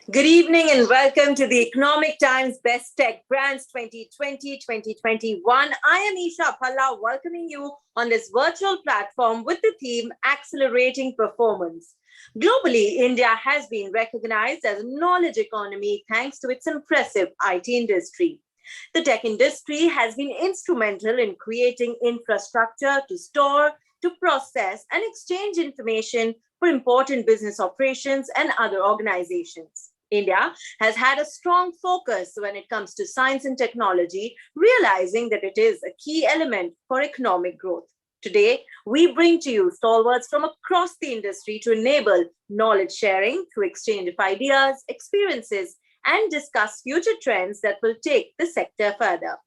Good evening and welcome to the Economic Times Best Tech Brands 2020-2021. I am Isha Phalla welcoming you on this virtual platform with the theme Accelerating Performance. Globally, India has been recognized as a knowledge economy thanks to its impressive IT industry. The tech industry has been instrumental in creating infrastructure to store, to process, and exchange information for important business operations and other organizations. India has had a strong focus when it comes to science and technology, realizing that it is a key element for economic growth. Today, we bring to you stalwarts from across the industry to enable knowledge sharing through exchange of ideas, experiences, and discuss future trends that will take the sector further.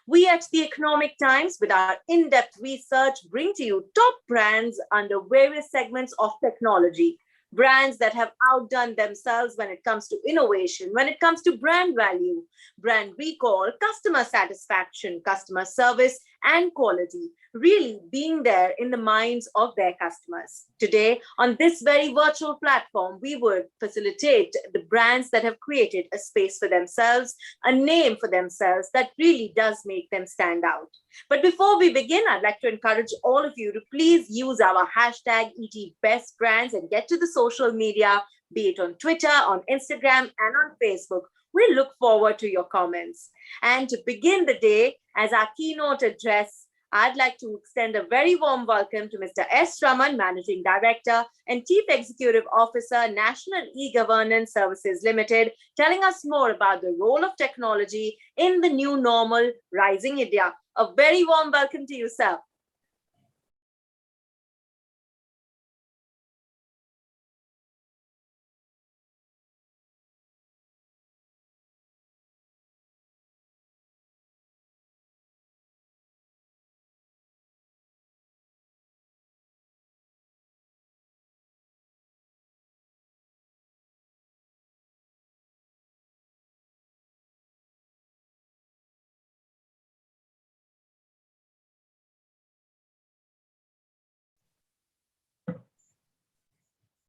We at the Economic Times, with our in depth research, bring to you top brands under various segments of technology. Brands that have outdone themselves when it comes to innovation, when it comes to brand value, brand recall, customer satisfaction, customer service, and quality, really being there in the minds of their customers. Today, on this very virtual platform, we would facilitate the brands that have created a space for themselves, a name for themselves that really does make them stand out. But before we begin, I'd like to encourage all of you to please use our hashtag #ETBestBrands and get to the social media, be it on Twitter, on Instagram, and on Facebook. We look forward to your comments. And to begin the day, as our keynote address, I'd like to extend a very warm welcome to Mr. S. Raman, Managing Director and Chief Executive Officer, National E-Governance Services Limited, telling us more about the role of technology in the new normal, Rising India. A very warm welcome to you, sir.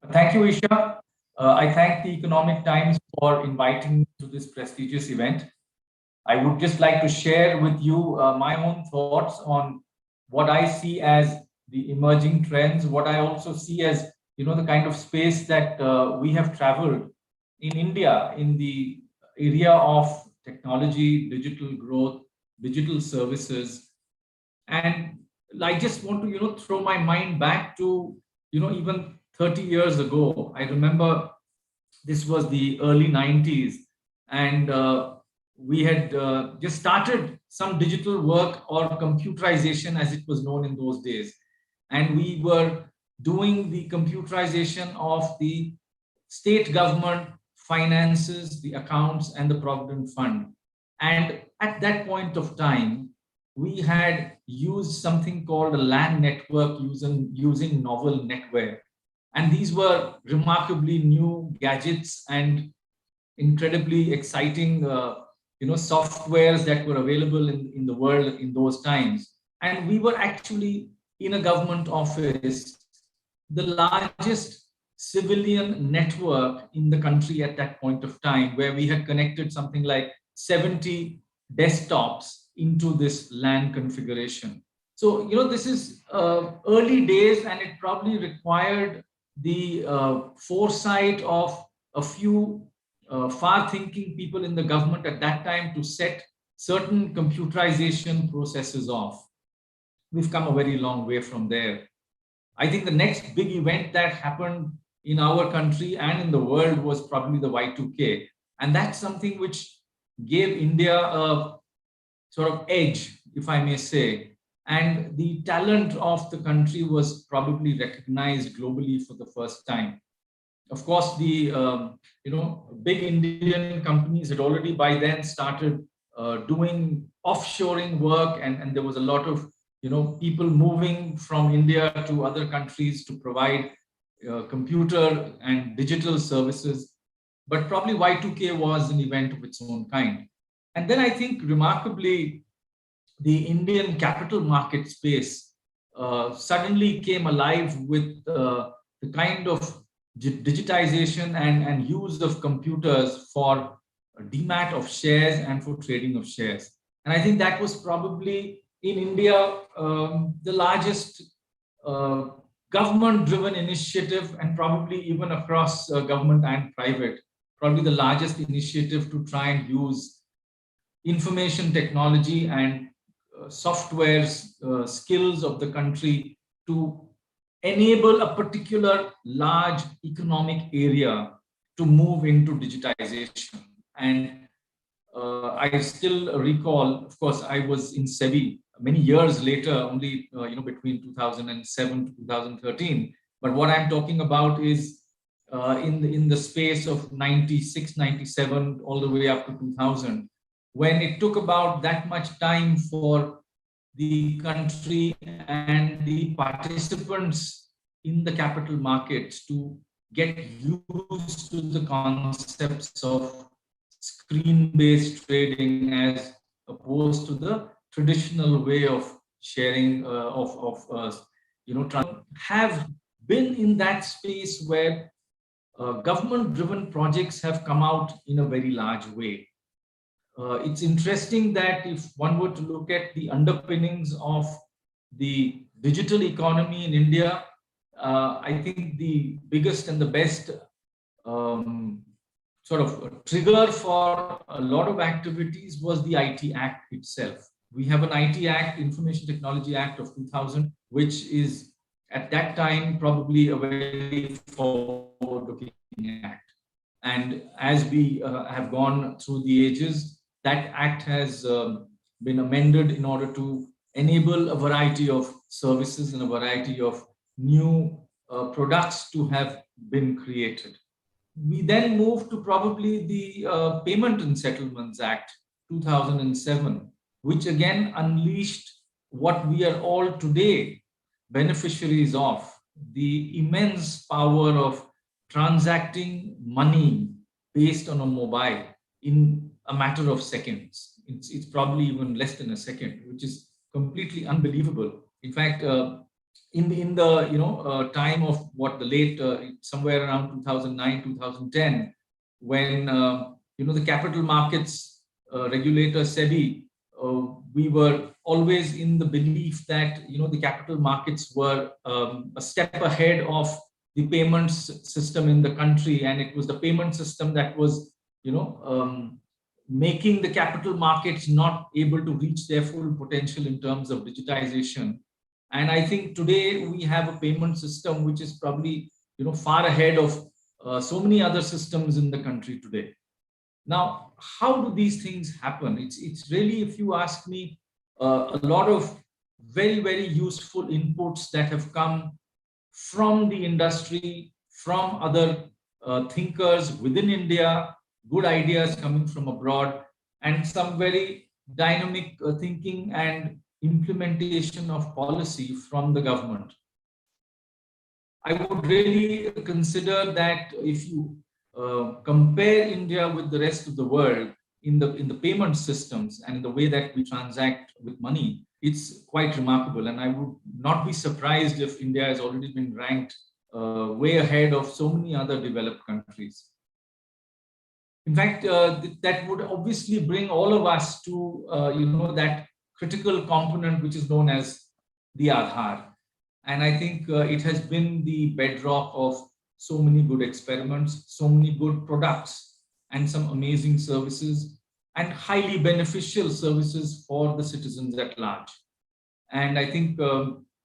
Thank you, Isha. I thank the Economic Times for inviting me to this prestigious event. I would just like to share with you my own thoughts on what I see as the emerging trends, what I also see as the kind of space that we have traveled in India in the area of technology, digital growth, digital services, and I just want to throw my mind back to even 30 years ago. I remember this was the early 90s, and we had just started some digital work, or computerization as it was known in those days. And we were doing the computerization of the state government finances, the accounts, and the Provident Fund. And at that point of time, we had used something called a LAN network using novel netware. And these were remarkably new gadgets and incredibly exciting softwares that were available in the world in those times. And we were actually in a government office, the largest civilian network in the country at that point of time, where we had connected something like 70 desktops into this LAN configuration. So, this is early days, and it probably required the foresight of a few far-thinking people in the government at that time to set certain computerization processes off. We've come a very long way from there. I think the next big event that happened in our country and in the world was probably the Y2K. And that's something which gave India a sort of edge, if I may say. And the talent of the country was probably recognized globally for the first time. Of course, the big Indian companies had already by then started doing offshoring work, and there was a lot of people moving from India to other countries to provide computer and digital services. But probably Y2K was an event of its own kind. And then I think remarkably, the Indian capital market space suddenly came alive with the kind of digitization and use of computers for demat of shares and for trading of shares. And I think that was probably in India the largest government-driven initiative, and probably even across government and private, probably the largest initiative to try and use information technology and software skills of the country to enable a particular large economic area to move into digitization. And I still recall, of course, I was in SEBI many years later, only between 2007 to 2013. But what I'm talking about is in the space of 96, 97, all the way up to 2000, when it took about that much time for the country and the participants in the capital markets to get used to the concepts of screen-based trading as opposed to the traditional way of sharing have been in that space where government-driven projects have come out in a very large way. It's interesting that if one were to look at the underpinnings of the digital economy in India, I think the biggest and the best sort of trigger for a lot of activities was the IT Act itself. We have an IT Act, Information Technology Act of 2000, which is at that time probably a very forward-looking act. And as we have gone through the ages, that act has been amended in order to enable a variety of services and a variety of new products to have been created. We then moved to probably the Payment and Settlements Act 2007, which again unleashed what we are all today beneficiaries of, the immense power of transacting money based on a mobile in a matter of seconds. It's probably even less than a second, which is completely unbelievable. In fact, in the time of what the late somewhere around 2009 2010, when the capital markets regulator SEBI, we were always in the belief that the capital markets were a step ahead of the payments system in the country, and it was the payment system that was making the capital markets not able to reach their full potential in terms of digitization. And I think today we have a payment system which is probably far ahead of so many other systems in the country today. Now, how do these things happen? It's really, if you ask me, a lot of very, very useful inputs that have come from the industry, from other thinkers within India, good ideas coming from abroad, and some very dynamic thinking and implementation of policy from the government. I would really consider that if you compare India with the rest of the world in the payment systems and in the way that we transact with money, it's quite remarkable. And I would not be surprised if India has already been ranked way ahead of so many other developed countries. In fact, that would obviously bring all of us to that critical component which is known as the Aadhaar. And I think it has been the bedrock of so many good experiments, so many good products, and some amazing services, and highly beneficial services for the citizens at large. And I think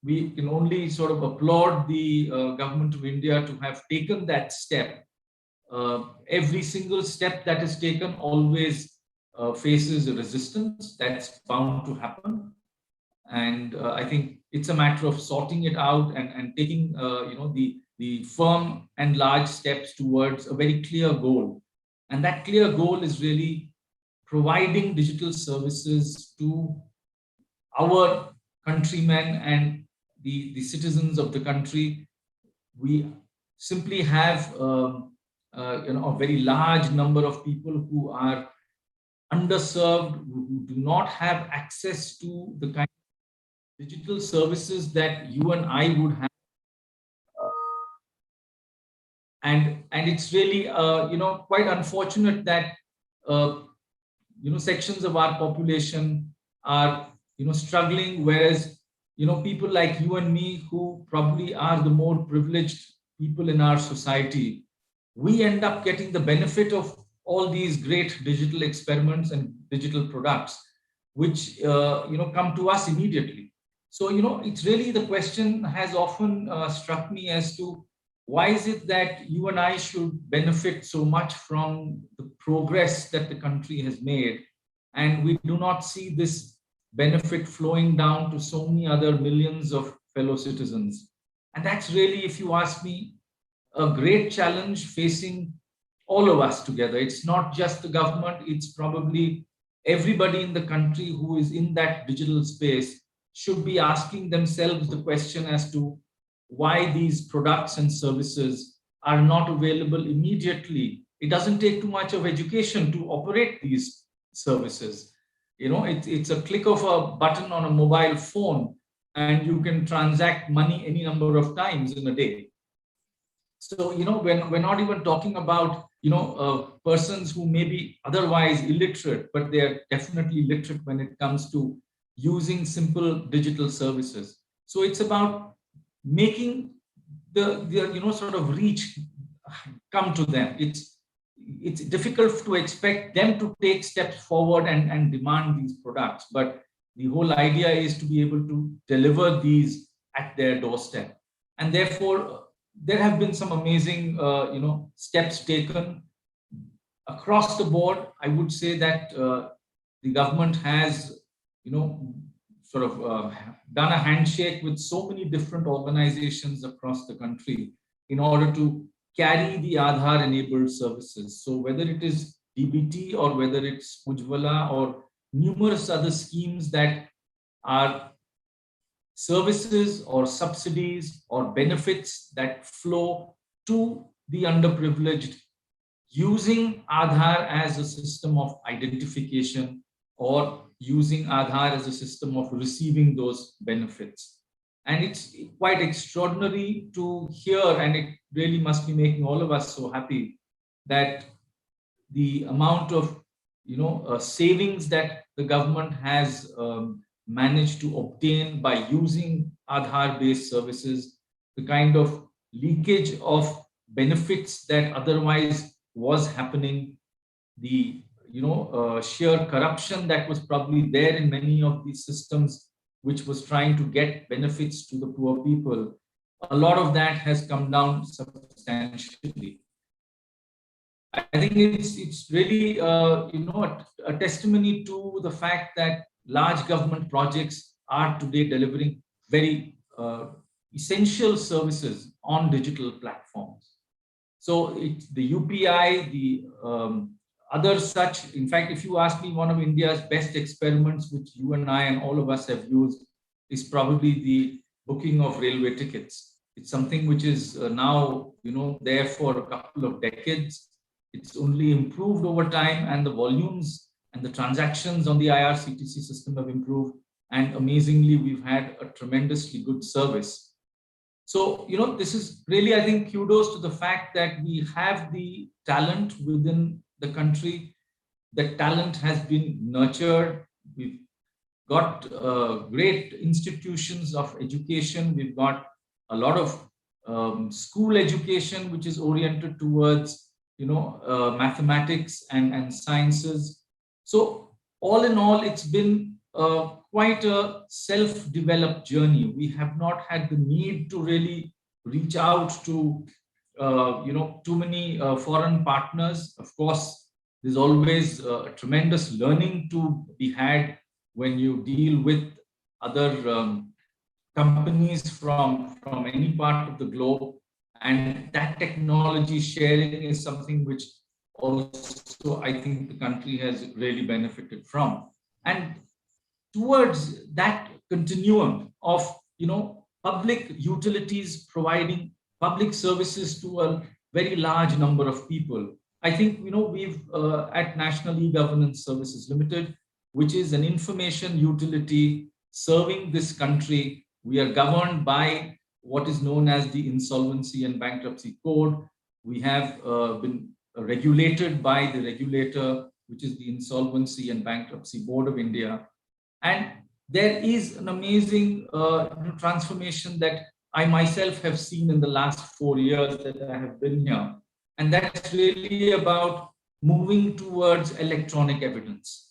we can only sort of applaud the government of India to have taken that step. Every single step that is taken always faces a resistance. That's bound to happen. And I think it's a matter of sorting it out and taking the firm and large steps towards a very clear goal. And that clear goal is really providing digital services to our countrymen and the citizens of the country. We simply have a very large number of people who are underserved, who do not have access to the kind of digital services that you and I would have. and it's really quite unfortunate that sections of our population are struggling, whereas people like you and me, who probably are the more privileged people in our society, we end up getting the benefit of all these great digital experiments and digital products, which come to us immediately. So it's really, the question has often struck me as to why is it that you and I should benefit so much from the progress that the country has made, and we do not see this benefit flowing down to so many other millions of fellow citizens. And that's really, if you ask me, a great challenge facing all of us together. It's not just the government, it's probably everybody in the country who is in that digital space should be asking themselves the question as to why these products and services are not available immediately. It doesn't take too much of education to operate these services. It's a click of a button on a mobile phone, and you can transact money any number of times in a day. So, when we're not even talking about, persons who may be otherwise illiterate, but they're definitely literate when it comes to using simple digital services. So it's about making the sort of reach come to them. It's difficult to expect them to take steps forward and demand these products, but the whole idea is to be able to deliver these at their doorstep. And therefore, there have been some amazing steps taken across the board. I would say that the government has sort of done a handshake with so many different organizations across the country in order to carry the Aadhaar enabled services. So whether it is DBT or whether it's Ujjwala or numerous other schemes that are services or subsidies or benefits that flow to the underprivileged using Aadhaar as a system of identification, or using Aadhaar as a system of receiving those benefits. And it's quite extraordinary to hear, and it really must be making all of us so happy, that the amount of savings that the government has managed to obtain by using Aadhaar-based services, the kind of leakage of benefits that otherwise was happening, the sheer corruption that was probably there in many of these systems, which was trying to get benefits to the poor people, a lot of that has come down substantially. I think it's really a testimony to the fact that large government projects are today delivering very essential services on digital platforms. So the UPI, the other such, in fact, if you ask me, one of India's best experiments, which you and I and all of us have used, is probably the booking of railway tickets. It's something which is now, there for a couple of decades. It's only improved over time, and the volumes and the transactions on the IRCTC system have improved. And amazingly, we've had a tremendously good service. So, this is really, I think, kudos to the fact that we have the talent within the country. The talent has been nurtured. We've got great institutions of education. We've got a lot of school education, which is oriented towards mathematics and sciences. So all in all, it's been quite a self-developed journey. We have not had the need to really reach out to too many foreign partners. Of course, there's always a tremendous learning to be had when you deal with other companies from any part of the globe. And that technology sharing is something which also I think the country has really benefited from. And towards that continuum of public utilities providing public services to a very large number of people, I think we've at National E-Governance Services Limited, which is an information utility serving this country. We are governed by what is known as the Insolvency and Bankruptcy Code. We have been regulated by the regulator, which is the Insolvency and Bankruptcy Board of India. And there is an amazing transformation that I myself have seen in the last 4 years that I have been here. And that's really about moving towards electronic evidence.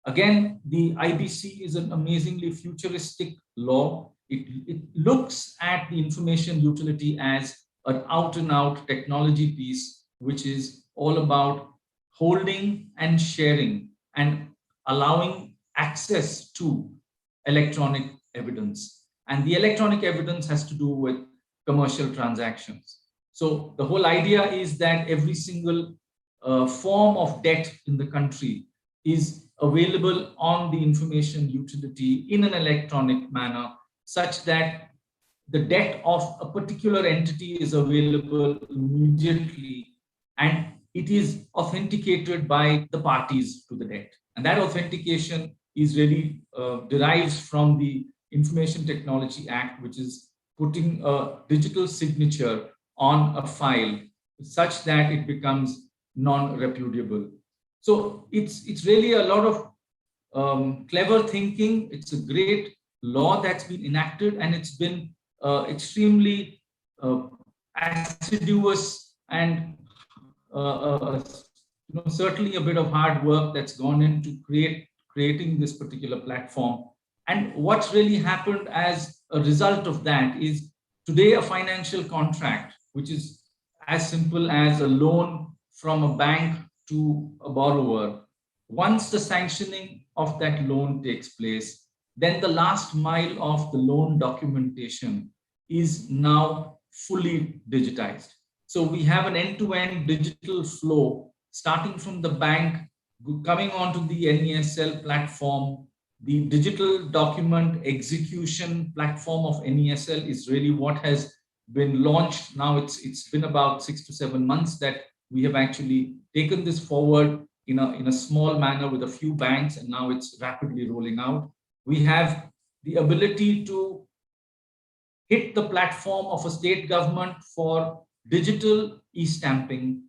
Again, the IBC is an amazingly futuristic law. It looks at the information utility as an out-and-out technology piece, which is all about holding and sharing and allowing access to electronic evidence. And the electronic evidence has to do with commercial transactions. So the whole idea is that every single form of debt in the country is available on the information utility in an electronic manner, such that the debt of a particular entity is available immediately and it is authenticated by the parties to the debt. And that authentication is really derives from the Information Technology Act, which is putting a digital signature on a file such that it becomes non-repudiable. So it's really a lot of clever thinking. It's a great law that's been enacted, and it's been extremely assiduous and certainly a bit of hard work that's gone into creating this particular platform. And what's really happened as a result of that is today a financial contract, which is as simple as a loan from a bank to a borrower. Once the sanctioning of that loan takes place, then the last mile of the loan documentation is now fully digitized. So we have an end-to-end digital flow starting from the bank, coming onto the NESL platform. The digital document execution platform of NESL is really what has been launched. Now it's been about 6 to 7 months that we have actually taken this forward in a small manner with a few banks, and now it's rapidly rolling out. We have the ability to hit the platform of a state government for digital e-stamping.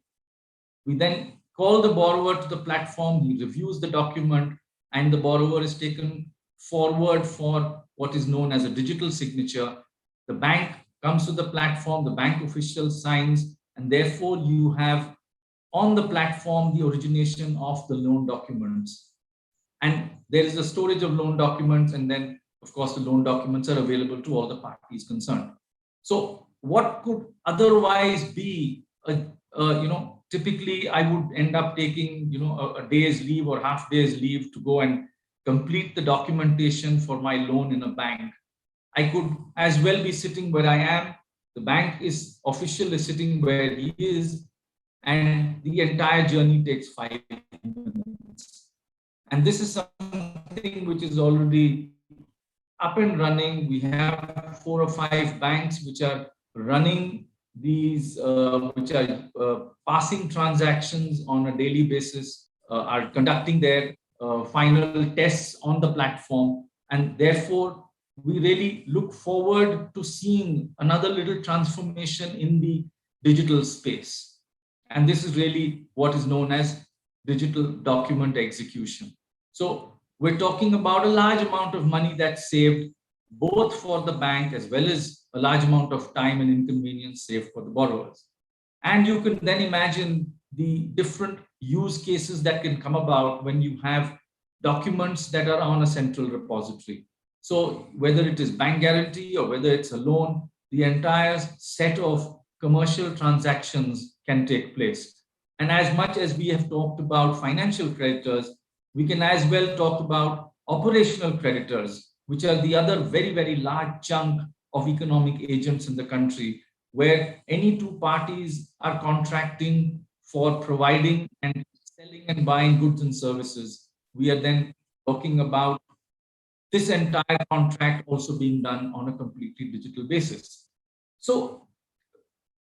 We then call the borrower to the platform, he reviews the document, and the borrower is taken forward for what is known as a digital signature. The bank comes to the platform, the bank official signs, and therefore you have on the platform the origination of the loan documents. And there is a storage of loan documents, and then of course the loan documents are available to all the parties concerned. So what could otherwise be typically I would end up taking a day's leave or half day's leave to go and complete the documentation for my loan in a bank. I could as well be sitting where I am. The bank official is sitting where he is, and the entire journey takes 5 minutes. And this is something which is already up and running. We have 4 or 5 banks which are running these, which are passing transactions on a daily basis, are conducting their final tests on the platform. And therefore, we really look forward to seeing another little transformation in the digital space. And this is really what is known as digital document execution. So we're talking about a large amount of money that's saved, both for the bank as well as a large amount of time and inconvenience saved for the borrowers. And you can then imagine the different use cases that can come about when you have documents that are on a central repository. So whether it is bank guarantee or whether it's a loan, the entire set of commercial transactions can take place. And as much as we have talked about financial creditors, we can as well talk about operational creditors, which are the other very, very large chunk of economic agents in the country, where any two parties are contracting for providing and selling and buying goods and services. We are then talking about this entire contract also being done on a completely digital basis. So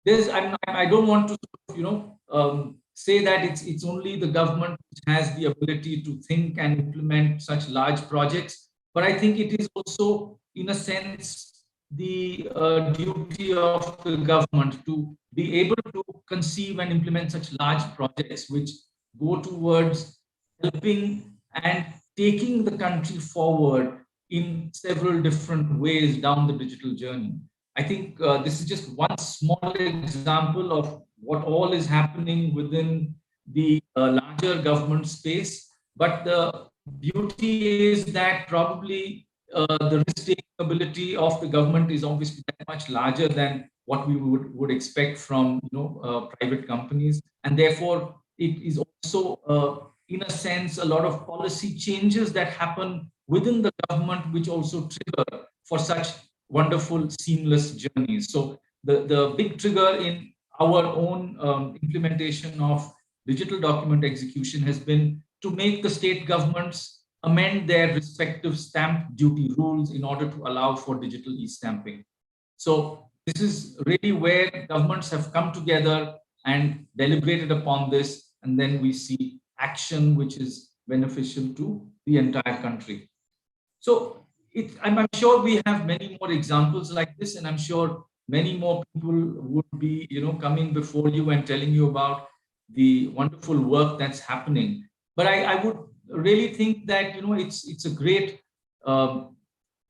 I don't want to say that it's only the government which has the ability to think and implement such large projects, but I think it is also, in a sense, the duty of the government to be able to conceive and implement such large projects which go towards helping and taking the country forward in several different ways down the digital journey. I think this is just one small example of what all is happening within the larger government space. But the beauty is that probably the risk-taking ability of the government is obviously that much larger than what we would expect from private companies, and therefore it is also in a sense a lot of policy changes that happen within the government which also trigger for such wonderful seamless journeys. So the big trigger in our own implementation of digital document execution has been to make the state governments amend their respective stamp duty rules in order to allow for digital e-stamping. So this is really where governments have come together and deliberated upon this, and then we see action which is beneficial to the entire country. So I'm sure we have many more examples like this, and I'm sure many more people would be, coming before you and telling you about the wonderful work that's happening. But I would really think that it's a great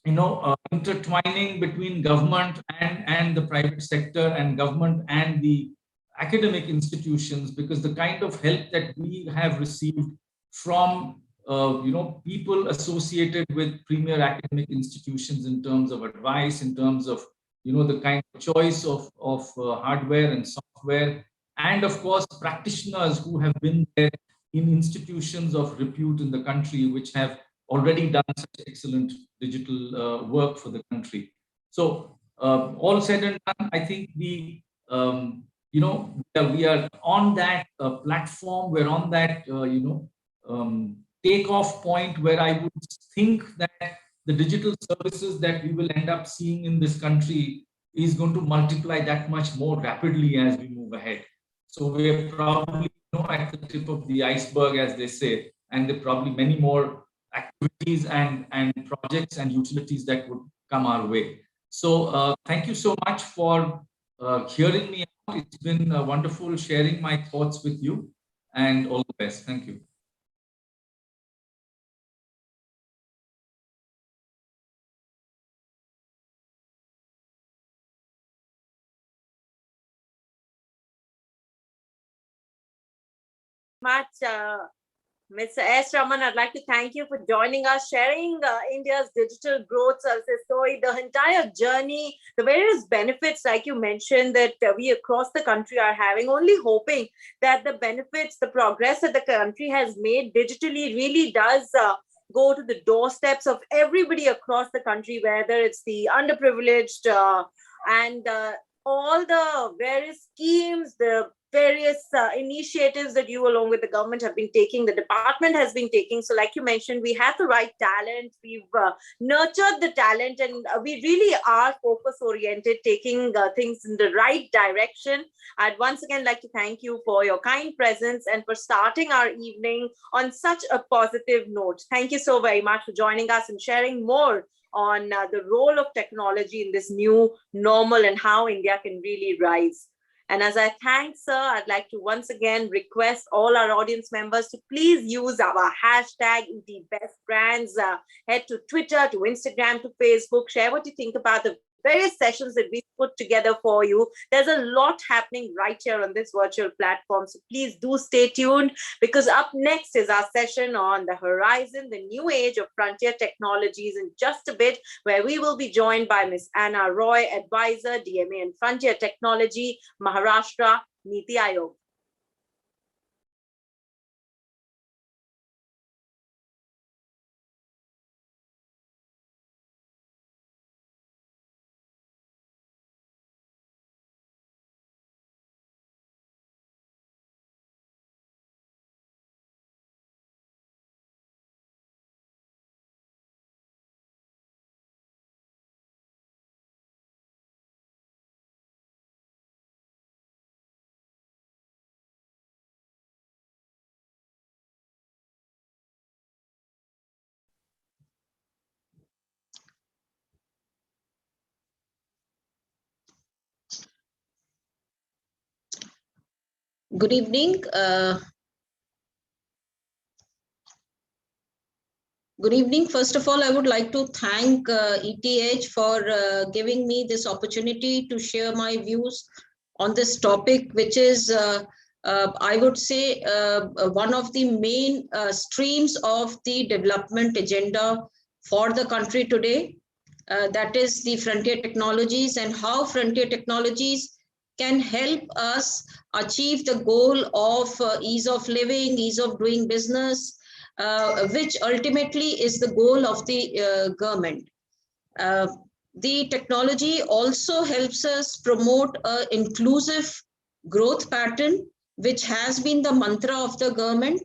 intertwining between government and the private sector, and government and the academic institutions, because the kind of help that we have received from people associated with premier academic institutions in terms of advice, in terms of the kind of choice of hardware and software, and of course practitioners who have been there in institutions of repute in the country, which have already done such excellent digital work for the country. So all said and done, I think we are on that platform. We're on that takeoff point where I would think that the digital services that we will end up seeing in this country is going to multiply that much more rapidly as we move ahead. So we're probably at the tip of the iceberg, as they say, and there are probably many more activities and projects and utilities that would come our way. So thank you so much for hearing me out. It's been wonderful sharing my thoughts with you, and all the best. Thank you. Much, Mr. S. Raman, I'd like to thank you for joining us, sharing India's digital growth success story, the entire journey, the various benefits, like you mentioned, that we across the country are having, only hoping that the benefits, the progress that the country has made digitally really does go to the doorsteps of everybody across the country, whether it's the underprivileged and all the various schemes, the various initiatives that you along with the government have been taking, the department has been taking. So like you mentioned, we have the right talent, we've nurtured the talent, and we really are focus oriented, taking things in the right direction. I'd once again like to thank you for your kind presence and for starting our evening on such a positive note. Thank you so very much for joining us and sharing more on the role of technology in this new normal and how India can really rise. And as I thank Sir, I'd like to once again request all our audience members to please use our hashtag #ETBestBrands. Head to Twitter, to Instagram, to Facebook, share what you think about the various sessions that we put together for you. There's a lot happening right here on this virtual platform. So please do stay tuned, because up next is our session on the horizon, the new age of frontier technologies in just a bit, where we will be joined by Ms. Anna Roy, advisor, DMA and Frontier Technology, Maharashtra, Niti Aayog. Good evening. Good evening. First of all, I would like to thank ETH for giving me this opportunity to share my views on this topic, which is, I would say, one of the main streams of the development agenda for the country today. That is the frontier technologies, and how frontier technologies can help us achieve the goal of ease of living, ease of doing business, which ultimately is the goal of the government. The technology also helps us promote an inclusive growth pattern, which has been the mantra of the government.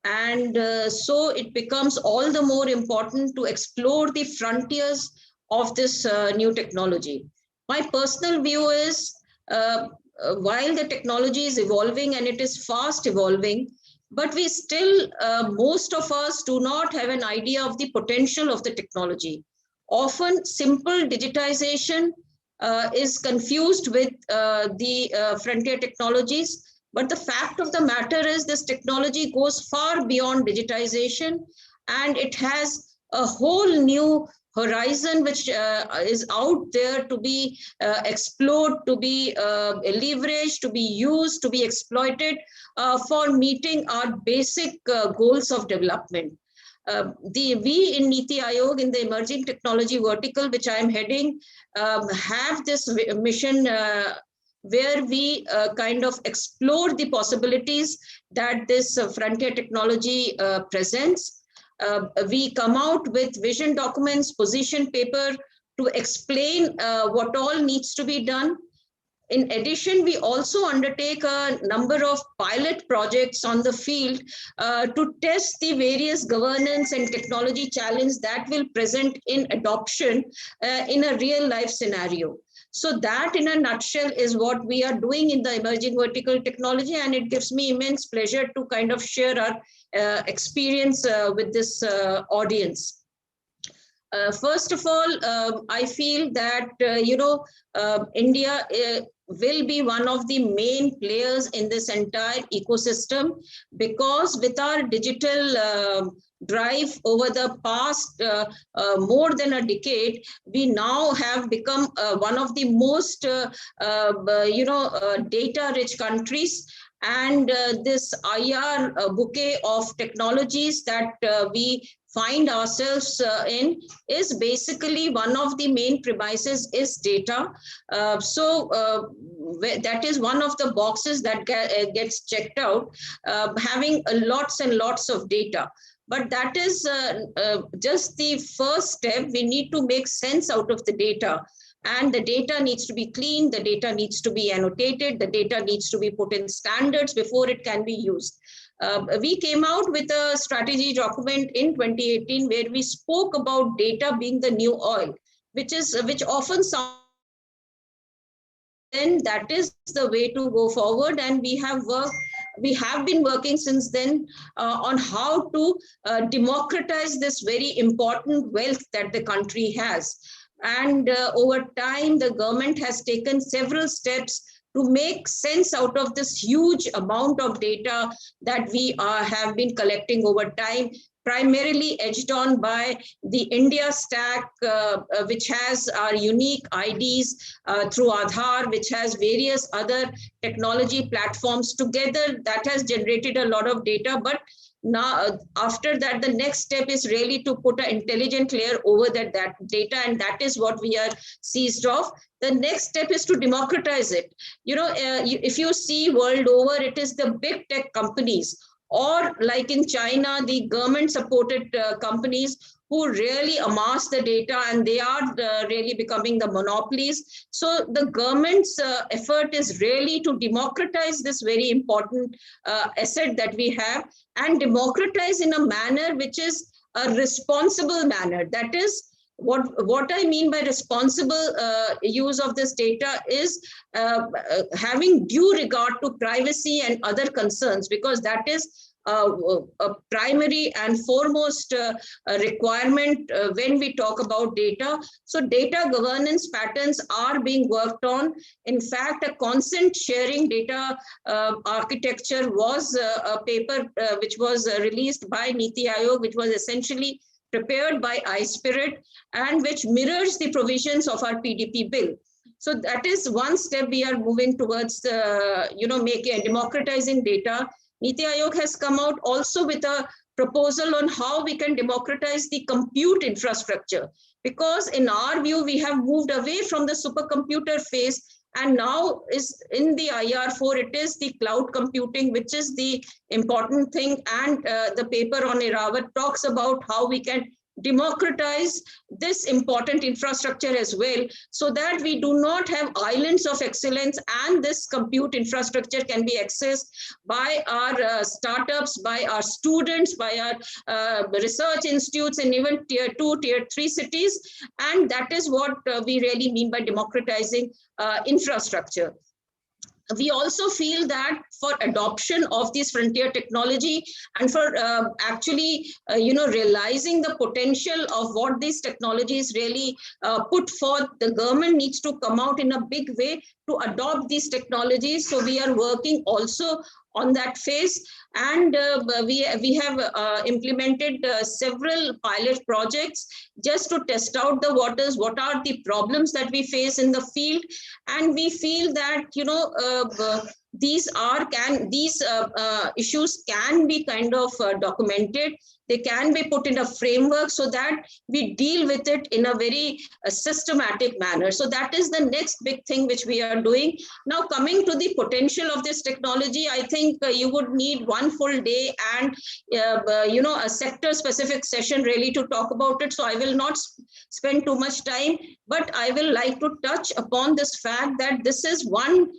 And so it becomes all the more important to explore the frontiers of this new technology. My personal view is, while the technology is evolving and it is fast evolving, but we still, most of us do not have an idea of the potential of the technology. Often simple digitization is confused with the frontier technologies. But the fact of the matter is this technology goes far beyond digitization, and it has a whole new horizon which is out there to be explored, to be leveraged, to be used, to be exploited for meeting our basic goals of development. We in Niti Aayog, in the emerging technology vertical, which I am heading, have this mission where we kind of explore the possibilities that this frontier technology presents. We come out with vision documents, position paper to explain what all needs to be done. In addition, we also undertake a number of pilot projects on the field to test the various governance and technology challenges that will present in adoption in a real life scenario. So that in a nutshell is what we are doing in the emerging vertical technology, and it gives me immense pleasure to kind of share our experience with this audience. First of all, I feel that, India will be one of the main players in this entire ecosystem, because with our digital drive over the past more than a decade, we now have become one of the most data-rich countries. And this IR bouquet of technologies that we find ourselves in is basically one of the main premises is data. That is one of the boxes that gets checked out, having lots and lots of data. But that is just the first step. We need to make sense out of the data. And the data needs to be clean, the data needs to be annotated, the data needs to be put in standards before it can be used. We came out with a strategy document in 2018 where we spoke about data being the new oil, which often sounds, then that is the way to go forward. And we have been working since then on how to democratize this very important wealth that the country has. And over time, the government has taken several steps to make sense out of this huge amount of data that we have been collecting over time, primarily edged on by the India Stack, which has our unique IDs through Aadhaar, which has various other technology platforms together. That has generated a lot of data. But now, after that, the next step is really to put an intelligent layer over that data, and that is what we are seized of. The next step is to democratize it. If you see world over, it is the big tech companies, or like in China, the government-supported companies who really amass the data, and they are really becoming the monopolies. So the government's effort is really to democratize this very important asset that we have, and democratize in a manner which is a responsible manner. That is, what I mean by responsible use of this data is having due regard to privacy and other concerns, because that is a primary and foremost requirement when we talk about data. So data governance patterns are being worked on. In fact, a consent sharing data architecture was a paper which was released by Niti Aayog, which was essentially prepared by iSpirit and which mirrors the provisions of our PDP bill. So that is one step we are moving towards, making democratizing data. Niti Aayog has come out also with a proposal on how we can democratize the compute infrastructure, because in our view, we have moved away from the supercomputer phase, and now is in the IR4, it is the cloud computing, which is the important thing. And the paper on Irawat talks about how we can democratize this important infrastructure as well, so that we do not have islands of excellence, and this compute infrastructure can be accessed by our startups, by our students, by our research institutes, and even tier 2, tier 3 cities. And that is what we really mean by democratizing infrastructure. We also feel that for adoption of this frontier technology and for realizing the potential of what these technologies really put forth, the government needs to come out in a big way to adopt these technologies. So we are working also on that phase, and we have implemented several pilot projects just to test out the waters, what are the problems that we face in the field. And we feel that these issues can be kind of documented. They can be put in a framework so that we deal with it in a very systematic manner. So that is the next big thing which we are doing. Now, coming to the potential of this technology, I think you would need one full day and a sector-specific session really to talk about it. So I will not spend too much time, but I will like to touch upon this fact that this is one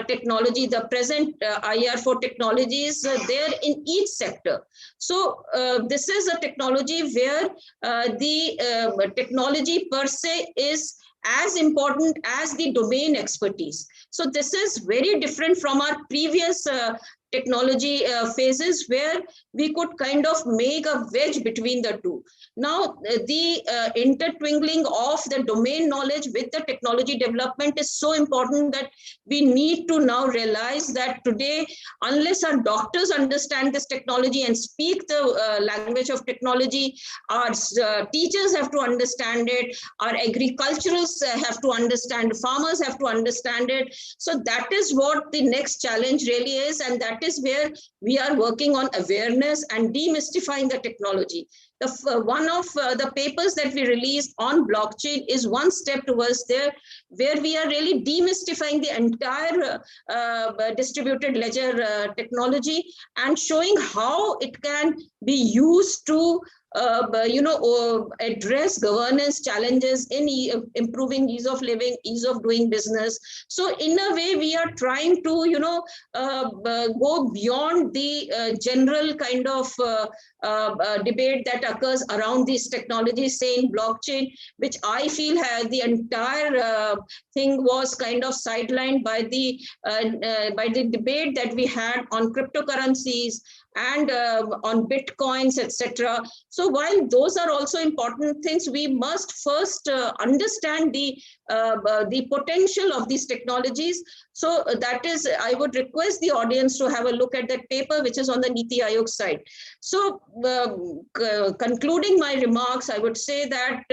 technology, the present IR4 technologies there in each sector. So this is a technology where the technology per se is as important as the domain expertise. So this is very different from our previous technology phases, where we could kind of make a wedge between the two. Now, the intertwining of the domain knowledge with the technology development is so important that we need to now realize that today, unless our doctors understand this technology and speak the language of technology, our teachers have to understand it, our agriculturalists have to understand, farmers have to understand it. So that is what the next challenge really is, and that is where we are working on awareness and demystifying the technology. One of the papers that we released on blockchain is one step towards there, where we are really demystifying the entire distributed ledger technology and showing how it can be used to address governance challenges in improving ease of living, ease of doing business. So in a way, we are trying to, go beyond the general kind of debate that occurs around these technologies, say in blockchain, which I feel the entire thing was kind of sidelined by the debate that we had on cryptocurrencies and on bitcoins, etc. So while those are also important things, we must first understand the potential of these technologies. So that is, I would request the audience to have a look at that paper, which is on the Niti Aayog side. So concluding my remarks, I would say that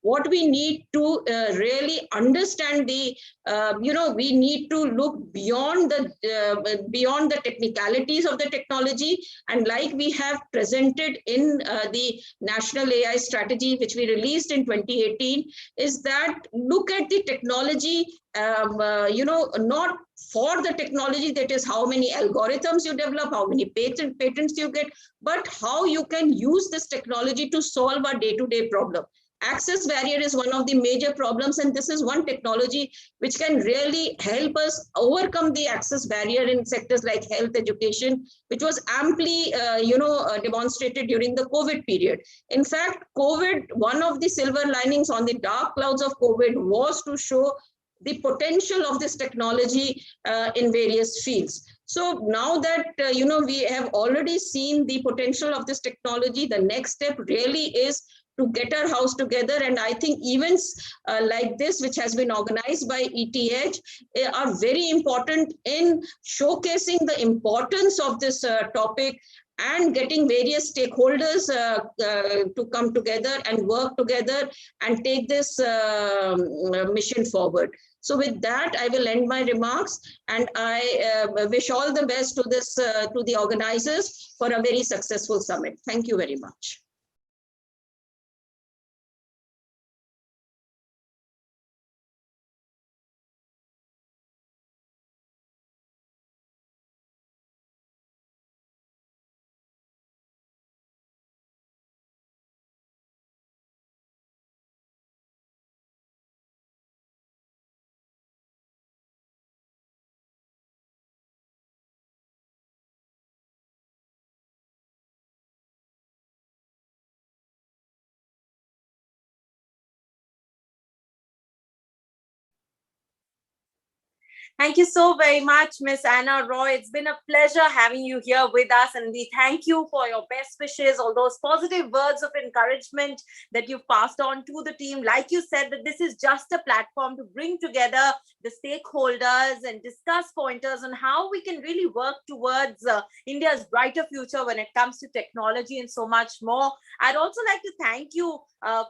what we need to really understand we need to look beyond the technicalities of the technology. And like we have presented in the National AI Strategy, which we released in 2018, is that look at the technology, not for the technology, that is how many algorithms you develop, how many patents you get, but how you can use this technology to solve a day-to-day problem. Access barrier is one of the major problems, and this is one technology which can really help us overcome the access barrier in sectors like health, education, which was amply, demonstrated during the COVID period. In fact, COVID, one of the silver linings on the dark clouds of COVID was to show the potential of this technology in various fields. So now that, we have already seen the potential of this technology, the next step really is to get our house together. And I think events like this, which has been organized by ETH, are very important in showcasing the importance of this topic and getting various stakeholders to come together and work together and take this mission forward. So with that, I will end my remarks, and I wish all the best to the organizers for a very successful summit. Thank you very much. Thank you so very much, Miss Anna Roy. It's been a pleasure having you here with us, and we thank you for your best wishes, all those positive words of encouragement that you've passed on to the team. Like you said, that this is just a platform to bring together the stakeholders and discuss pointers on how we can really work towards India's brighter future when it comes to technology and so much more. I'd also like to thank you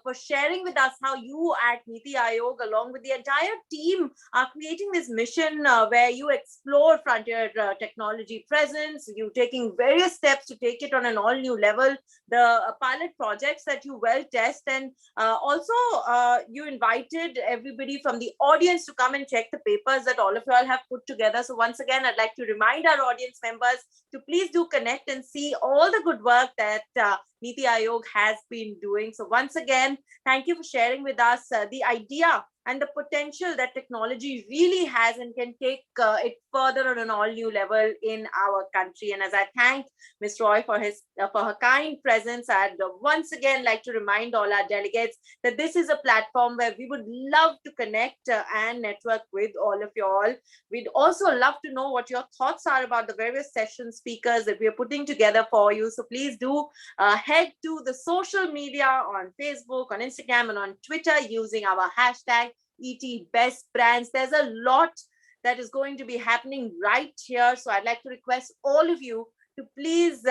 for sharing with us how you at Niti Aayog, along with the entire team, are creating this mission where you explore frontier technology presence. You taking various steps to take it on an all new level, the pilot projects that you well test, and also you invited everybody from the audience to come and check the papers that all of you all have put together. So once again, I'd like to remind our audience members to please do connect and see all the good work that Niti Aayog has been doing. So once again, thank you for sharing with us the idea and the potential that technology really has and can take it further on an all new level in our country. And as I thank Ms. Roy for her kind presence, I'd once again like to remind all our delegates that this is a platform where we would love to connect and network with all of you all. We'd also love to know what your thoughts are about the various session speakers that we are putting together for you. So please do head to the social media on Facebook, on Instagram, and on Twitter using our hashtag ET Best Brands. There's a lot that is going to be happening right here. So I'd like to request all of you to please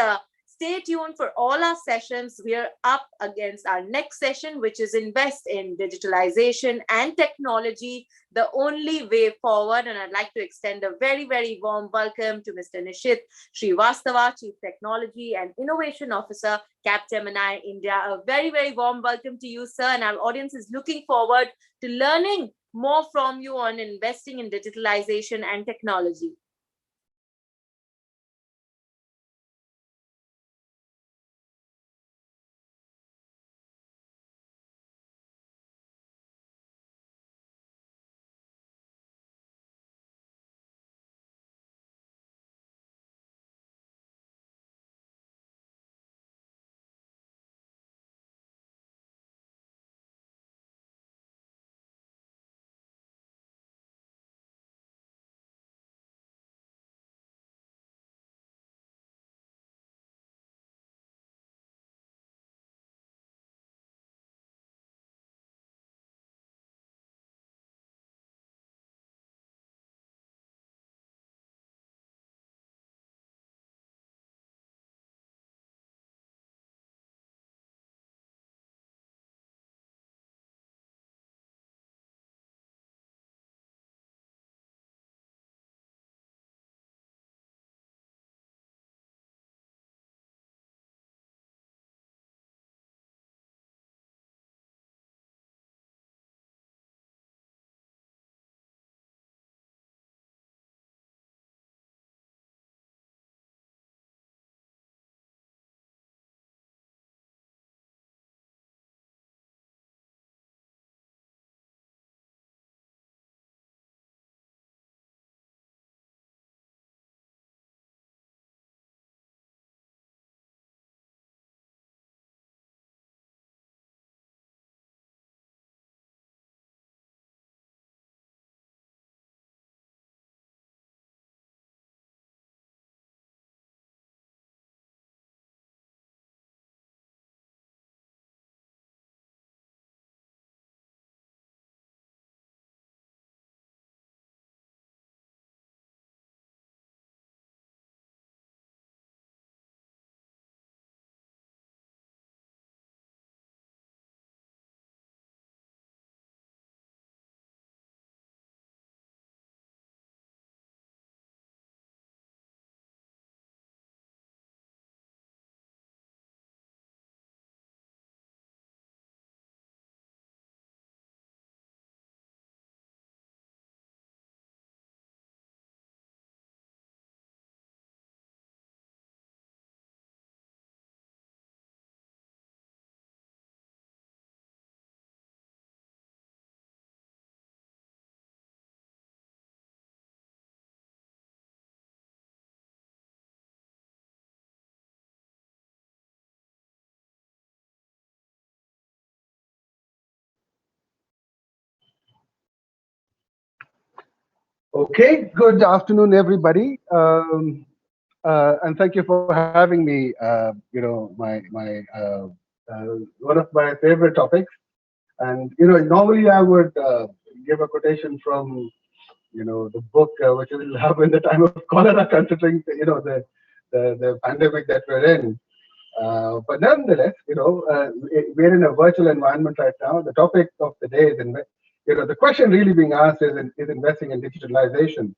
stay tuned for all our sessions. We are up against our next session, which is Invest in Digitalization and Technology, the only way forward. And I'd like to extend a very, very warm welcome to Mr. Nishit Srivastava, Chief Technology and Innovation Officer, Capgemini India. A very, very warm welcome to you, sir. And our audience is looking forward to learning more from you on investing in digitalization and technology. Okay, good afternoon, everybody, and thank you for having me. One of my favorite topics, and normally I would give a quotation from the book, which will have in the time of cholera, considering the pandemic that we're in. But nonetheless, we're in a virtual environment right now. The topic of the day is, the question really being asked is investing in digitalization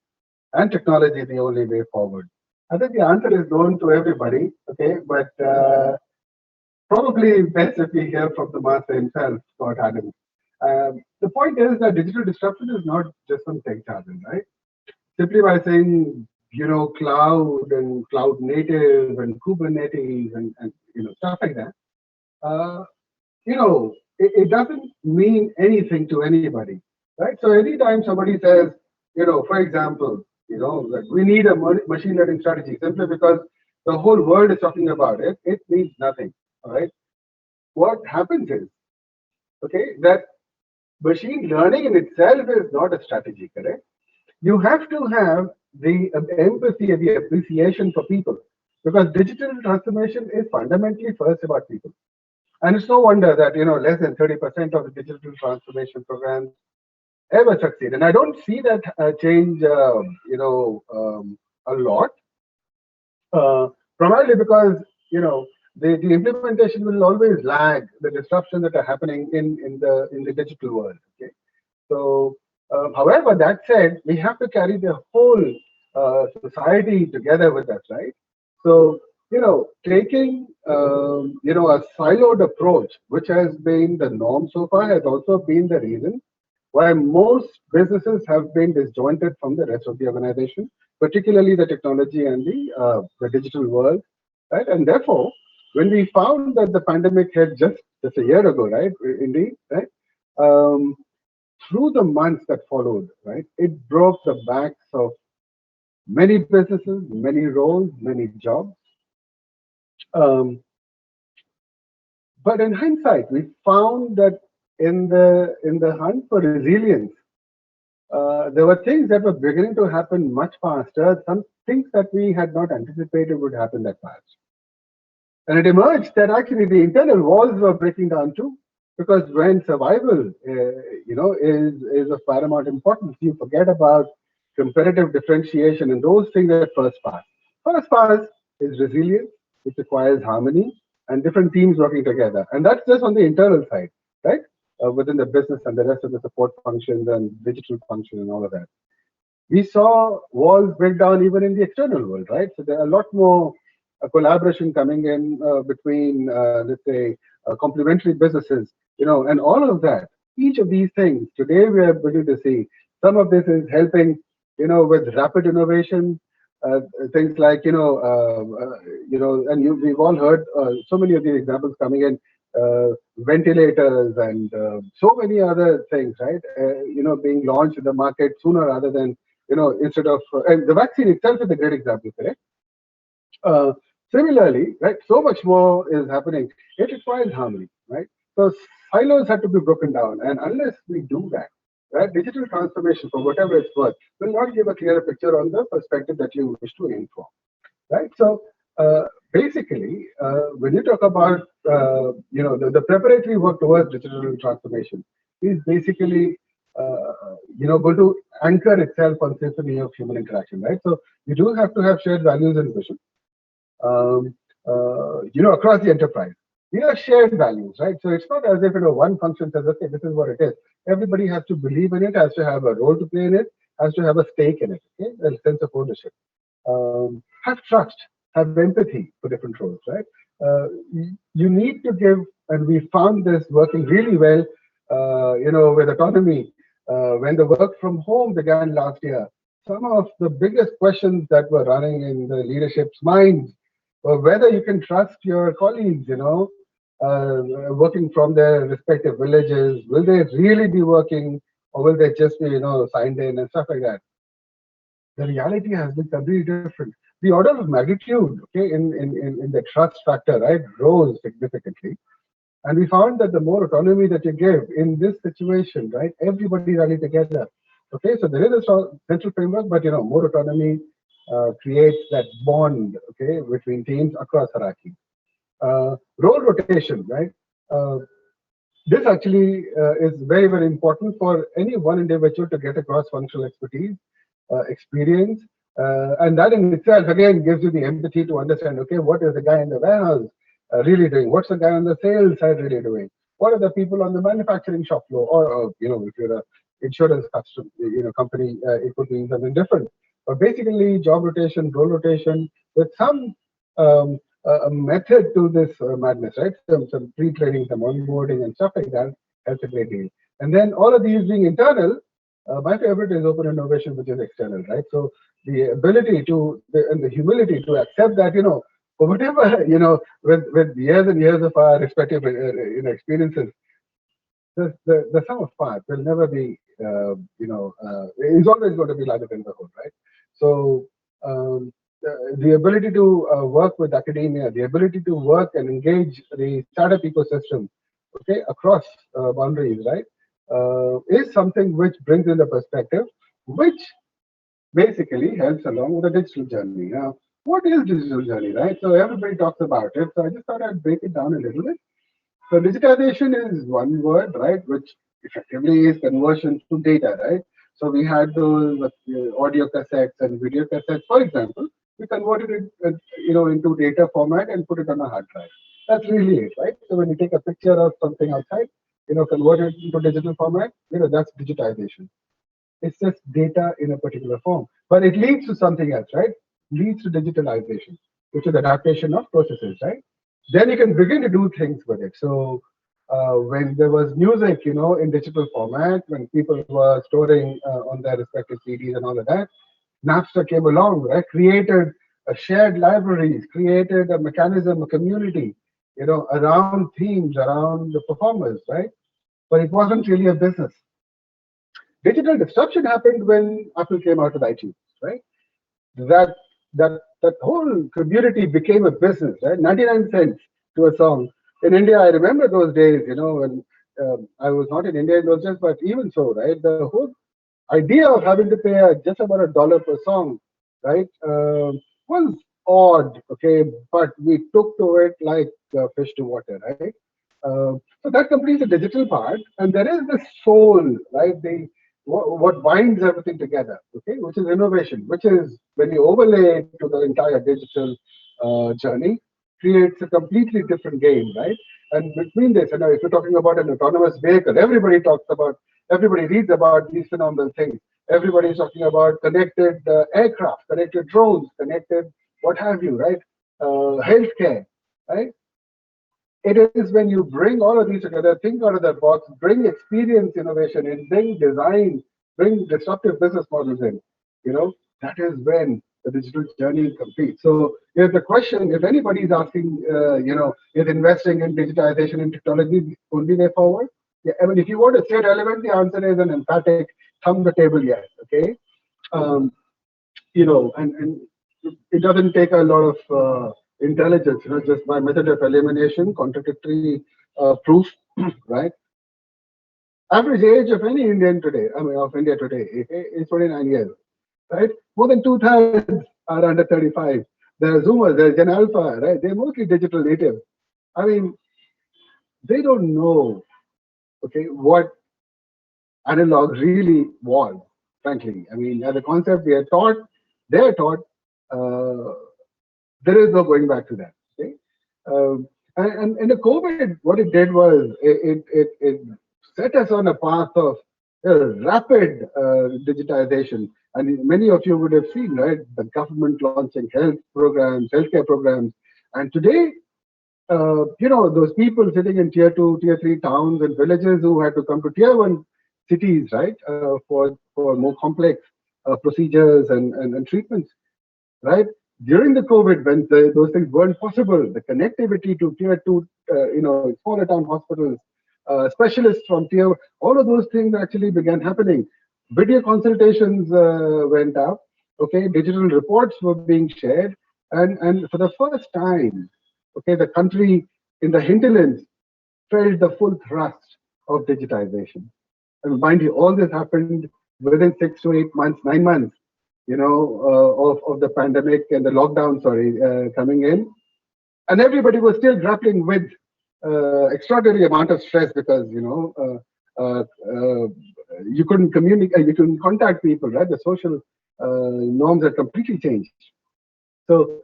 and technology the only way forward? I think the answer is known to everybody, okay, but probably best if we hear from the master himself, Scott Adams. The point is that digital disruption is not just some tech jargon, right? Simply by saying, cloud and cloud native and Kubernetes and stuff like that, it doesn't mean anything to anybody, right? So anytime somebody says, for example, that we need a machine learning strategy simply because the whole world is talking about it, it means nothing, all right? What happens is, okay, that machine learning in itself is not a strategy, correct? You have to have the empathy and the appreciation for people, because digital transformation is fundamentally first about people. And it's no wonder that less than 30% of the digital transformation programs ever succeed. And I don't see that change, a lot, primarily because the implementation will always lag the disruptions that are happening in the digital world. Okay, so however, that said, we have to carry the whole society together with us, right? So taking a siloed approach, which has been the norm so far, has also been the reason why most businesses have been disjointed from the rest of the organization, particularly the technology and the digital world, right? And therefore, when we found that the pandemic hit just a year ago, right? Indeed, right? Through the months that followed, right, it broke the backs of many businesses, many roles, many jobs. But in hindsight, we found that in the hunt for resilience, there were things that were beginning to happen much faster, some things that we had not anticipated would happen that fast. And it emerged that actually the internal walls were breaking down too, because when survival, is of paramount importance, you forget about competitive differentiation and those things at first pass. First pass is resilience, which requires harmony and different teams working together. And that's just on the internal side, right? Within the business and the rest of the support functions and digital function and all of that. We saw walls break down even in the external world, right? So there are a lot more collaboration coming in between, let's say, complementary businesses, and all of that. Each of these things, today we are beginning to see some of this is helping, with rapid innovation, things like, and we've all heard so many of these examples coming in, ventilators and so many other things, right? Being launched in the market sooner rather than, instead of, and the vaccine itself is a great example, correct? Similarly, right, so much more is happening. It requires harmony, right? So silos have to be broken down, and unless we do that, right, digital transformation, for whatever it's worth, will not give a clearer picture on the perspective that you wish to aim for, right? So basically, when you talk about the preparatory work towards digital transformation is basically going to anchor itself on symphony of human interaction, right? So you do have to have shared values and vision. Across the enterprise. These are shared values, right? So it's not as if one function says, okay, this is what it is. Everybody has to believe in it, has to have a role to play in it, has to have a stake in it, okay? A sense of ownership. Have trust, have empathy for different roles, right? You need to give, and we found this working really well, with autonomy. When the work from home began last year, some of the biggest questions that were running in the leadership's minds were whether you can trust your colleagues, working from their respective villages. Will they really be working, or will they just be, signed in and stuff like that? The reality has been completely different. The order of magnitude, okay, in the trust factor, right, rose significantly. And we found that the more autonomy that you give in this situation, right, everybody rallied together. Okay, so there is a central framework, but more autonomy creates that bond, okay, between teams across hierarchy. Role rotation, right? Uh, this actually is very, very important for any one individual to get a cross-functional expertise, experience, and that in itself again gives you the empathy to understand. Okay, what is the guy in the warehouse really doing? What's the guy on the sales side really doing? What are the people on the manufacturing shop floor? Or if you're a insurance company, it could be something different. But basically, job rotation, role rotation, with some a method to this madness, right? Some pre-training, some onboarding, and stuff like that helps a great deal. And then all of these being internal, my favorite is open innovation, which is external, right? So the ability and the humility to accept that, for whatever, with years and years of our respective experiences, the sum of parts will never be, it's always going to be larger than the whole, right? So the ability to work with academia, the ability to work and engage the startup ecosystem, okay, across boundaries, right, is something which brings in the perspective, which basically helps along with the digital journey. Now, what is digital journey, right? So everybody talks about it. So I just thought I'd break it down a little bit. So digitization is one word, right, which effectively is conversion to data, right? So we had those audio cassettes and video cassettes, for example. We converted it, into data format and put it on a hard drive. That's really it, right? So when you take a picture of something outside, convert it into digital format, that's digitization. It's just data in a particular form, but it leads to something else, right? Leads to digitalization, which is adaptation of processes, right? Then you can begin to do things with it. So when there was music, in digital format, when people were storing on their respective CDs and all of that, Napster came along, right? Created a shared libraries, created a mechanism, a community, around themes, around the performers, right? But it wasn't really a business. Digital disruption happened when Apple came out with iTunes, right? That whole community became a business, right? 99 cents to a song. In India, I remember those days, when I was not in India in those days, but even so, right? The whole idea of having to pay just about $1 per song, right, was odd, okay, but we took to it like fish to water, right? So that completes the digital part, and there is the soul, right? What binds everything together, okay, which is innovation, which is when you overlay it to the entire digital journey, creates a completely different game, right? And between this, if you're talking about an autonomous vehicle, everybody reads about these phenomenal things. Everybody's talking about connected aircraft, connected drones, connected what have you, right? Healthcare, right? It is when you bring all of these together, think out of the box, bring experience innovation in, bring design, bring disruptive business models in, that is when the digital journey completes. So here's the question, if anybody's asking, is investing in digitization and technology the only way forward? Yeah, I mean, if you want to stay relevant, the answer is an emphatic thumb the table, yes, okay? And it doesn't take a lot of intelligence, just by method of elimination, contradictory proof, right? Average age of any Indian today, of India today, is 29 years, right? More than 2/3 are under 35. There are Zoomers, there are Gen Alpha, right? They're mostly digital natives. I mean, they don't know, okay, what analog really was, frankly. I mean, as a concept, they're taught, there is no going back to that. Okay? And the COVID, what it did was it set us on a path of rapid digitization. And many of you would have seen, right, the government launching healthcare programs. And today, those people sitting in tier 2, tier 3 towns and villages who had to come to tier 1 cities, right, for more complex procedures and treatments, right? During the COVID, when those things weren't possible, the connectivity to tier 2, smaller town hospitals, specialists from tier, all of those things actually began happening. Video consultations went up, okay, digital reports were being shared, and for the first time, okay, the country in the hinterlands felt the full thrust of digitization. And mind you, all this happened within 6 to 8 months, 9 months, of the pandemic and the lockdown, coming in. And everybody was still grappling with extraordinary amount of stress because, you couldn't communicate, you couldn't contact people, right? The social norms had completely changed. So,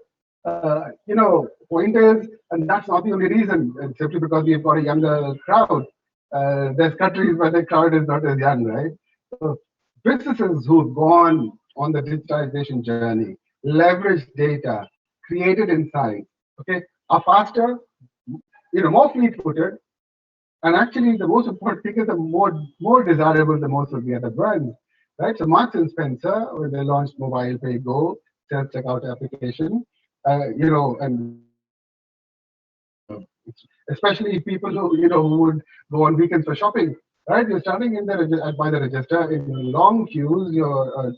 point is, and that's not the only reason, simply because we've got a younger crowd. There's countries where the crowd is not as young, right? So businesses who've gone on the digitization journey, leveraged data, created insights, okay, are faster, more fleet-footed, and actually the most important thing is the more desirable the most of the other brands, right? So Marks and Spencer, when they launched Mobile Pay Go, self-checkout application, and especially people who would go on weekends for shopping, right? You're standing in by the register in long queues, your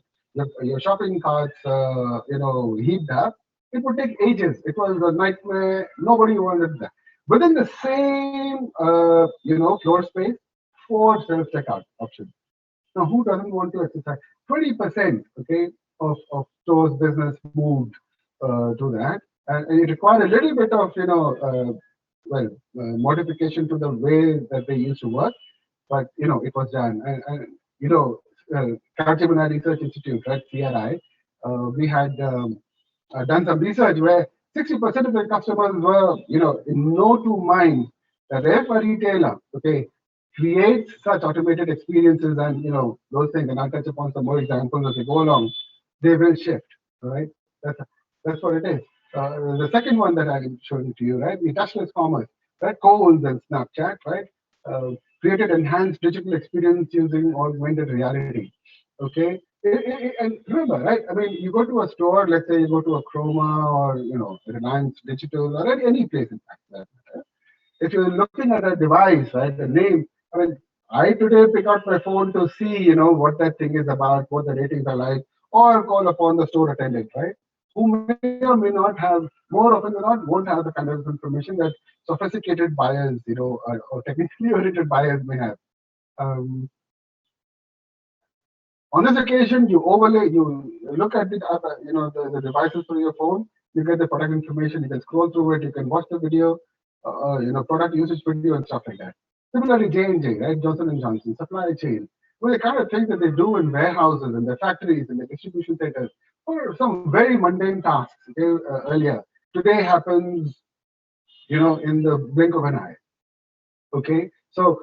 shopping carts, heaped up. It would take ages. It was a nightmare. Nobody wanted that. Within the same, floor space, 4 self-checkout options. Now, who doesn't want to exercise? 20%, okay, of stores business moved to that, and it required a little bit of, modification to the way that they used to work, but it was done. Capgemini Research Institute, right, CRI, we had done some research where 60% of the customers were, in no two minds that if a retailer, okay, creates such automated experiences and those things, and I'll touch upon some more examples as we go along, they will shift. All right, that's what it is. The second one that I'm showing to you, right, the touchless commerce, right, Kohl's and Snapchat, right, created enhanced digital experience using augmented reality. Okay, and remember, right? I mean, you go to a store, let's say you go to a Chroma or Reliance Digital or any place in fact. If you're looking at a device, right, the name. I mean, I today pick out my phone to see, what that thing is about, what the ratings are like, or call upon the store attendant, right? Who may or may not have, more often than not, won't have the kind of information that sophisticated buyers, or technically oriented buyers may have. On this occasion, you look at the devices through your phone, you get the product information, you can scroll through it, you can watch the video, product usage video and stuff like that. Similarly, J&J, right, Johnson & Johnson, supply chain. Well, the kind of things that they do in warehouses, in their factories, in the distribution centers, or some very mundane tasks earlier, today happens, in the blink of an eye. Okay, so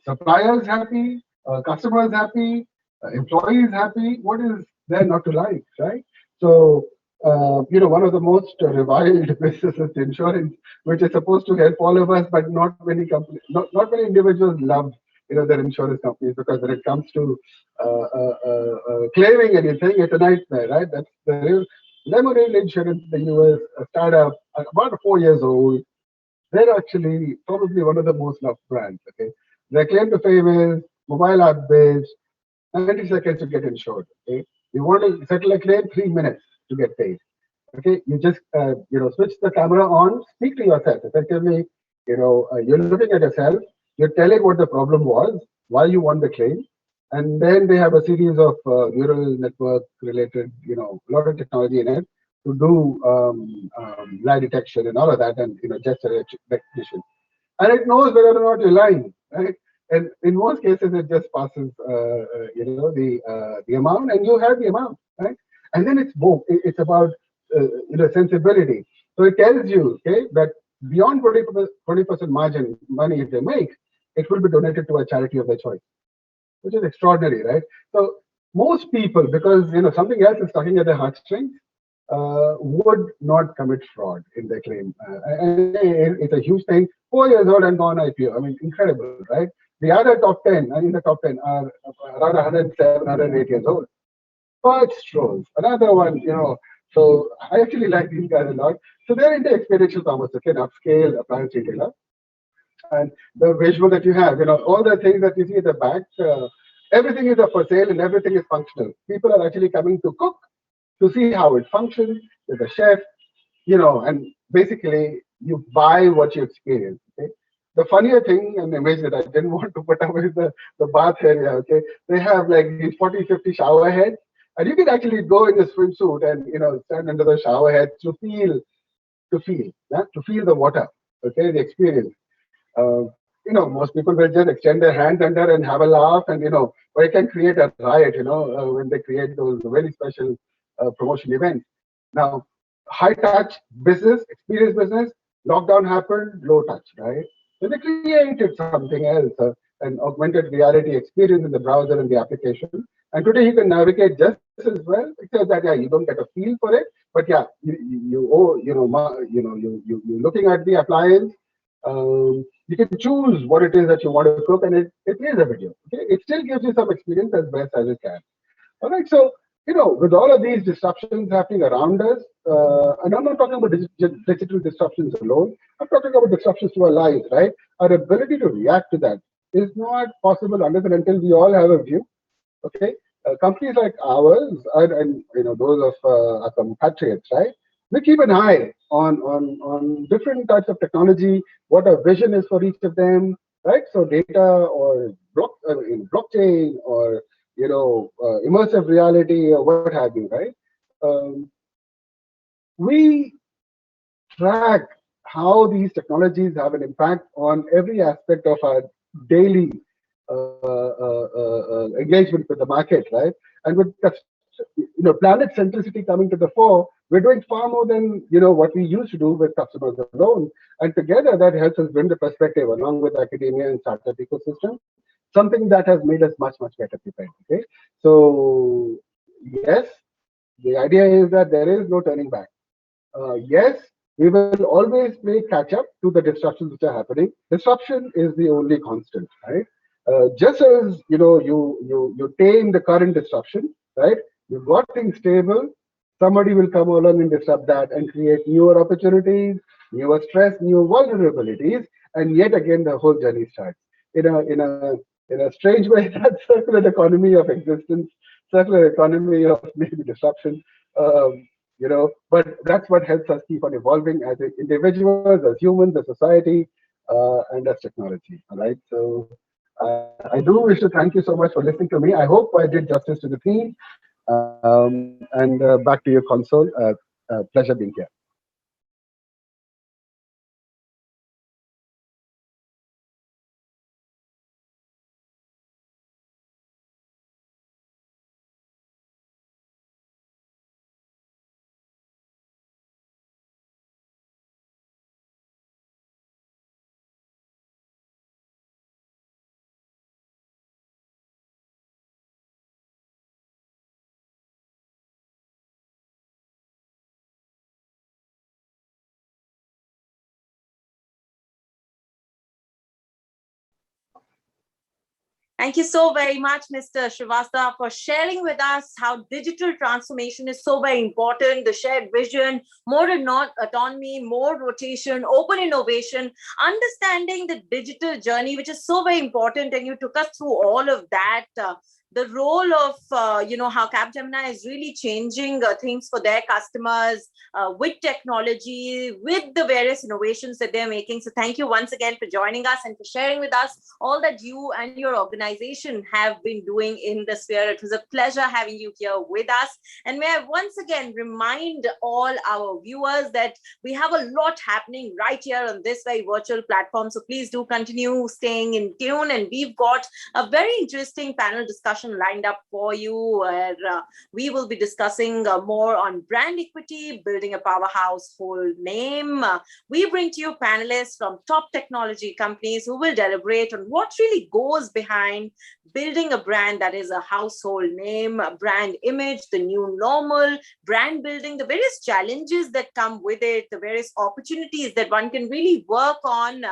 suppliers happy, customers happy, employees happy. What is there not to like, right? So one of the most reviled businesses, insurance, which is supposed to help all of us, but not many companies, not many individuals love their insurance companies, because when it comes to claiming anything, it's a nightmare, right? That's the real Lemonade Insurance in the US, a startup, about 4 years old. They're actually probably one of the most loved brands. Okay, their claim to fame is mobile app based, 90 seconds to get insured. Okay, you want to settle a claim, 3 minutes to get paid. Okay, you just switch the camera on, speak to yourself. Effectively, you're looking at yourself, you're telling what the problem was, why you want the claim, and then they have a series of neural network related, a lot of technology in it to do lie detection and all of that, and gesture recognition, and it knows whether or not you're lying, right? And in most cases, it just passes, the amount, and you have the amount, right? And then it's about sensibility. So it tells you, okay, that beyond 20% margin money if they make, it will be donated to a charity of their choice, which is extraordinary, right? So most people, because something else is tugging at their heartstrings, would not commit fraud in their claim. And it's a huge thing. 4 years old and gone IPO. I mean, incredible, right? The other top 10, in the top 10, are around 107, 108 years old. But Strolls, another one, so I actually like these guys a lot. So they're into experiential commerce, okay, an upscale appliance retailer. And the visual that you have, all the things that you see at the back, everything is up for sale and everything is functional. People are actually coming to cook, to see how it functions. There's a chef, and basically you buy what you experience. Okay? the funnier thing and image that I didn't want to put up is the bath area. Okay, they have like these 40, 50 shower heads, and you can actually go in a swimsuit and stand under the shower heads to feel the water. Okay, the experience. Uh, most people will just extend their hands under and have a laugh, and or it can create a riot. When they create those very special promotion events. Now, high touch business, experience business, lockdown happened, low touch, right? So they created something else, an augmented reality experience in the browser and the application. And today you can navigate just as well, except that you don't get a feel for it. But you're looking at the appliance. You can choose what it is that you want to cook, and it plays a video. Okay, it still gives you some experience as best as it can. All right, so with all of these disruptions happening around us, and I'm not talking about digital disruptions alone. I'm talking about disruptions to our lives, right? Our ability to react to that is not possible unless and until we all have a view. Okay, companies like ours and those of our compatriots, right? We keep an eye on different types of technology, what our vision is for each of them, right? So data or blockchain or immersive reality or what have you, right? We track how these technologies have an impact on every aspect of our daily engagement with the market, right? And with planet centricity coming to the fore, we're doing far more than what we used to do with customers alone. And together, that helps us bring the perspective along with academia and startup ecosystem, something that has made us much better prepared. Okay, so yes, the idea is that there is no turning back. Yes, we will always play catch up to the disruptions which are happening. Disruption is the only constant, right? Just as you tame the current disruption, right? You've got things stable. Somebody will come along and disrupt that and create newer opportunities, newer stress, new vulnerabilities, and yet again the whole journey starts. In a strange way, that circular economy of existence, circular economy of maybe disruption. But that's what helps us keep on evolving as individuals, as humans, as society, and as technology. All right. So I do wish to thank you so much for listening to me. I hope I did justice to the theme. And back to your console. Pleasure being here. Thank you so very much, Mr. Srivastava, for sharing with us how digital transformation is so very important, the shared vision, more autonomy, more rotation, open innovation, understanding the digital journey, which is so very important. And you took us through all of that. The role of, how Capgemini is really changing things for their customers with technology, with the various innovations that they're making. So thank you once again for joining us and for sharing with us all that you and your organization have been doing in the sphere. It was a pleasure having you here with us. And may I once again remind all our viewers that we have a lot happening right here on this very virtual platform. So please do continue staying in tune. And we've got a very interesting panel discussion lined up for you, where we will be discussing more on brand equity, building a powerhouse whole name. We bring to you panelists from top technology companies who will deliberate on what really goes behind building a brand that is a household name, brand image, the new normal, brand building, the various challenges that come with it, the various opportunities that one can really work on,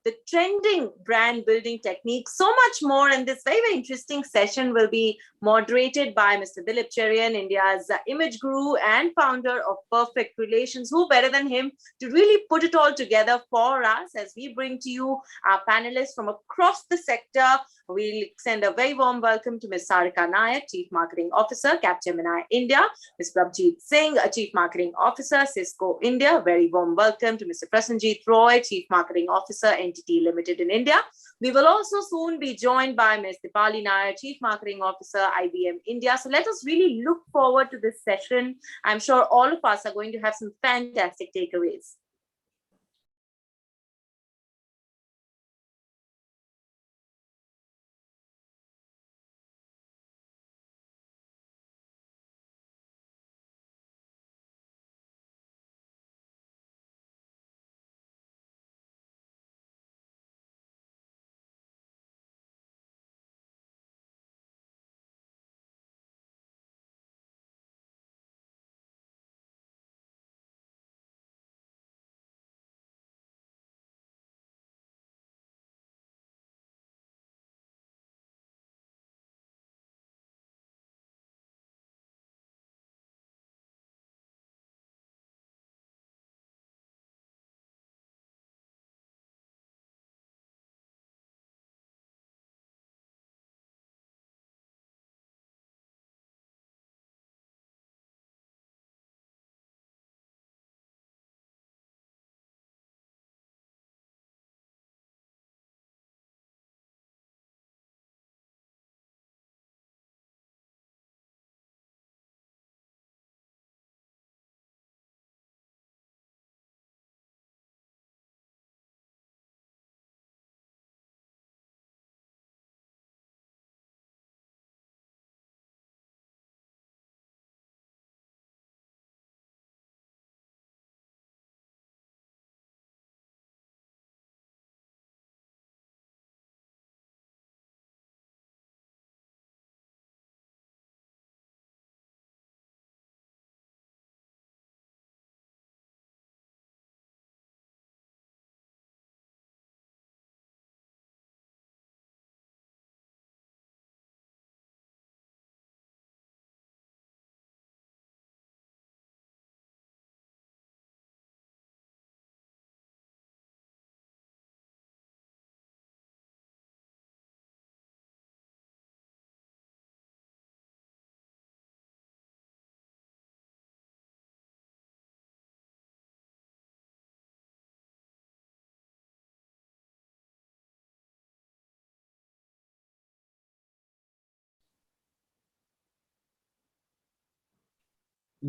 the trending brand building techniques, so much more. And this very, very interesting session will be moderated by Mr. Dilip Cherian, India's image guru and founder of Perfect Relations. Who better than him to really put it all together for us as we bring to you our panelists from across the sector. We'll send a very warm welcome to Ms. Sarika Nayak, Chief Marketing Officer, Capgemini India, Ms. Prabjit Singh, Chief Marketing Officer, Cisco India. Very warm welcome to Mr. Prasenjit Roy, Chief Marketing Officer, Entity Limited in India. We will also soon be joined by Ms. Dipali Nair, Chief Marketing Officer, IBM India. So let us really look forward to this session. I'm sure all of us are going to have some fantastic takeaways.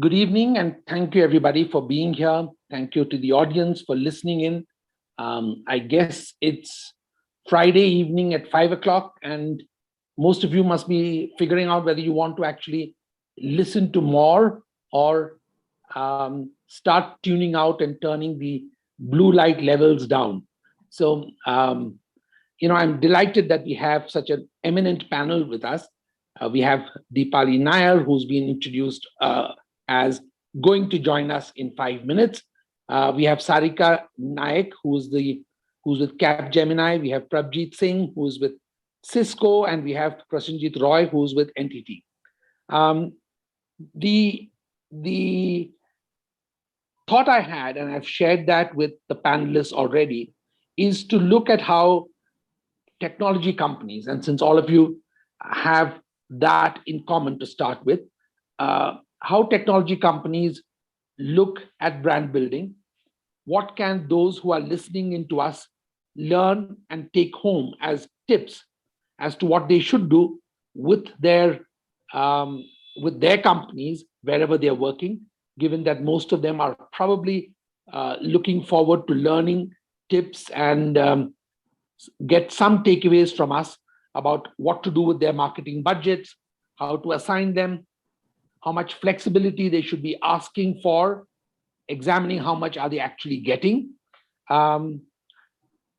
Good evening, and thank you everybody for being here. Thank you to the audience for listening in. I guess it's Friday evening at 5 o'clock, and most of you must be figuring out whether you want to actually listen to more or start tuning out and turning the blue light levels down. So, I'm delighted that we have such an eminent panel with us. We have Dipali Nair, who's been introduced as going to join us in 5 minutes. We have Sarika Nayak, who's with Capgemini. We have Prabjit Singh, who's with Cisco, and we have Prasenjit Roy, who's with NTT. The thought I had, and I've shared that with the panelists already, is to look at how technology companies, and since all of you have that in common to start with, how technology companies look at brand building. What can those who are listening into us learn and take home as tips as to what they should do with their companies wherever they're working, given that most of them are probably looking forward to learning tips and get some takeaways from us about what to do with their marketing budgets, how to assign them, how much flexibility they should be asking for, examining how much are they actually getting. Do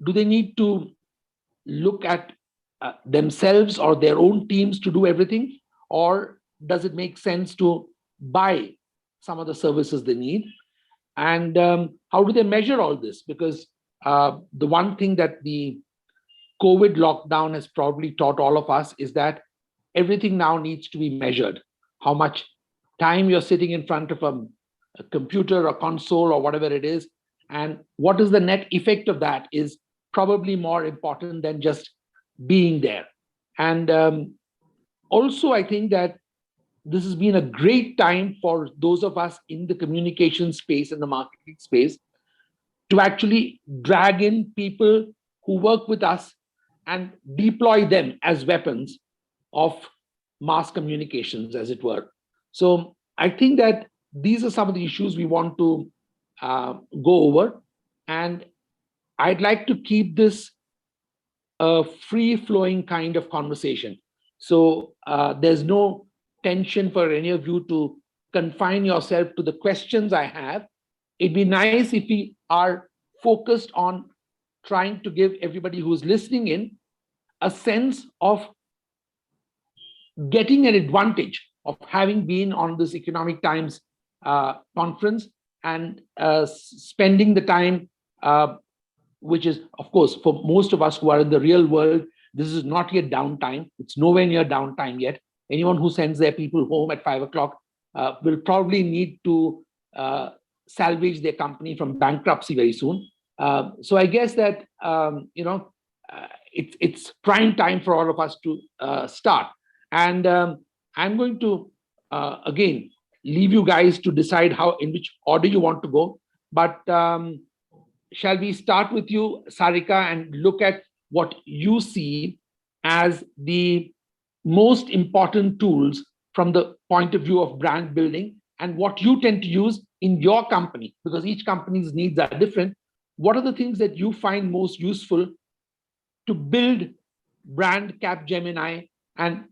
they need to look at themselves or their own teams to do everything? Or does it make sense to buy some of the services they need? And how do they measure all this? Because the one thing that the COVID lockdown has probably taught all of us is that everything now needs to be measured. How much time you're sitting in front of a computer or console or whatever it is, and what is the net effect of that is probably more important than just being there. And also, I think that this has been a great time for those of us in the communication space and the marketing space to actually drag in people who work with us and deploy them as weapons of mass communications, as it were. So I think that these are some of the issues we want to go over. And I'd like to keep this a free-flowing kind of conversation. So there's no tension for any of you to confine yourself to the questions I have. It'd be nice if we are focused on trying to give everybody who's listening in a sense of getting an advantage of having been on this Economic Times conference and spending the time, which is, of course, for most of us who are in the real world, this is not yet downtime. It's nowhere near downtime yet. Anyone who sends their people home at 5 o'clock will probably need to salvage their company from bankruptcy very soon. So I guess that, it's prime time for all of us to start. And I'm going to, again, leave you guys to decide in which order you want to go. But shall we start with you, Sarika, and look at what you see as the most important tools from the point of view of brand building and what you tend to use in your company, because each company's needs are different. What are the things that you find most useful to build brand Capgemini, and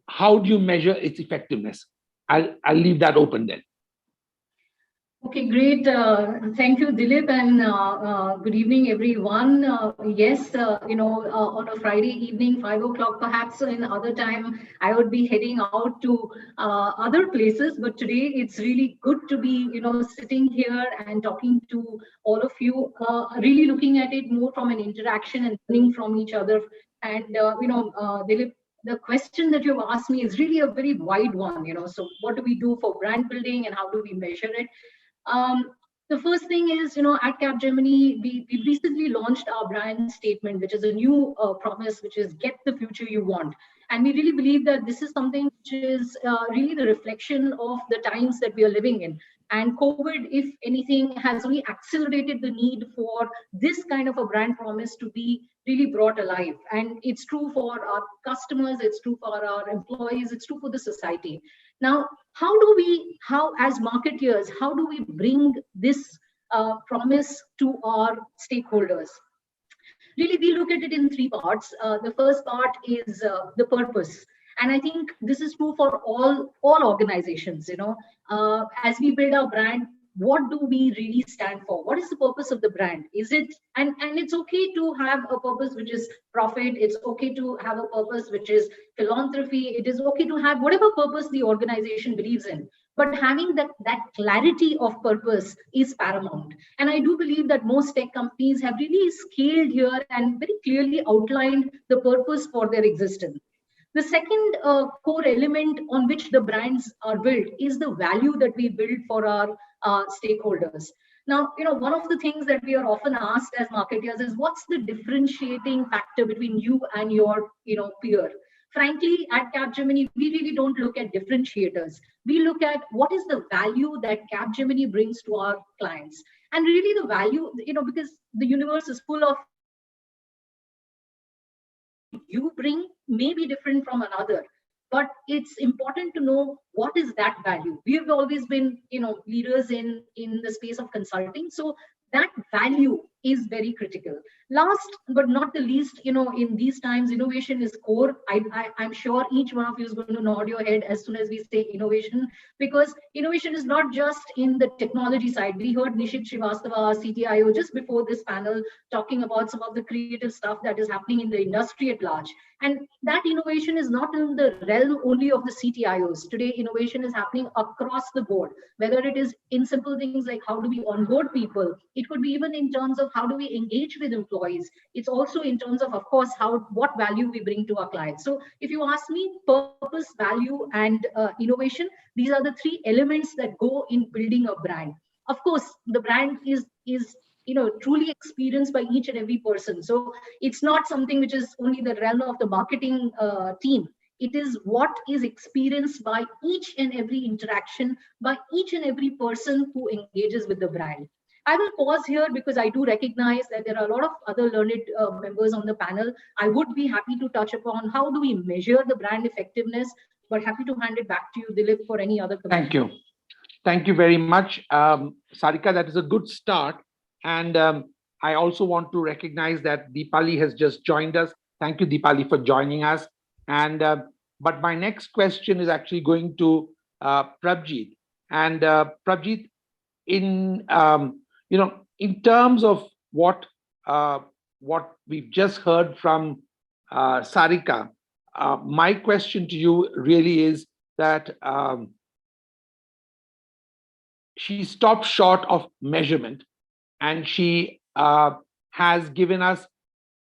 how do you measure its effectiveness? I'll leave that open then. Okay, great. Thank you, Dilip, and good evening, everyone. Yes, on a Friday evening, 5 o'clock, perhaps in other time, I would be heading out to other places. But today, it's really good to be, sitting here and talking to all of you, really looking at it more from an interaction and learning from each other. And, Dilip, the question that you've asked me is really a very wide one, so what do we do for brand building and how do we measure it? The first thing is, at Capgemini, we recently launched our brand statement, which is a new promise, which is get the future you want. And we really believe that this is something which is really the reflection of the times that we are living in. And COVID, if anything, has really accelerated the need for this kind of a brand promise to be really brought alive. And it's true for our customers, it's true for our employees, it's true for the society. Now, how as marketeers, how do we bring this promise to our stakeholders? Really, we look at it in three parts. The first part is the purpose. And I think this is true for all organizations, as we build our brand, what do we really stand for? What is the purpose of the brand? Is it, and it's okay to have a purpose which is profit. It's okay to have a purpose which is philanthropy. It is okay to have whatever purpose the organization believes in. But having that clarity of purpose is paramount. And I do believe that most tech companies have really scaled here and very clearly outlined the purpose for their existence. The second core element on which the brands are built is the value that we build for our stakeholders. Now, one of the things that we are often asked as marketers is what's the differentiating factor between you and your, peer? Frankly, at Capgemini, we really don't look at differentiators. We look at what is the value that Capgemini brings to our clients. And really the value, because the universe is full of you bring may be different from another, but it's important to know what is that value. We have always been, leaders in the space of consulting. So that value is very critical. Last but not the least, in these times, innovation is core. I'm sure each one of you is going to nod your head as soon as we say innovation, because innovation is not just in the technology side. We heard Nishit Srivastava, our CTIO, just before this panel, talking about some of the creative stuff that is happening in the industry at large. And that innovation is not in the realm only of the CTIOs. Today, innovation is happening across the board, whether it is in simple things like how do we onboard people. It could be even in terms of how do we engage with employees. It's also in terms of course, what value we bring to our clients. So if you ask me, purpose, value, and innovation, these are the three elements that go in building a brand. Of course, the brand is truly experienced by each and every person. So it's not something which is only the realm of the marketing team. It is what is experienced by each and every interaction, by each and every person who engages with the brand. I will pause here because I do recognize that there are a lot of other learned members on the panel. I would be happy to touch upon how do we measure the brand effectiveness, but happy to hand it back to you, Dilip, for any other comment. Thank you. Thank you very much, Sarika. That is a good start. And I also want to recognize that Deepali has just joined us. Thank you, Deepali, for joining us. And but my next question is actually going to Prabjeet. And Prabjeet, in in terms of what we've just heard from Sarika, my question to you really is that she stopped short of measurement, and she has given us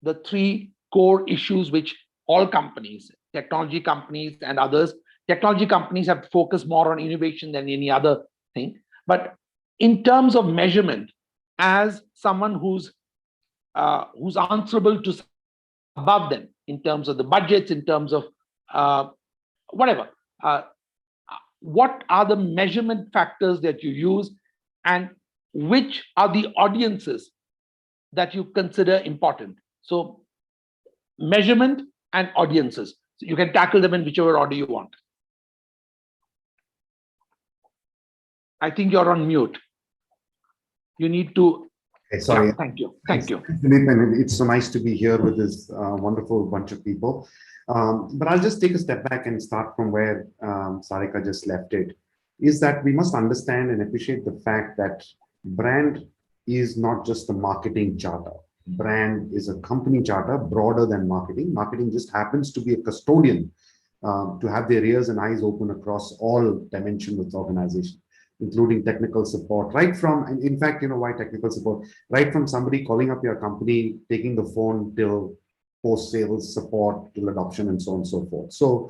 the three core issues which all companies, technology companies and others, technology companies have focused more on innovation than any other thing. But in terms of measurement, as someone who's answerable to above them in terms of the budgets, in terms of whatever, what are the measurement factors that you use, and which are the audiences that you consider important? So measurement and audiences. So you can tackle them in whichever order you want. I think you're on mute. You need to. Okay, sorry. Yeah, thank you. Thank you. It's so nice to be here with this wonderful bunch of people. But I'll just take a step back and start from where Sarika just left it, is that we must understand and appreciate the fact that brand is not just a marketing charter. Brand is a company charter broader than marketing. Marketing just happens to be a custodian to have their ears and eyes open across all dimensions of the organization, including technical support, right from, and in fact, why technical support, right from somebody calling up your company, taking the phone till post-sales support, till adoption, and so on and so forth. So,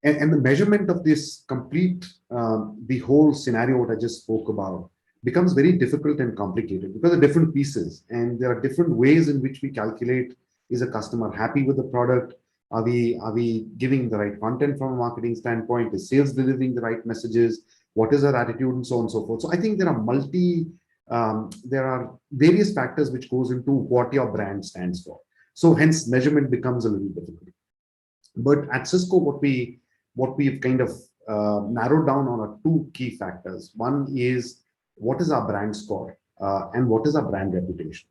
and the measurement of this complete, the whole scenario what I just spoke about becomes very difficult and complicated because of different pieces. And there are different ways in which we calculate, is a customer happy with the product? Are we giving the right content from a marketing standpoint? Is sales delivering the right messages? What is our attitude, and so on and so forth? So I think there are various factors which goes into what your brand stands for. So hence measurement becomes a little difficult. But at Cisco, what we've kind of narrowed down on are two key factors. One is, what is our brand score and what is our brand reputation?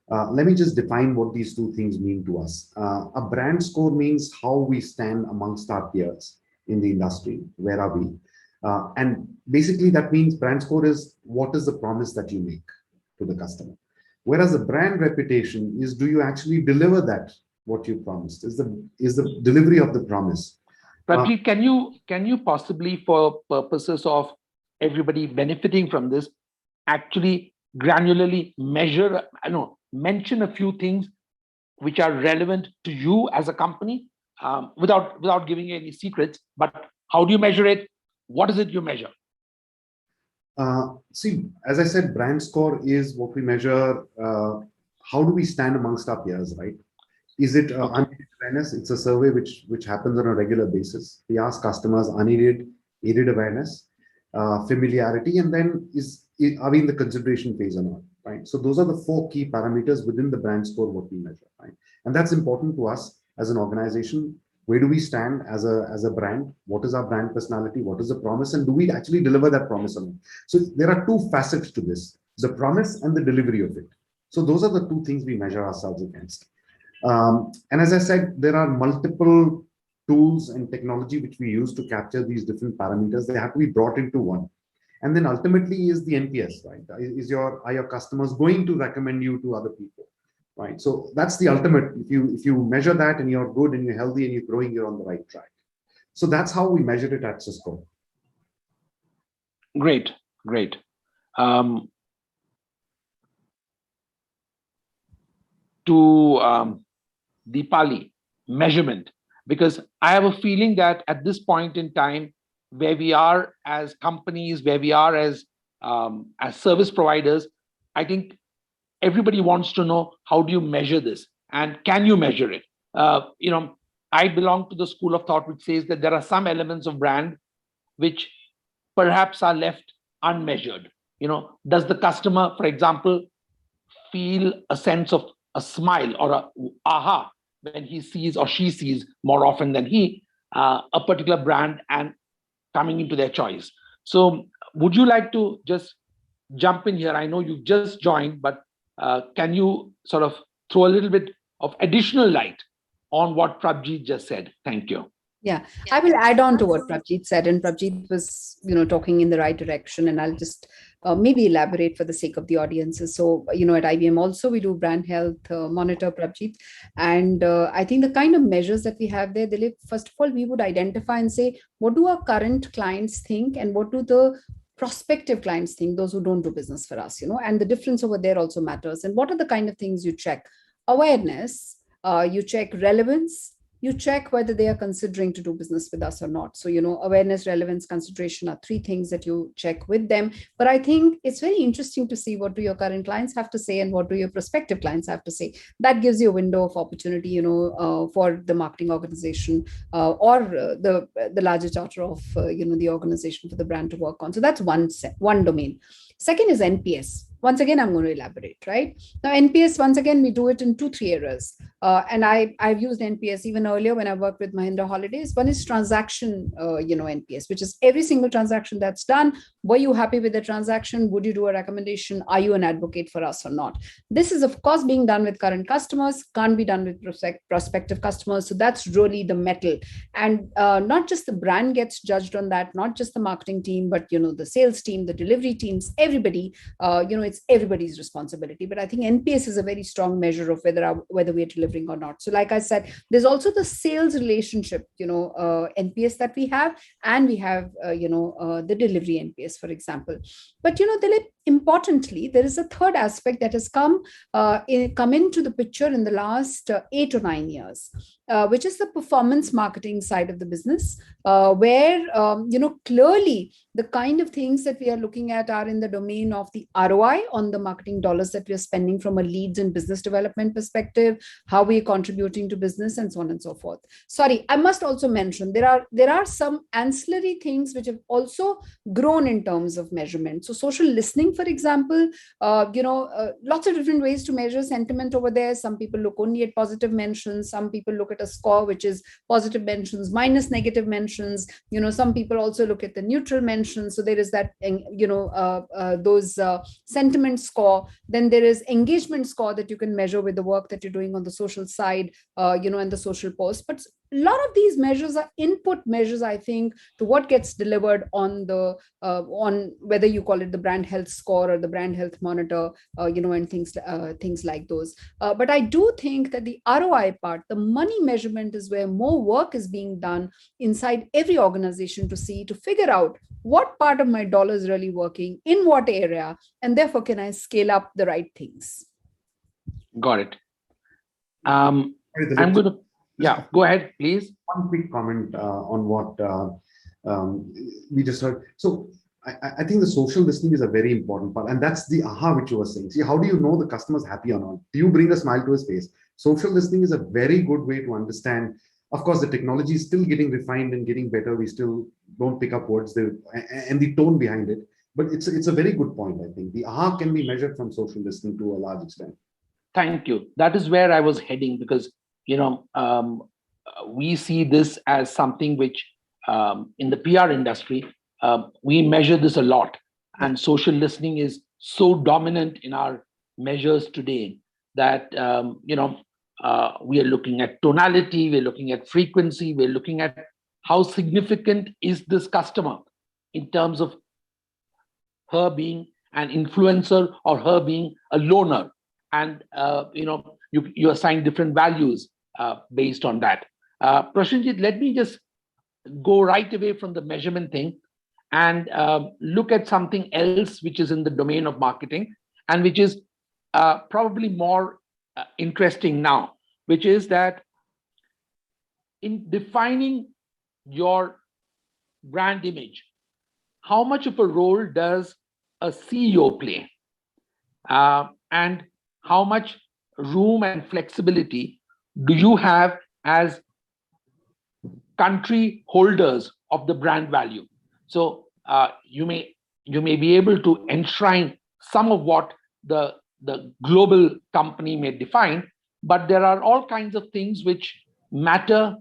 Let me just define what these two things mean to us. A brand score means how we stand amongst our peers in the industry. Where are we? And basically that means brand score is what is the promise that you make to the customer. Whereas the brand reputation is, do you actually deliver that, what you promised? Is the delivery of the promise. Prabjeet, can you possibly, for purposes of everybody benefiting from this, actually granularly measure, mention a few things which are relevant to you as a company, without giving any secrets, but how do you measure it? What is it you measure? See, as I said, brand score is what we measure. How do we stand amongst our peers, right? Is it unaided awareness? It's a survey which happens on a regular basis. We ask customers unaided, aided awareness, familiarity, and then are we in the consideration phase or not, right? So those are the four key parameters within the brand score what we measure, right? And that's important to us as an organization. Where do we stand as a brand? What is our brand personality? What is the promise? And do we actually deliver that promise or not? So there are two facets to this, the promise and the delivery of it. So those are the two things we measure ourselves against. And as I said, there are multiple tools and technology which we use to capture these different parameters. They have to be brought into one. And then ultimately is the NPS, right? Are your customers going to recommend you to other people? Right. So that's the ultimate. If you measure that and you're good and you're healthy and you're growing, you're on the right track. So that's how we measure it at Cisco. Great. to Deepali, measurement, because I have a feeling that at this point in time, where we are as companies, where we are as service providers, I think everybody wants to know, how do you measure this, and can you measure it? I belong to the school of thought which says that there are some elements of brand which perhaps are left unmeasured. Does the customer, for example, feel a sense of a smile or a aha when he sees or she sees more often than a particular brand and coming into their choice? So would you like to just jump in here? I know you've just joined, but can you sort of throw a little bit of additional light on what Prabjeet just said? Thank you. Yeah, I will add on to what Prabjeet said, and Prabjeet was, talking in the right direction, and I'll just maybe elaborate for the sake of the audiences. So, at IBM also we do brand health monitor, Prabjeet, and I think the kind of measures that we have there, Dilip, first of all, we would identify and say, what do our current clients think, and what do the prospective clients think, those who don't do business for us, and the difference over there also matters. And what are the kind of things you check? Awareness, you check relevance, you check whether they are considering to do business with us or not. So, awareness, relevance, consideration are three things that you check with them. But I think it's very interesting to see what do your current clients have to say and what do your prospective clients have to say. That gives you a window of opportunity, for the marketing organization or the larger charter of, the organization for the brand to work on. So that's one domain. Second is NPS. Once again, I'm going to elaborate, right? Now, NPS, once again, we do it in 2-3 areas. And I've used NPS even earlier when I worked with Mahindra Holidays. One is transaction, NPS, which is every single transaction that's done. Were you happy with the transaction? Would you do a recommendation? Are you an advocate for us or not? This is, of course, being done with current customers, can't be done with prospective customers. So that's really the metal. And not just the brand gets judged on that, not just the marketing team, but, the sales team, the delivery teams, everybody, it's everybody's responsibility. But I think NPS is a very strong measure of whether we are delivering or not. So like I said, there's also the sales relationship, NPS that we have, and we have, the delivery NPS, for example. But, Dilip, importantly, there is a third aspect that has come into the picture in the last 8 or 9 years, which is the performance marketing side of the business, where, clearly the kind of things that we are looking at are in the domain of the ROI on the marketing dollars that we are spending from a leads and business development perspective, how we are contributing to business, and so on and so forth. Sorry, I must also mention there are some ancillary things which have also grown in terms of measurement. So social listening, for example, lots of different ways to measure sentiment over there. Some people look only at positive mentions. Some people look at a score which is positive mentions minus negative mentions. Some people also look at the neutral mentions. So there is that, those sentiment score. Then there is engagement score that you can measure with the work that you're doing on the social side, and the social posts. But a lot of these measures are input measures, I think, to what gets delivered on on whether you call it the brand health score or the brand health monitor, and things like those. But I do think that the ROI part, the money measurement, is where more work is being done inside every organization to figure out what part of my dollar is really working, in what area, and therefore can I scale up the right things. Got it. I'm going to, go ahead, please. One quick comment on what we just heard. So I think the social listening is a very important part, and that's the aha which you were saying. See, how do you know the customer's happy or not? Do you bring a smile to his face? Social listening is a very good way to understand. Of course, the technology is still getting refined and getting better. We still don't pick up words and the tone behind it. But it's a very good point, I think. The aha can be measured from social listening to a large extent. Thank you. That is where I was heading, because, we see this as something which in the PR industry, we measure this a lot. And social listening is so dominant in our measures today that, we are looking at tonality, we're looking at frequency, we're looking at how significant is this customer in terms of her being an influencer or her being a loner. And, you assign different values based on that. Prashanjit, let me just go right away from the measurement thing and look at something else which is in the domain of marketing and which is probably more interesting now, which is that in defining your brand image, how much of a role does a CEO play? And how much room and flexibility do you have as country holders of the brand value? So you may be able to enshrine some of what the global company may define, but there are all kinds of things which matter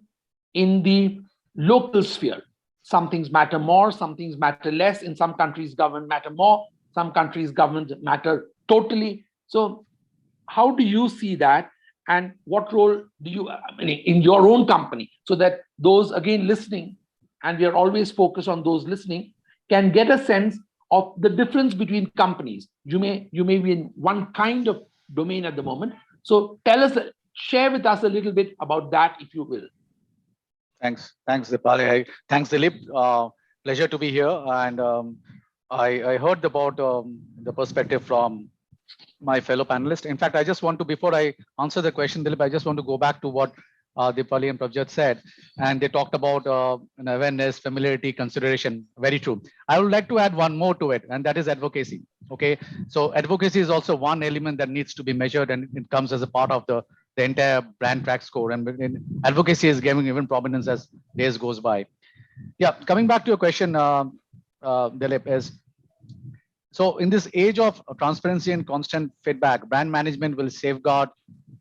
in the local sphere. Some things matter more, some things matter less. In some countries, government matter more, some countries government matter totally. So how do you see that, and what role do you, in your own company, so that those again listening, and we are always focused on those listening, can get a sense of the difference between companies? You may be in one kind of domain at the moment. So share with us a little bit about that, if you will. Thanks, Dipali. Thanks, Dilip. Pleasure to be here. And I heard about the perspective from my fellow panelists. In fact, I just want to, before I answer the question, Dilip, I just want to go back to what Dipali and Prabhat said. And they talked about awareness, familiarity, consideration. Very true. I would like to add one more to it, and that is advocacy. Okay, so advocacy is also one element that needs to be measured, and it comes as a part of the entire brand track score. And advocacy is giving even prominence as days goes by. Yeah, coming back to your question, Dilip, is so in this age of transparency and constant feedback, brand management will safeguard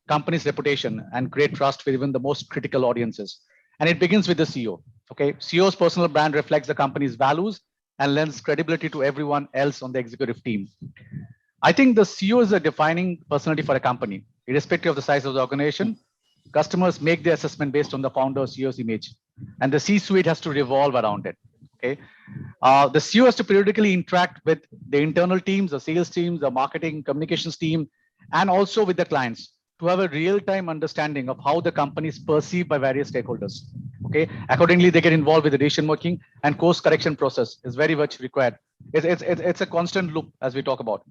company's reputation and create trust with even the most critical audiences. And it begins with the CEO. Okay, CEO's personal brand reflects the company's values and lends credibility to everyone else on the executive team. I think the CEO is a defining personality for a company, irrespective of the size of the organization. Customers make their assessment based on the founder or CEO's image, and the C-suite has to revolve around it. Okay, the CEO has to periodically interact with the internal teams, the sales teams, the marketing communications team, and also with the clients to have a real-time understanding of how the company is perceived by various stakeholders. Okay, accordingly, they get involved with the decision making, and course correction process is very much required. It's a constant loop, as we talk about.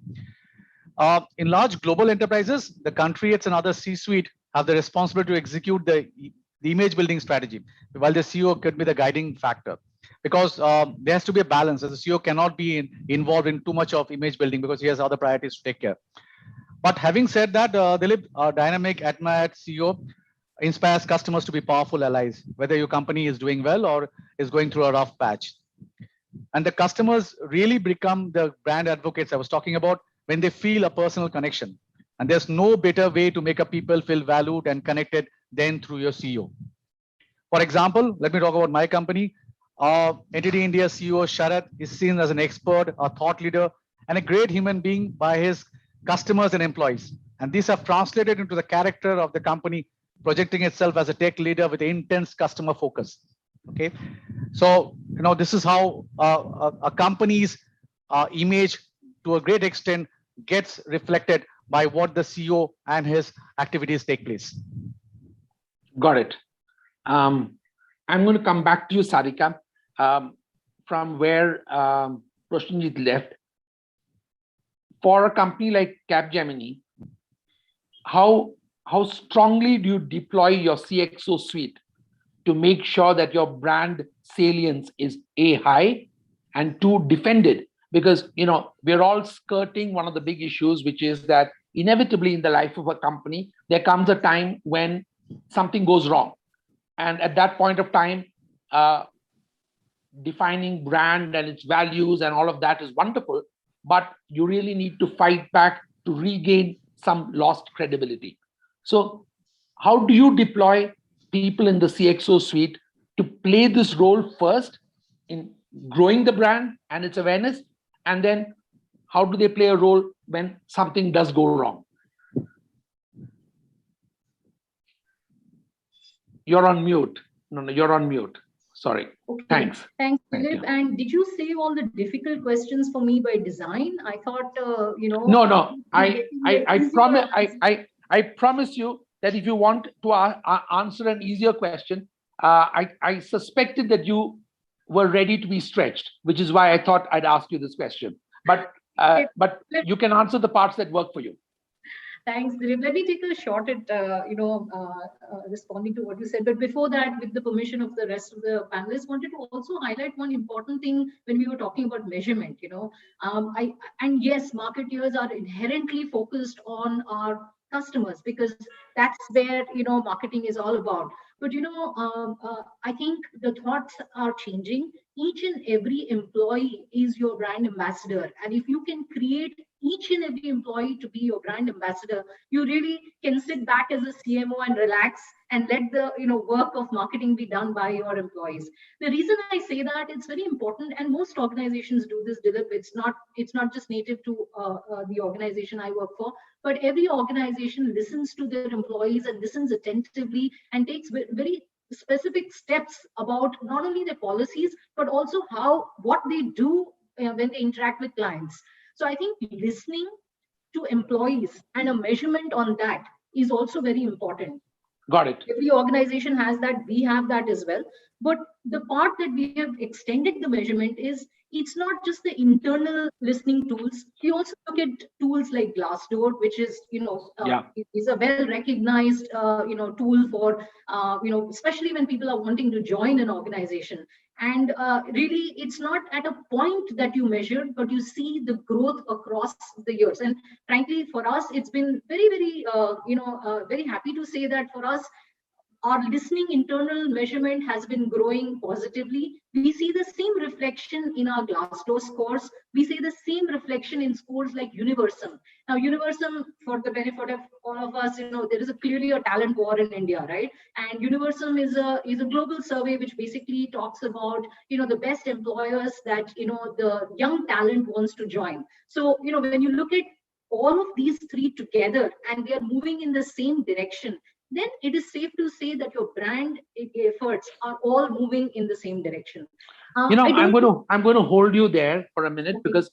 In large global enterprises, the country and other C-suite have the responsibility to execute the image building strategy, while the CEO could be the guiding factor. Because there has to be a balance, as the CEO cannot be involved in too much of image building because he has other priorities to take care. But having said that, Dilip, our dynamic, admired CEO inspires customers to be powerful allies, whether your company is doing well or is going through a rough patch. And the customers really become the brand advocates I was talking about when they feel a personal connection. And there's no better way to make a people feel valued and connected than through your CEO. For example, let me talk about my company. Entity India CEO Sharath is seen as an expert, a thought leader, and a great human being by his customers and employees. And these have translated into the character of the company, projecting itself as a tech leader with intense customer focus. Okay, so this is how a company's image, to a great extent, gets reflected by what the CEO and his activities take place. Got it. I'm going to come back to you, Sarika, from where Prashanjit left. For a company like Capgemini, how strongly do you deploy your CXO suite to make sure that your brand salience is A, high, and 2, defended? Because we're all skirting one of the big issues, which is that inevitably in the life of a company, there comes a time when something goes wrong. And at that point of time, defining brand and its values and all of that is wonderful, but you really need to fight back to regain some lost credibility. So how do you deploy people in the CXO suite to play this role first in growing the brand and its awareness? And then how do they play a role when something does go wrong? You're on mute. No, you're on mute. Sorry. Okay. Thanks. Thanks, Thank Dilip. you. And did you save all the difficult questions for me by design? I thought, No. I promise you that if you want to answer an easier question, I suspected that you were ready to be stretched, which is why I thought I'd ask you this question. But you can answer the parts that work for you. Thanks, Dilip. Let me take a shot at responding to what you said. But before that, with the permission of the rest of the panelists, wanted to also highlight one important thing when we were talking about measurement. And yes, marketeers are inherently focused on our customers because that's where marketing is all about. But I think the thoughts are changing. Each and every employee is your brand ambassador, and if you can create each and every employee to be your brand ambassador, you really can sit back as a CMO and relax and let the work of marketing be done by your employees. The reason I say that, it's very important, and most organizations do this, Dilip. It's not just native to the organization I work for, but every organization listens to their employees and listens attentively and takes very specific steps about not only their policies, but also what they do when they interact with clients. So I think listening to employees and a measurement on that is also very important. Got it. Every organization has that. We have that as well. But the part that we have extended the measurement is, it's not just the internal listening tools. We also look at tools like Glassdoor, which is, is a well-recognized, tool for, especially when people are wanting to join an organization. And really, it's not at a point that you measure, but you see the growth across the years. And frankly, for us, it's been very, very, very happy to say that for us, our listening internal measurement has been growing positively. We see the same reflection in our Glassdoor scores. We see the same reflection in scores like Universum. Now, Universum, for the benefit of all of us, there is clearly a talent war in India, right? And Universum is a global survey which basically talks about, the best employers that, the young talent wants to join. So, when you look at all of these three together and they are moving in the same direction, then it is safe to say that your brand efforts are all moving in the same direction. I'm going to hold you there for a minute, because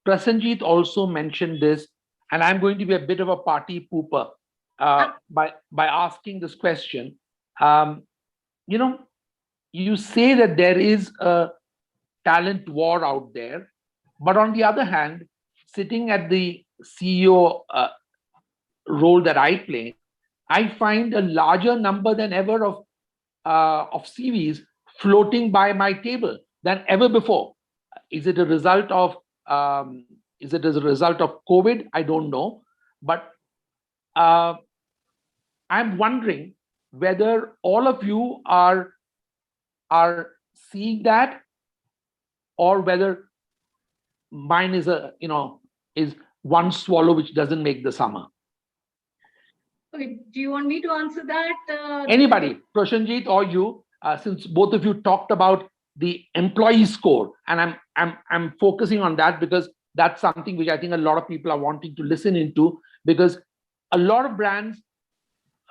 Prasenjit also mentioned this, and I'm going to be a bit of a party pooper by asking this question. You say that there is a talent war out there, but on the other hand, sitting at the CEO role that I play, I find a larger number than ever of CVs floating by my table than ever before. Is it a result of COVID? I don't know, but I'm wondering whether all of you are seeing that, or whether mine is is one swallow which doesn't make the summer. Okay, do you want me to answer that? Anybody, Prasenjit or you, since both of you talked about the employee score, and I'm focusing on that because that's something which I think a lot of people are wanting to listen into, because a lot of brands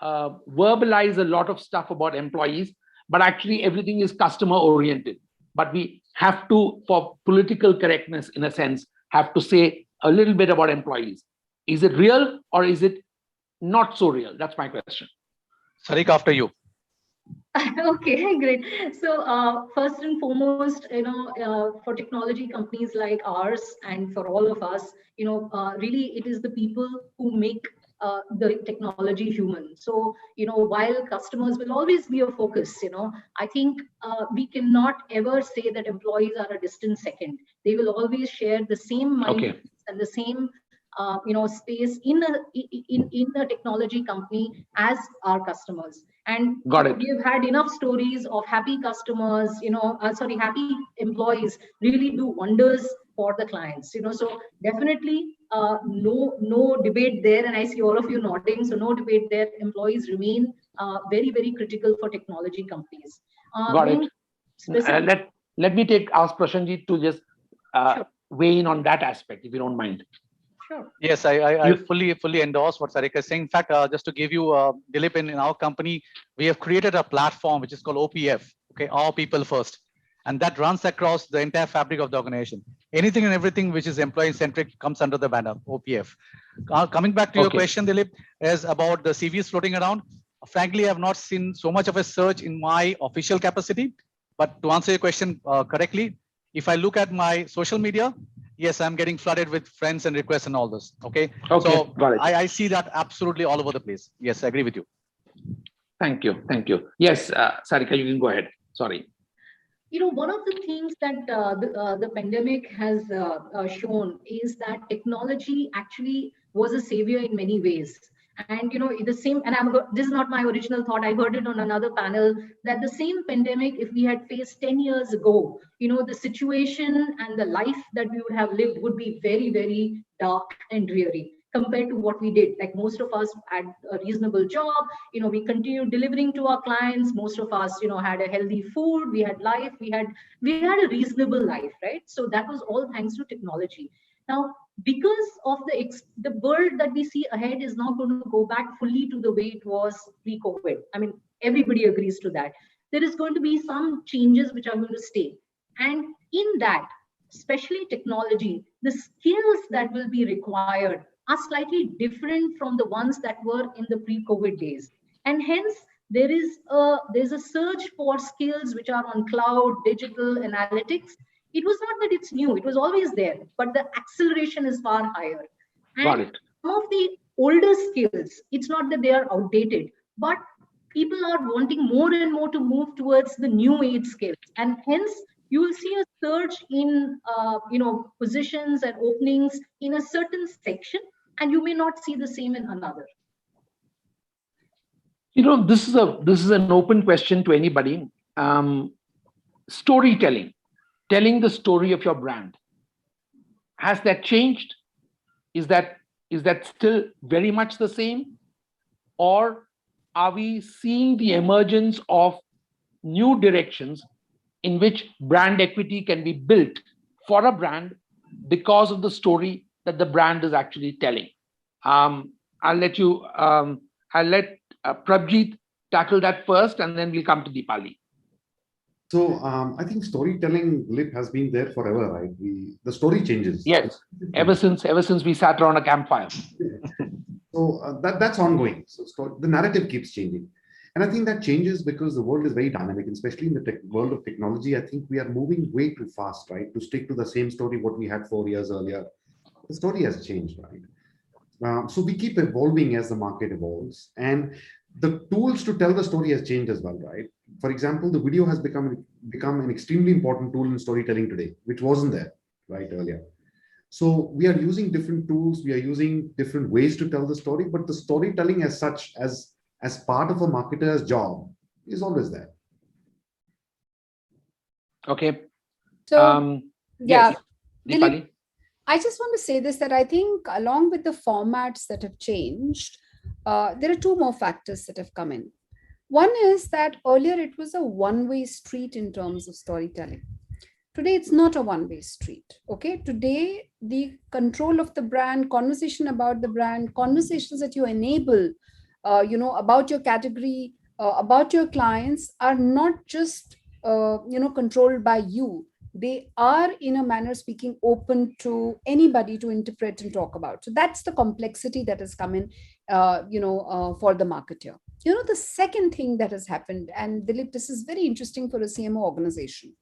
verbalize a lot of stuff about employees, but actually everything is customer oriented. But we have to, for political correctness in a sense, have to say a little bit about employees. Is it real or is it not so real? That's my question. Sarik, after you. Okay, great. So first and foremost, for technology companies like ours and for all of us, really it is the people who make the technology human. So, while customers will always be a focus, I think we cannot ever say that employees are a distant second. They will always share the same mind and the same space in a technology company as our customers. And we've had enough stories of happy customers, happy employees really do wonders for the clients. So definitely no debate there. And I see all of you nodding, so no debate there. Employees remain very, very critical for technology companies. Got it. Let me ask Prasenjit to just weigh in on that aspect, if you don't mind. Sure. Yes, I fully endorse what Sarik is saying. In fact, just to give you, Dilip, in our company, we have created a platform which is called OPF, Our People First. And that runs across the entire fabric of the organization. Anything and everything which is employee-centric comes under the banner, OPF. Coming back to your question, Dilip, is about the CVs floating around. Frankly, I have not seen so much of a surge in my official capacity. But to answer your question correctly, if I look at my social media Yes, I'm getting flooded with friends and requests and all this. Okay. Okay, So got it. I see that absolutely all over the place. Yes, I agree with you. Thank you. Thank you. Yes, Sarika, you can go ahead. Sorry. One of the things that the pandemic has shown is that technology actually was a savior in many ways. And the same, and this is not my original thought. I heard it on another panel that the same pandemic, if we had faced 10 years ago, the situation and the life that we would have lived would be very, very dark and dreary compared to what we did. Like most of us had a reasonable job, we continued delivering to our clients. Most of us, had a healthy food, we had life, we had a reasonable life, right? So that was all thanks to technology. Now, because of the world that we see ahead is not going to go back fully to the way it was pre-COVID. I mean, everybody agrees to that. There is going to be some changes which are going to stay. And in that, especially technology, the skills that will be required are slightly different from the ones that were in the pre-COVID days. And hence, there's a surge for skills which are on cloud, digital, analytics. It was not that it's new, it was always there, but the acceleration is far higher. Got And it. some of the older skills, it's not that they are outdated, but people are wanting more and more to move towards the new age skills. And hence, you will see a surge in positions and openings in a certain section, and you may not see the same in another. This is an open question to anybody. Storytelling, telling the story of your brand, has that changed? Is that still very much the same, or are we seeing the emergence of new directions in which brand equity can be built for a brand because of the story that the brand is actually telling? I'll let Prabjeet tackle that first, and then we'll come to Deepali. So I think storytelling, Lip, has been there forever, right? The story changes. Yes, ever since we sat around a campfire. So that's ongoing. So the narrative keeps changing. And I think that changes because the world is very dynamic, especially in the world of technology. I think we are moving way too fast, right? To stick to the same story what we had 4 years earlier. The story has changed, right? So we keep evolving as the market evolves. And the tools to tell the story has changed as well, right? For example, the video has become an extremely important tool in storytelling today, which wasn't there, right, earlier. So we are using different tools, we are using different ways to tell the story, but the storytelling as such, as part of a marketer's job, is always there. Okay. So, yes, Dilip, Deepali. I just want to say this, that I think along with the formats that have changed, there are two more factors that have come in. One is that earlier it was a one-way street in terms of storytelling. Today, it's not a one-way street. Okay. Today, the control of the brand, conversation about the brand, conversations that you enable, about your category, about your clients are not just, controlled by you. They are, in a manner speaking, open to anybody to interpret and talk about. So that's the complexity that has come in, for the marketer. The second thing that has happened, and Dilip, this is very interesting for a CMO organization.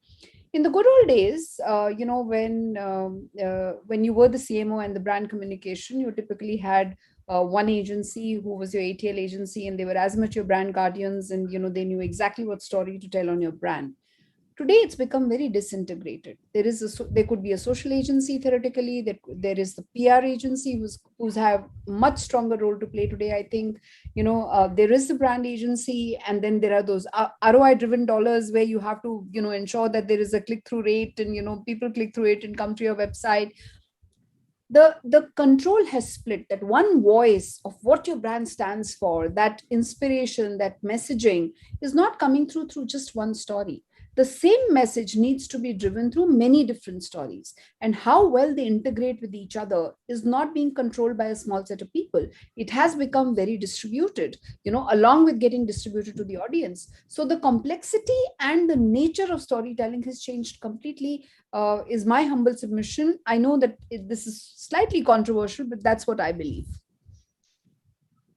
In the good old days, when you were the CMO and the brand communication, you typically had one agency who was your ATL agency, and they were as much your brand guardians, and they knew exactly what story to tell on your brand. Today, it's become very disintegrated. There could be a social agency theoretically. There is the PR agency who's have much stronger role to play today. I think there is the brand agency, and then there are those ROI-driven dollars where you have to ensure that there is a click-through rate, and people click through it and come to your website. The control has split. That one voice of what your brand stands for, that inspiration, that messaging is not coming through just one story. The same message needs to be driven through many different stories, and how well they integrate with each other is not being controlled by a small set of people. It has become very distributed, along with getting distributed to the audience. So the complexity and the nature of storytelling has changed completely, is my humble submission. I know that this is slightly controversial, but that's what I believe.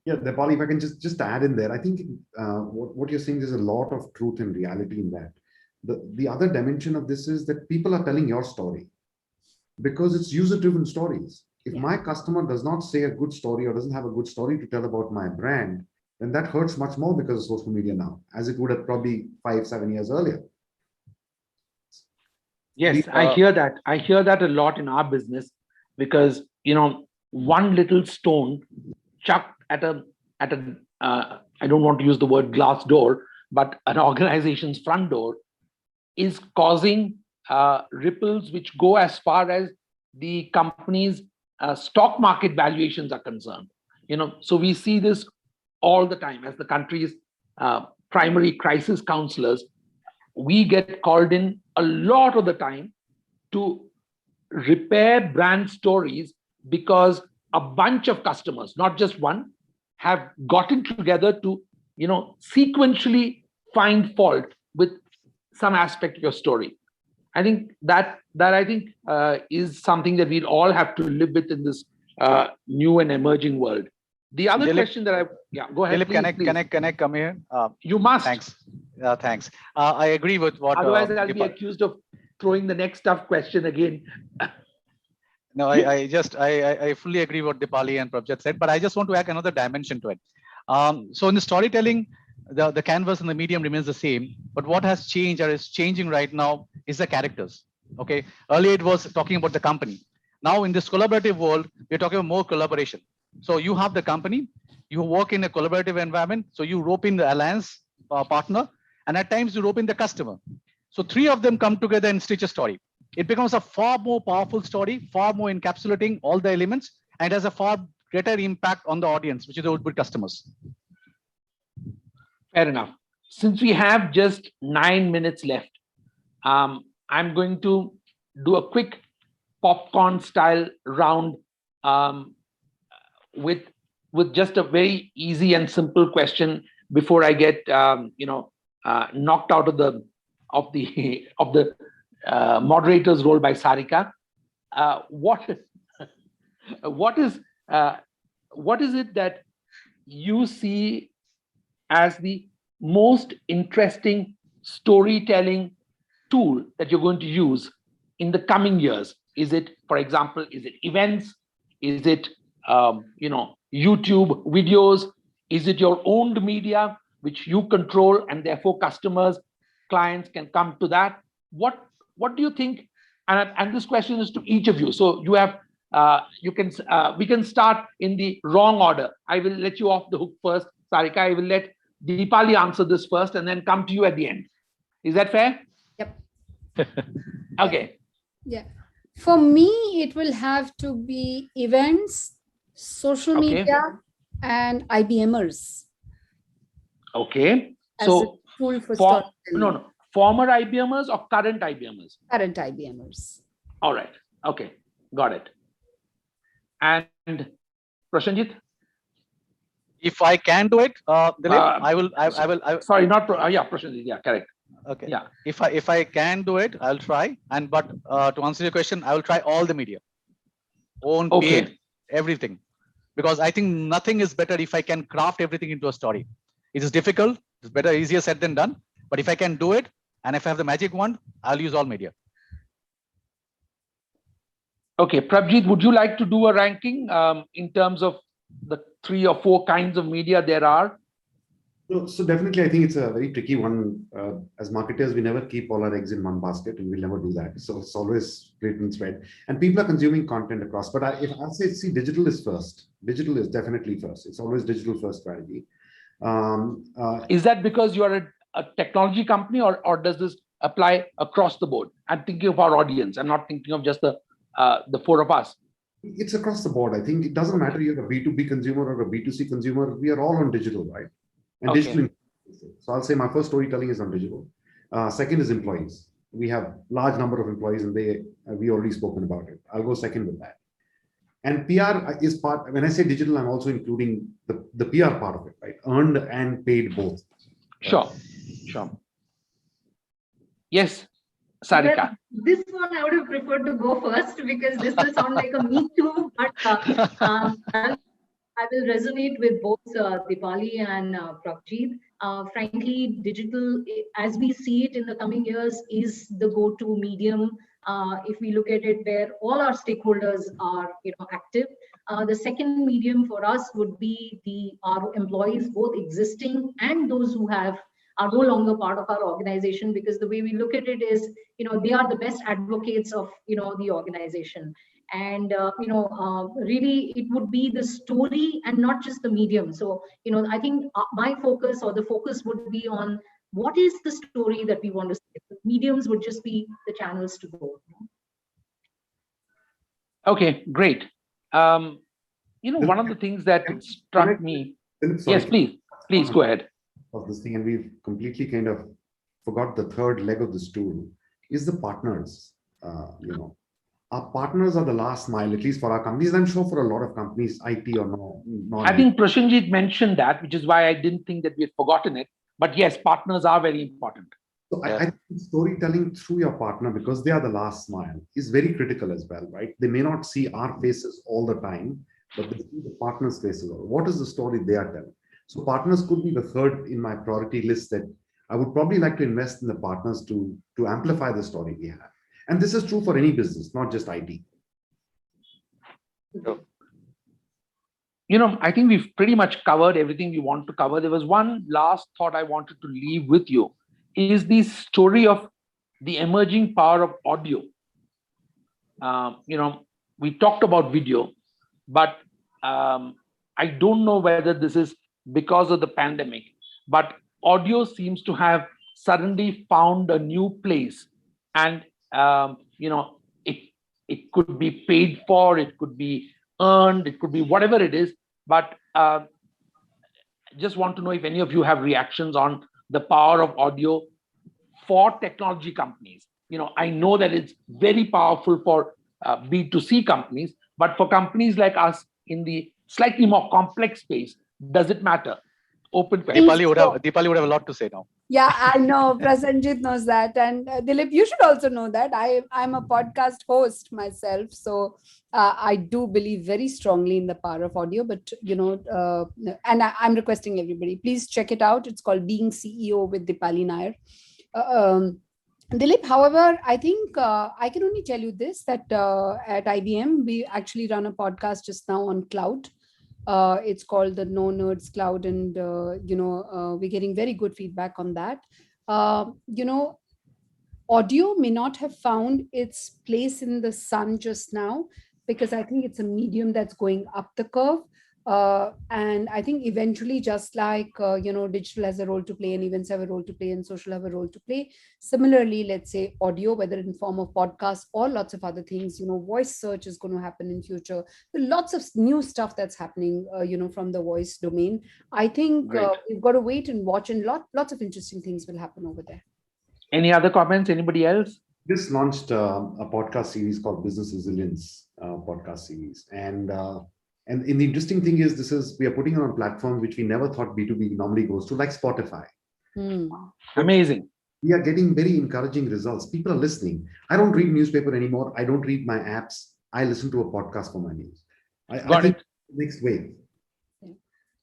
Yeah, Deepali, if I can just add in there, I think what you're saying, there's a lot of truth and reality in that. The other dimension of this is that people are telling your story. because it's user-driven stories. If Yeah. my customer does not say a good story or doesn't have a good story to tell about my brand, then that hurts much more because of social media now, as it would have probably 5-7 years earlier. Yes, I hear that. I hear that a lot in our business because, one little stone chucked at a I don't want to use the word glass door, but an organization's front door is causing ripples which go as far as the company's stock market valuations are concerned. So we see this all the time as the country's primary crisis counselors. We get called in a lot of the time to repair brand stories because a bunch of customers, not just one, have gotten together to, sequentially find fault with some aspect of your story. I think that is something that we'll all have to live with in this new and emerging world. The other Dilip, question that go ahead. Dilip, please. can I come here? You must. Thanks. Thanks. I agree with what. Otherwise, I'll be accused of throwing the next tough question again. No, I fully agree what Dipali and Prabhat said, but I just want to add another dimension to it. So in the storytelling, the canvas and the medium remains the same, but what has changed or is changing right now is the characters. Okay. Earlier it was talking about the company. Now in this collaborative world, we're talking about more collaboration. So you have the company, you work in a collaborative environment. So you rope in the alliance partner, and at times you rope in the customer. So three of them come together and stitch a story. It becomes a far more powerful story, far more encapsulating all the elements, and has a far greater impact on the audience, which is the output customers. Fair enough. Since we have just 9 minutes left, I'm going to do a quick popcorn style round with just a very easy and simple question before I get knocked out of the moderator's role by Sarika. What is it that you see as the most interesting storytelling tool that you're going to use in the coming years? Is it, for example, is it events? Is it YouTube videos? Is it your owned media which you control and therefore customers, clients can come to that? What do you think? And this question is to each of you. So you have we can start in the wrong order. I will let you off the hook first, Sarika. I will let Dipali answer this first and then come to you at the end. Is that fair? Yep. Okay. Yeah. For me, it will have to be events, social media, and IBMers. Okay. As So a tool for storytelling. Former IBMers or current IBMers? Current IBMers. All right. Okay. Got it. And Prashanjit? If I can do it, Dilip, I will. Sorry, not Prashanjit. Yeah, correct. Okay. Yeah. If I can do it, I'll try. But to answer your question, I will try all the media, own, paid, everything, because I think nothing is better if I can craft everything into a story. It is difficult. It's better, easier said than done. But if I can do it, and if I have the magic wand, I'll use all media. Okay, Prabjit, would you like to do a ranking in terms of the 3 or 4 kinds of media there are? No, so definitely, I think it's a very tricky one. As marketers, we never keep all our eggs in one basket, and we'll never do that. So it's always split and spread. And people are consuming content across. But if I say, see, digital is first. Digital is definitely first. It's always digital first strategy. Is that because you are a technology company, or does this apply across the board? I'm thinking of our audience. I'm not thinking of just the 4 of us. It's across the board. I think it doesn't matter you're a B2B consumer or a B2C consumer. We are all on digital, right? And digital. So I'll say my first storytelling is on digital. Second is employees. We have large number of employees, and we already spoken about it. I'll go second with that. And PR is part. When I say digital, I'm also including the PR part of it, right? Earned and paid both. Sure. Yes, Sarika. Well, this one I would have preferred to go first because this will sound like a me too, but I will resonate with both Dipali and Prabjit. Frankly, digital, as we see it in the coming years, is the go-to medium if we look at it, where all our stakeholders are, active. The second medium for us would be our employees, both existing and those who are no longer part of our organization, because the way we look at it is, they are the best advocates of, the organization. And, really it would be the story and not just the medium. So, I think my focus, or the focus, would be on what is the story that we want to say. The mediums would just be the channels to go. Okay, great. One of the things that struck me. Yes, please go ahead. Of this thing, and we've completely kind of forgot the third leg of the stool, is the partners. Our partners are the last mile, at least for our companies. I'm sure for a lot of companies, IT or no. I think Prashanjit mentioned that, which is why I didn't think that we had forgotten it. But yes, partners are very important. So I think storytelling through your partner, because they are the last mile, is very critical as well, right? They may not see our faces all the time, but they see the partner's faces. What is the story they are telling? So partners could be the third in my priority list, that I would probably like to invest in the partners to amplify the story we have. And this is true for any business, not just IT. I think we've pretty much covered everything we want to cover. There was one last thought I wanted to leave with you, is the story of the emerging power of audio. We talked about video, but I don't know whether this is because of the pandemic, but audio seems to have suddenly found a new place. And it could be paid for, it could be earned, it could be whatever it is. But just want to know if any of you have reactions on the power of audio for technology companies. I know that it's very powerful for B2C companies, but for companies like us in the slightly more complex space, does it matter? Open question. Deepali would have a lot to say now. Yeah, I know. Prasenjit knows that. And Dilip, you should also know that. I'm a podcast host myself. So I do believe very strongly in the power of audio. But, and I'm requesting everybody, please check it out. It's called Being CEO with Deepali Nair. Dilip, however, I think I can only tell you this, that at IBM, we actually run a podcast just now on cloud. It's called the No Nerds Cloud, and we're getting very good feedback on that. Audio may not have found its place in the sun just now, because I think it's a medium that's going up the curve. And I think eventually, just like, digital has a role to play and events have a role to play and social have a role to play. Similarly, let's say audio, whether in form of podcasts or lots of other things, voice search is going to happen in future. There are lots of new stuff that's happening, from the voice domain. I think we've got to wait and watch, and lots of interesting things will happen over there. Any other comments? Anybody else? Just launched a podcast series called Business Resilience podcast series. And the interesting thing is, we are putting it on platforms which we never thought B2B normally goes to, like Spotify. Amazing. We are getting very encouraging results. People are listening. I don't read newspaper anymore. I don't read my apps. I listen to a podcast for my news. I think next wave.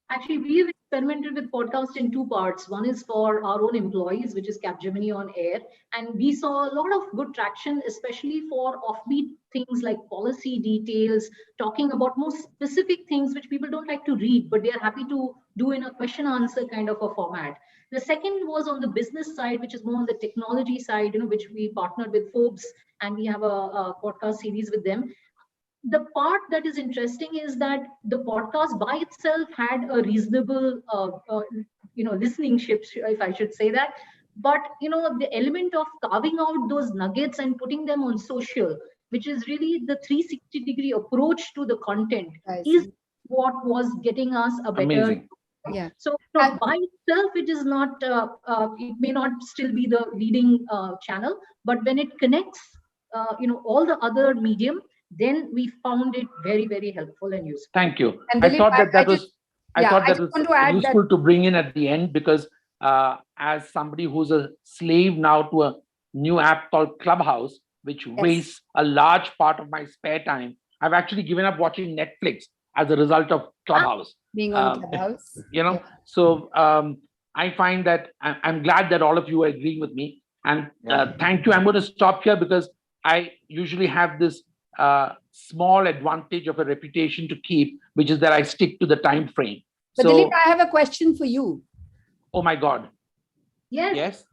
Actually, we've experimented with podcast in two parts. One is for our own employees, which is Capgemini on Air. And we saw a lot of good traction, especially for offbeat things like policy details, talking about more specific things which people don't like to read, but they are happy to do in a question answer kind of a format. The second was on the business side, which is more on the technology side, which we partnered with Forbes, and we have a podcast series with them. The part that is interesting is that the podcast by itself had a reasonable, listening-ship, if I should say that. But, the element of carving out those nuggets and putting them on social, which is really the 360-degree approach to the content, is what was getting us a better. Amazing. Yeah. So by itself, it is not, it may not still be the leading channel, but when it connects, all the other medium, then we found it very, very helpful and useful. Thank you. And I thought that was useful to bring in at the end, because as somebody who's a slave now to a new app called Clubhouse, which wastes a large part of my spare time, I've actually given up watching Netflix as a result of Clubhouse. Being on Clubhouse. So I find that I'm glad that all of you are agreeing with me. And thank you. I'm going to stop here because I usually have this small advantage of a reputation to keep, which is that I stick to the time frame. But Dilip, I have a question for you. Oh my God. Yes. Yes.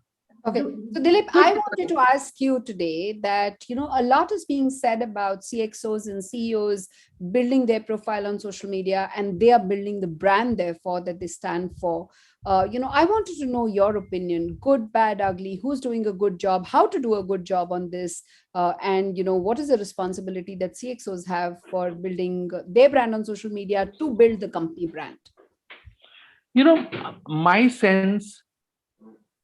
Okay. So Dilip, I wanted to ask you today that, a lot is being said about CXOs and CEOs building their profile on social media, and they are building the brand, therefore, that they stand for. I wanted to know your opinion, good, bad, ugly, who's doing a good job, how to do a good job on this, and, what is the responsibility that CXOs have for building their brand on social media to build the company brand? My sense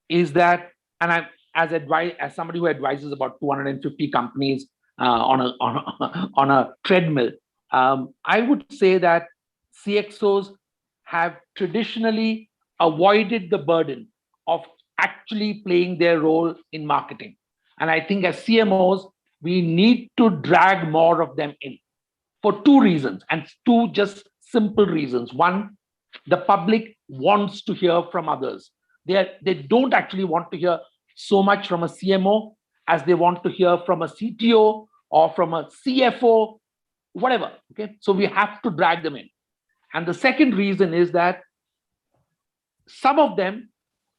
is that, and I, as somebody who advises about 250 companies on a treadmill, I would say that CXOs have traditionally avoided the burden of actually playing their role in marketing. And I think as CMOs, we need to drag more of them in for two reasons, and two just simple reasons. One, the public wants to hear from others. They don't actually want to hear so much from a CMO as they want to hear from a CTO or from a CFO, whatever. Okay, so we have to drag them in. And the second reason is that some of them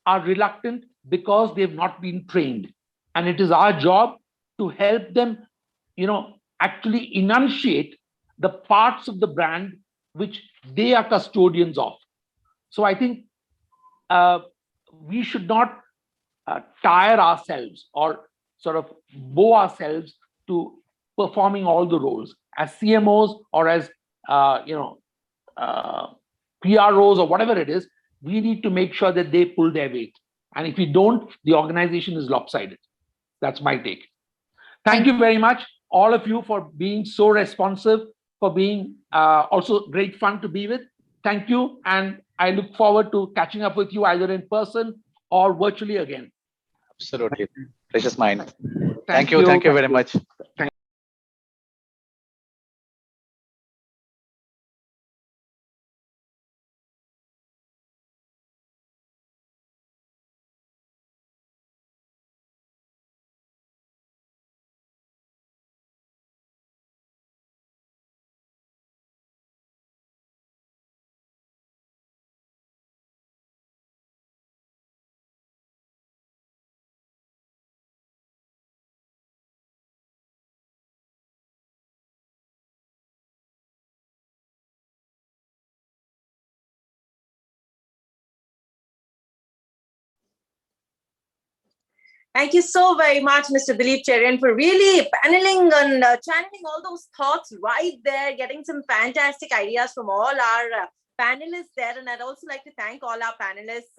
are reluctant because they've not been trained, and it is our job to help them, actually enunciate the parts of the brand which they are custodians of. So I think we should not tire ourselves or sort of bow ourselves to performing all the roles as CMOs or as PROs or whatever it is. We need to make sure that they pull their weight, and if we don't, the organization is lopsided. That's my take. Thank you very much, all of you, for being so responsive, for being also great fun to be with. Thank you, and I look forward to catching up with you either in person or virtually again. Absolutely. Precious mind. Thank you. Thank you very much. Thank you so very much, Mr. Dilip Cherian, for really paneling and channeling all those thoughts right there, getting some fantastic ideas from all our panelists there. And I'd also like to thank all our panelists,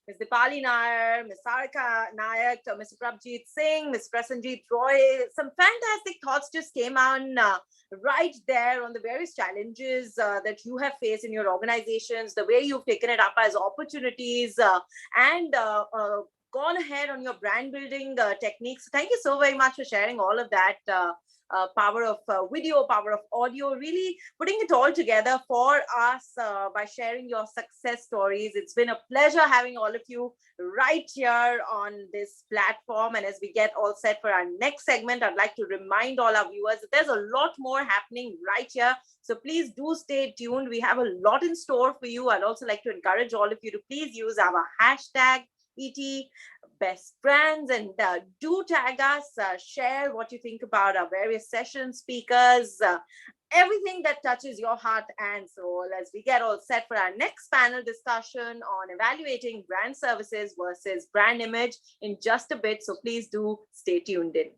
Ms. Dipali Nair, Ms. Sarika Nayak, Mr. Prabjeet Singh, Ms. Prasanjeet Roy. Some fantastic thoughts just came on right there on the various challenges that you have faced in your organizations, the way you've taken it up as opportunities, and gone ahead on your brand building techniques. Thank you so very much for sharing all of that power of video, power of audio, really putting it all together for us by sharing your success stories. It's been a pleasure having all of you right here on this platform. And as we get all set for our next segment, I'd like to remind all our viewers that there's a lot more happening right here. So please do stay tuned. We have a lot in store for you. I'd also like to encourage all of you to please use our hashtag ET Best Brands, and do tag us, share what you think about our various session speakers, everything that touches your heart and soul, as we get all set for our next panel discussion on evaluating brand services versus brand image in just a bit. So please do stay tuned in.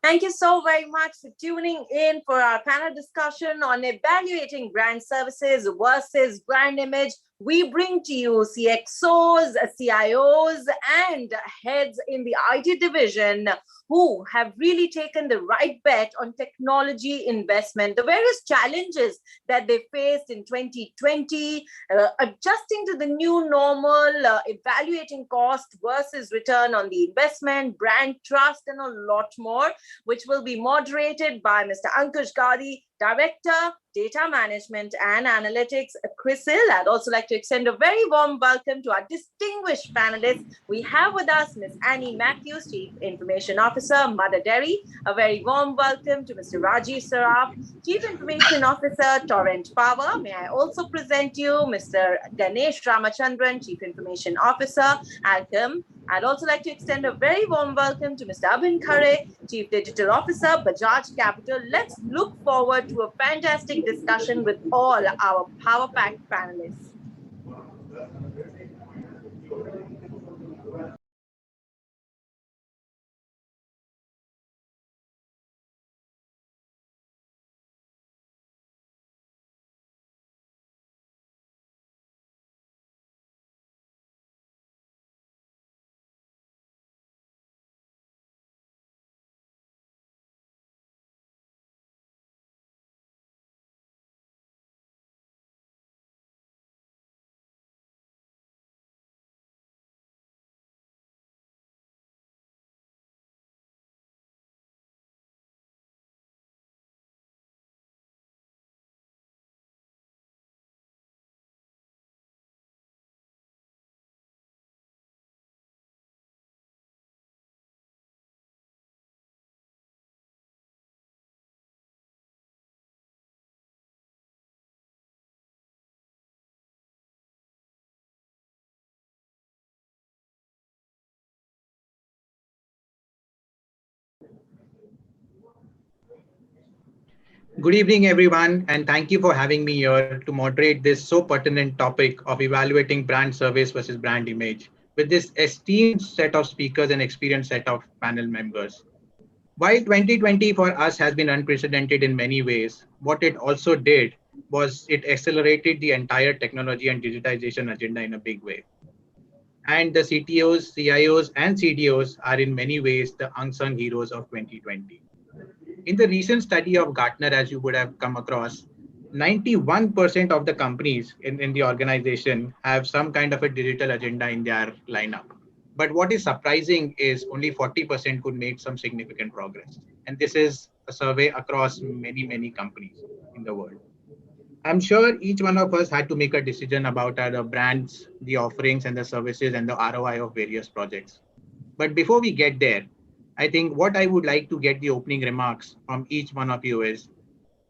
Thank you so very much for tuning in for our panel discussion on evaluating brand services versus brand image. We bring to you CXOs, CIOs, and heads in the IT division who have really taken the right bet on technology investment, the various challenges that they faced in 2020, adjusting to the new normal, evaluating cost versus return on the investment, brand trust, and a lot more, which will be moderated by Mr. Ankush Gadi, Director, Data Management and Analytics, CRISIL. I'd also like to extend a very warm welcome to our distinguished panelists. We have with us Ms. Annie Matthews, Chief Information Officer, Mother Dairy. A very warm welcome to Mr. Rajiv Saraf, Chief Information Officer, Torrent Power. May I also present you Mr. Ganesh Ramachandran, Chief Information Officer, Alchem. I'd also like to extend a very warm welcome to Mr. Abhin Khare, Chief Digital Officer, Bajaj Capital. Let's look forward to a fantastic discussion with all our power-packed panelists. Good evening, everyone, and thank you for having me here to moderate this so pertinent topic of evaluating brand service versus brand image with this esteemed set of speakers and experienced set of panel members. While 2020 for us has been unprecedented in many ways, what it also did was it accelerated the entire technology and digitization agenda in a big way. And the CTOs, CIOs, and CDOs are in many ways the unsung heroes of 2020. In the recent study of Gartner, as you would have come across, 91% of the companies in the organization have some kind of a digital agenda in their lineup. But what is surprising is only 40% could make some significant progress. And this is a survey across many, many companies in the world. I'm sure each one of us had to make a decision about the brands, the offerings and the services and the ROI of various projects. But before we get there, I think what I would like to get the opening remarks from each one of you is,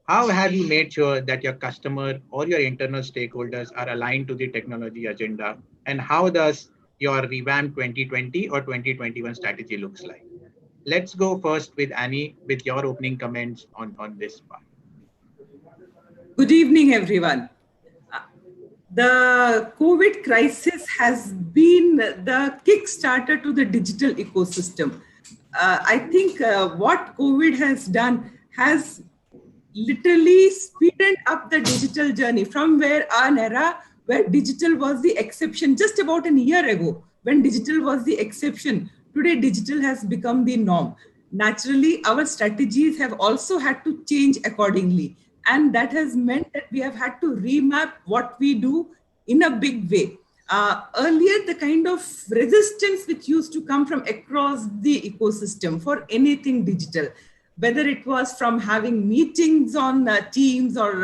how have you made sure that your customer or your internal stakeholders are aligned to the technology agenda? And how does your revamped 2020 or 2021 strategy looks like? Let's go first with Annie with your opening comments on this part. Good evening, everyone. The COVID crisis has been the kickstarter to the digital ecosystem. I think what COVID has done has literally speeded up the digital journey from where an era where digital was the exception just about a year ago, when digital was the exception. Today, digital has become the norm. Naturally, our strategies have also had to change accordingly. And that has meant that we have had to remap what we do in a big way. Earlier, the kind of resistance which used to come from across the ecosystem for anything digital, whether it was from having meetings on Teams or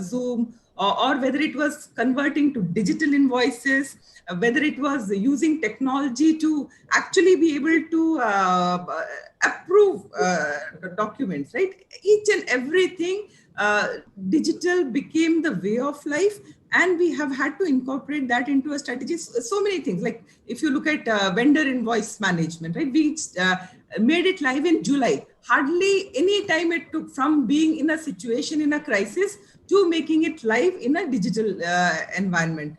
Zoom, or whether it was converting to digital invoices, whether it was using technology to actually be able to approve documents, right? Each and everything, digital became the way of life. And we have had to incorporate that into a strategy. So many things, like if you look at vendor invoice management, right? We made it live in July. Hardly any time it took from being in a situation in a crisis to making it live in a digital environment.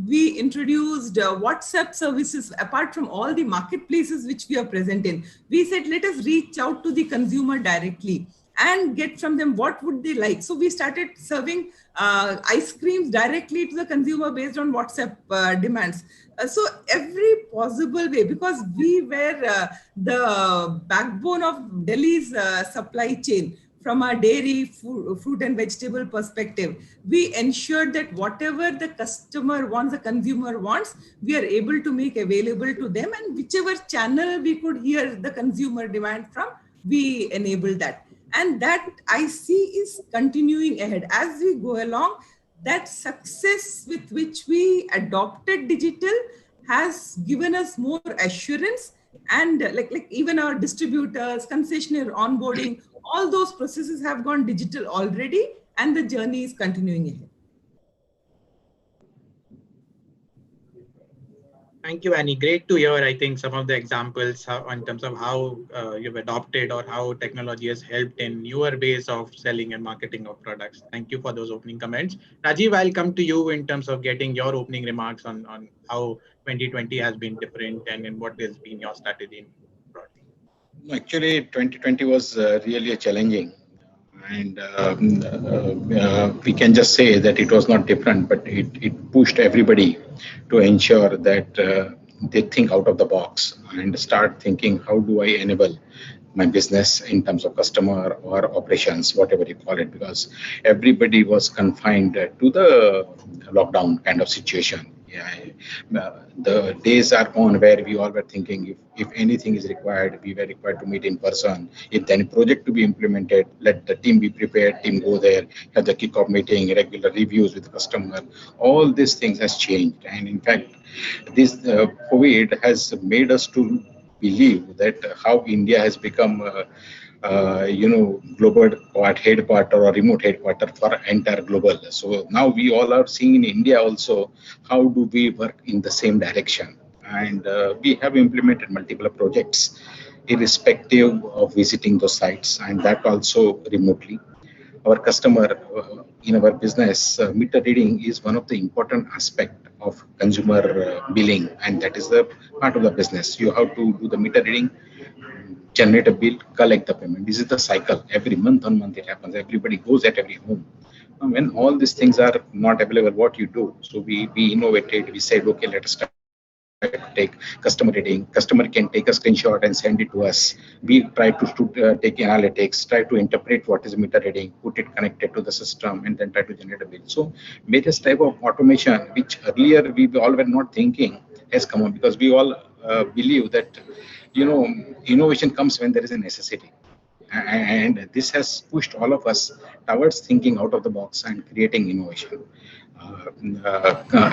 We introduced WhatsApp services apart from all the marketplaces which we are present in. We said, let us reach out to the consumer directly and get from them what would they like. So we started serving ice creams directly to the consumer based on WhatsApp demands. So every possible way, because we were the backbone of Delhi's supply chain from our dairy, fruit and vegetable perspective, we ensured that whatever the customer wants, the consumer wants, we are able to make available to them, and whichever channel we could hear the consumer demand from, we enable that. And that I see is continuing ahead as we go along. That success with which we adopted digital has given us more assurance, and like even our distributors, concessionaire onboarding, all those processes have gone digital already, and the journey is continuing ahead. Thank you, Annie. Great to hear, I think, some of the examples in terms of how you've adopted or how technology has helped in newer ways of selling and marketing of products. Thank you for those opening comments. Rajiv, I'll come to you in terms of getting your opening remarks on how 2020 has been different and what has been your strategy. Actually, 2020 was really challenging. And we can just say that it was not different, but it pushed everybody to ensure that they think out of the box and start thinking, how do I enable my business in terms of customer or operations, whatever you call it, because everybody was confined to the lockdown kind of situation. The days are gone where we all were thinking if anything is required, we were required to meet in person. If any project to be implemented, let the team be prepared, team go there, have the kickoff meeting, regular reviews with the customer. All these things has changed. And in fact, this COVID has made us to believe that how India has become global headquarter or remote headquarter for entire global. So now we all are seeing in India also, how do we work in the same direction? And we have implemented multiple projects irrespective of visiting those sites, and that also remotely. Our customer in our business, meter reading is one of the important aspect of consumer billing, and that is the part of the business. You have to do the meter reading, generate a bill, collect the payment. This is the cycle. Every month on month it happens. Everybody goes at every home. When all these things are not available, what you do? So we innovated. We said, okay, let us try to take customer reading. Customer can take a screenshot and send it to us. We try to take analytics, try to interpret what is meter reading, put it connected to the system, and then try to generate a bill. So various type of automation, which earlier we all were not thinking, has come up, because we all believe that innovation comes when there is a necessity, and this has pushed all of us towards thinking out of the box and creating innovation.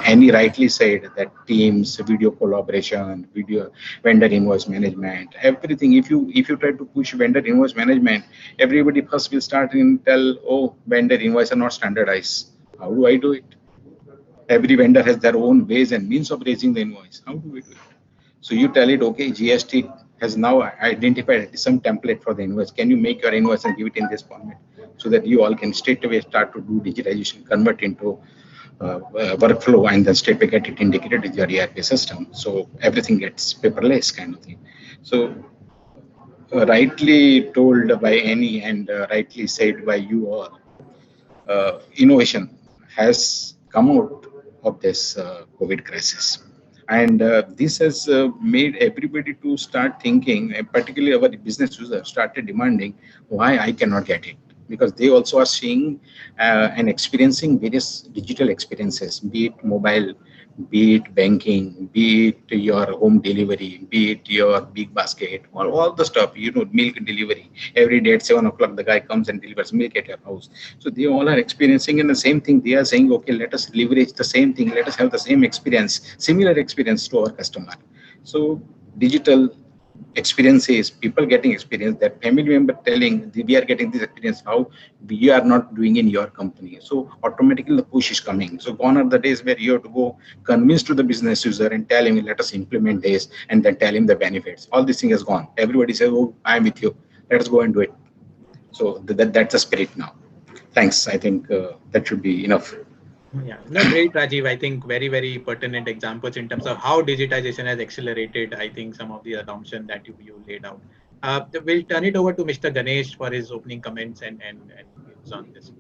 Annie rightly said that Teams, video collaboration, video vendor invoice management, everything. If you try to push vendor invoice management, everybody first will start and tell, oh, vendor invoice are not standardized. How do I do it? Every vendor has their own ways and means of raising the invoice. How do we do it? So you tell it, okay, GST has now identified some template for the invoice. Can you make your invoice and give it in this format, so that you all can straight away start to do digitization, convert into workflow, and then straight away get it integrated with your ERP system. So everything gets paperless kind of thing. So rightly told by Annie and rightly said by you all, innovation has come out of this COVID crisis. And this has made everybody to start thinking, particularly our business users started demanding why I cannot get it, because they also are seeing and experiencing various digital experiences, be it mobile, be it banking, be it your home delivery, be it your big basket, all the stuff, milk delivery. Every day at 7 o'clock, the guy comes and delivers milk at your house. So they all are experiencing in the same thing. They are saying, okay, let us leverage the same thing. Let us have the same experience, similar experience to our customer. So digital experiences, people getting experience, their family member telling we are getting this experience, how we are not doing in your company. So automatically the push is coming. So gone are the days where you have to go convince to the business user and tell him, let us implement this, and then tell him the benefits. All this thing has gone. Everybody says, oh, I am with you. Let us go and do it. So that's the spirit now. Thanks. I think that should be enough. Yeah, no, great, Rajiv. I think very, very pertinent examples in terms of how digitization has accelerated, I think, some of the assumptions that you laid out. We'll turn it over to Mr. Ganesh for his opening comments and views on this.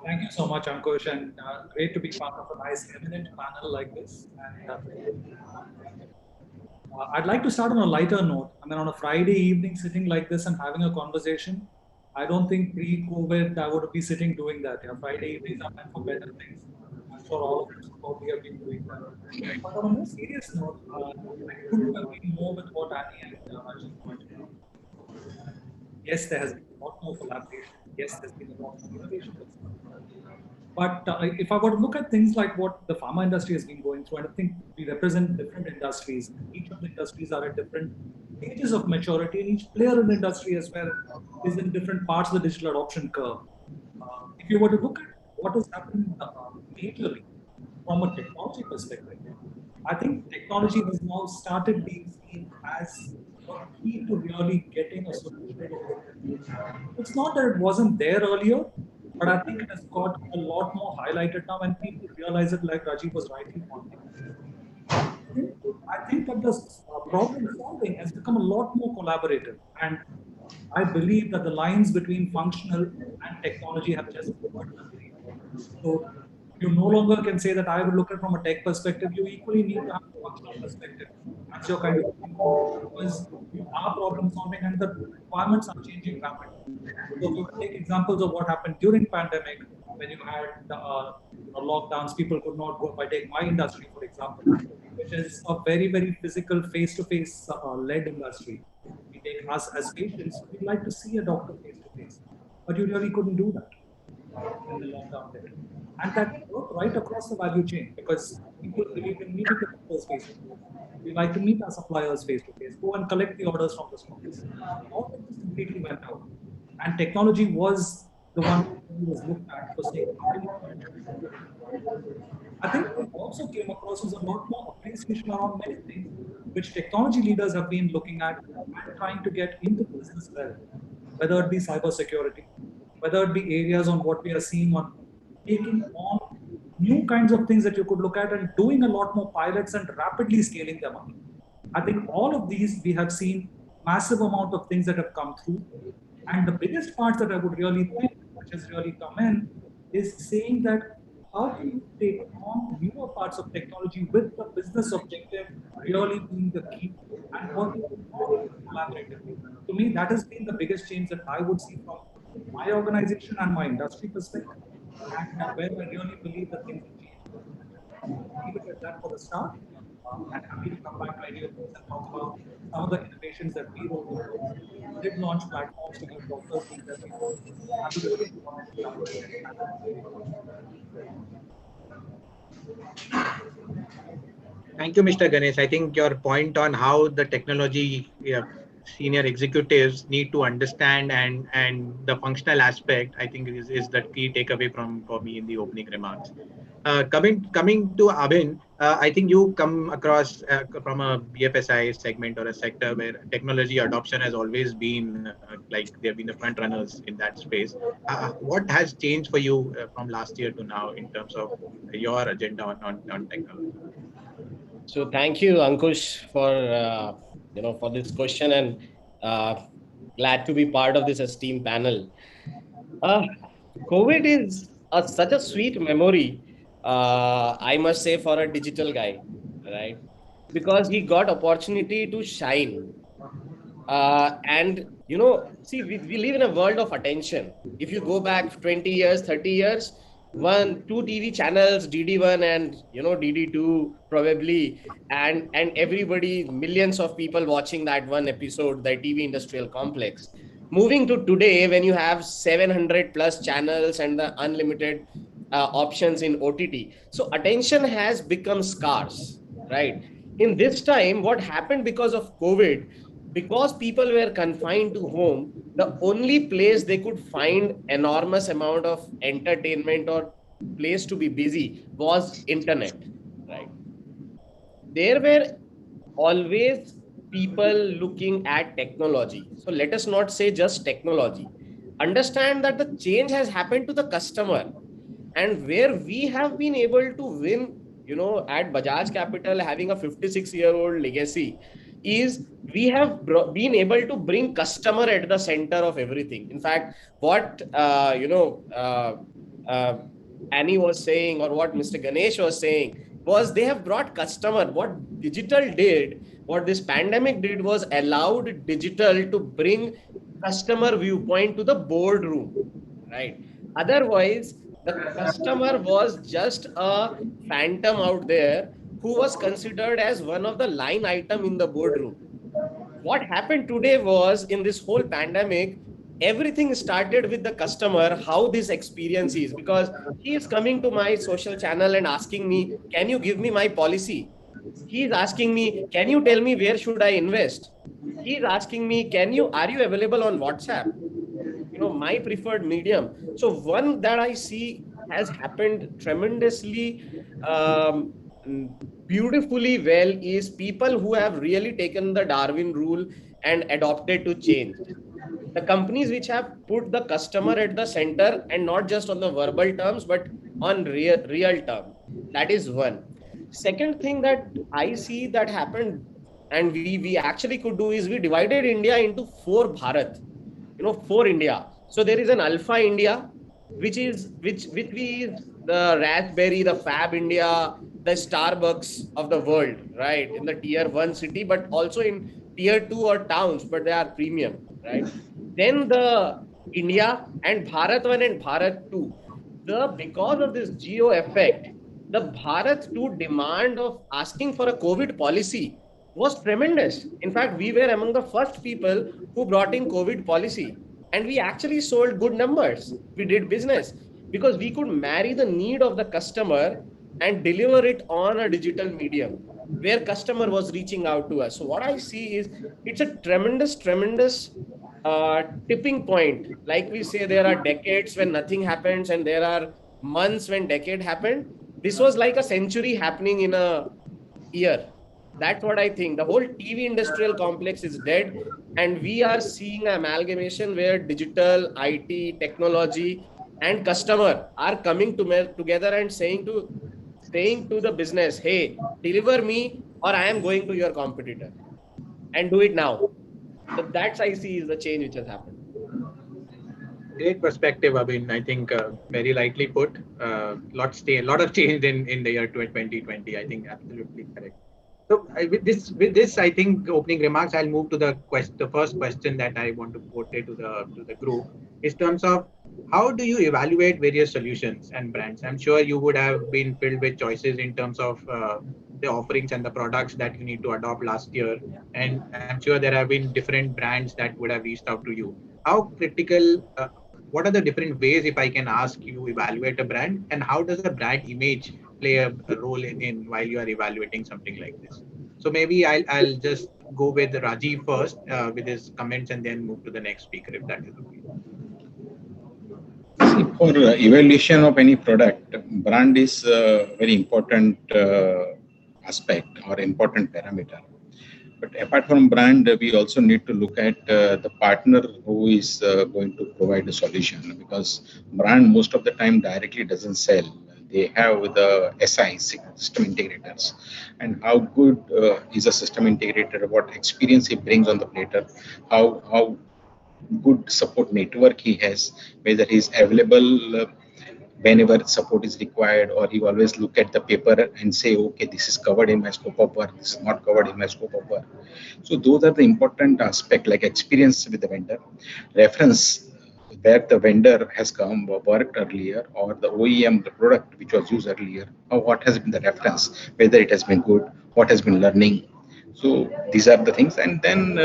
Thank you so much, Ankush, and great to be part of a nice, eminent panel like this. And, I'd like to start on a lighter note. I mean, on a Friday evening, sitting like this and having a conversation, I don't think pre-COVID I would be sitting doing that. Yeah, Friday evenings are meant for better things. I'm sure all of us probably have been doing that. But on a more serious note, I couldn't agree more with what Annie and Rajiv pointed out. Yes, there has been a lot more collaboration. Yes, there's been a lot more innovation. But if I were to look at things like what the pharma industry has been going through, and I think we represent different industries. Each of the industries are at different stages of maturity, and each player in the industry as well is in different parts of the digital adoption curve. If you were to look at what has happened majorly from a technology perspective, I think technology has now started being seen as a key to really getting a solution. It's not that it wasn't there earlier, but I think it has got a lot more highlighted now, and people realize it, like Rajiv was rightly pointing. I think that the problem solving has become a lot more collaborative, and I believe that the lines between functional and technology have just blurred. So you no longer can say that I would look at it from a tech perspective. You equally need to have a functional perspective. That's your kind of thing, because you are problem solving and the requirements are changing rapidly. So if you take examples of what happened during pandemic, when you had lockdowns, people could not go. If I take my industry, for example, which is a very, very physical, face-to-face led industry. We take us as patients, we'd like to see a doctor face-to-face, but you really couldn't do that in the lockdown period. And that worked right across the value chain, because people believe in meeting the doctors face-to-face. We like to meet our suppliers face-to-face, go and collect the orders from the stores. All of this completely went out. And technology was the one who was looked at for saying, I think what also came across was a lot more appreciation around many things which technology leaders have been looking at and trying to get into the business well, whether it be cybersecurity, whether it be areas on what we are seeing on taking on new kinds of things that you could look at and doing a lot more pilots and rapidly scaling them up. I think all of these, we have seen massive amount of things that have come through. And the biggest part that I would really think, which has really come in, is saying that how do you take on newer parts of technology with the business objective really being the key and working more collaboratively. To me, that has been the biggest change that I would see from my organization and my industry perspective, and where I really believe that things will change. Leave it at that for the start. And happy to come back to any of those and talk about some of the innovations that we rolled out. We did launch platforms to help doctors with their people. Happy to get Thank you, Mr. Ganesh. I think your point on how the technology senior executives need to understand and the functional aspect, I think is the key takeaway for me in the opening remarks. Coming to Abhin, I think you come across from a BFSI segment or a sector where technology adoption has always been like they've been the front runners in that space. What has changed for you from last year to now in terms of your agenda on technology? So thank you, Ankush, for for this question, and glad to be part of this esteemed panel. COVID is such a sweet memory, I must say, for a digital guy, right? Because he got opportunity to shine. And see, we live in a world of attention. If you go back 20 years, 30 years, two TV channels, DD1 and DD2 probably, and everybody, millions of people watching that one episode, the TV industrial complex. Moving to today, when you have 700 plus channels and the unlimited options in OTT, so attention has become scarce, right? in this time, what happened because of COVID, because people were confined to home, the only place they could find enormous amount of entertainment or place to be busy was internet, right? There were always people looking at technology. So let us not say just technology. Understand that the change has happened to the customer, and where we have been able to win, at Bajaj Capital, having a 56-year-old legacy, is we have been able to bring customer at the center of everything. In fact, what Annie was saying, or what Mr. Ganesh was saying, was they have brought customer. What digital did, what this pandemic did, was allowed digital to bring customer viewpoint to the boardroom, right? Otherwise, the customer was just a phantom out there who was considered as one of the line item in the boardroom. What happened today was, in this whole pandemic, everything started with the customer, how this experience is, because he is coming to my social channel and asking me, can you give me my policy? He is asking me, can you tell me where should I invest? He is asking me, are you available on WhatsApp? My preferred medium. So one that I see has happened tremendously beautifully well is people who have really taken the Darwin rule and adopted to change. The companies which have put the customer at the center, and not just on the verbal terms, but on real term. That is one. Second thing that I see that happened, and we actually could do, is we divided India into 4 Bharat, 4 India. So there is an Alpha India, which is the Raspberry, the Fab India, the Starbucks of the world, right? In the tier 1 city, but also in tier 2 or towns, but they are premium, right? Then the India and Bharat 1 and Bharat 2. Because of this geo effect, the Bharat 2 demand of asking for a COVID policy was tremendous. In fact, we were among the first people who brought in COVID policy, and we actually sold good numbers. We did business because we could marry the need of the customer and deliver it on a digital medium where customer was reaching out to us. So what I see is it's a tremendous tipping point. Like we say, there are decades when nothing happens, and there are months when decade happened. This was like a century happening in a year. That's what I think. The whole TV industrial complex is dead, and we are seeing an amalgamation where digital, IT, technology, and customer are coming together and saying to the business, hey, deliver me or I am going to your competitor, and do it now. So that's, I see, is the change which has happened. Great perspective, Abhin. I think very lightly put. Lot of change in the year 2020. I think absolutely correct. So with this, I think opening remarks, I'll move to the first question that I want to portray to the group, in terms of how do you evaluate various solutions and brands? I'm sure you would have been filled with choices in terms of the offerings and the products that you need to adopt last year, and I'm sure there have been different brands that would have reached out to you. How critical? What are the different ways, if I can ask you, evaluate a brand, and how does the brand image play a role in while you are evaluating something like this? So maybe I'll just go with Rajiv first with his comments, and then move to the next speaker, if that is okay. See, for evaluation of any product, brand is a very important aspect or important parameter. But apart from brand, we also need to look at the partner who is going to provide a solution, because brand most of the time directly doesn't sell. They have the SI, system integrators, and how good is a system integrator, what experience he brings on the platter, how good support network he has, whether he's available whenever support is required, or he always look at the paper and say, okay, this is covered in my scope of work, this is not covered in my scope of work. So those are the important aspect, like experience with the vendor, reference where the vendor has worked earlier, or the OEM, the product which was used earlier, or what has been the reference, whether it has been good, what has been learning. So these are the things. And then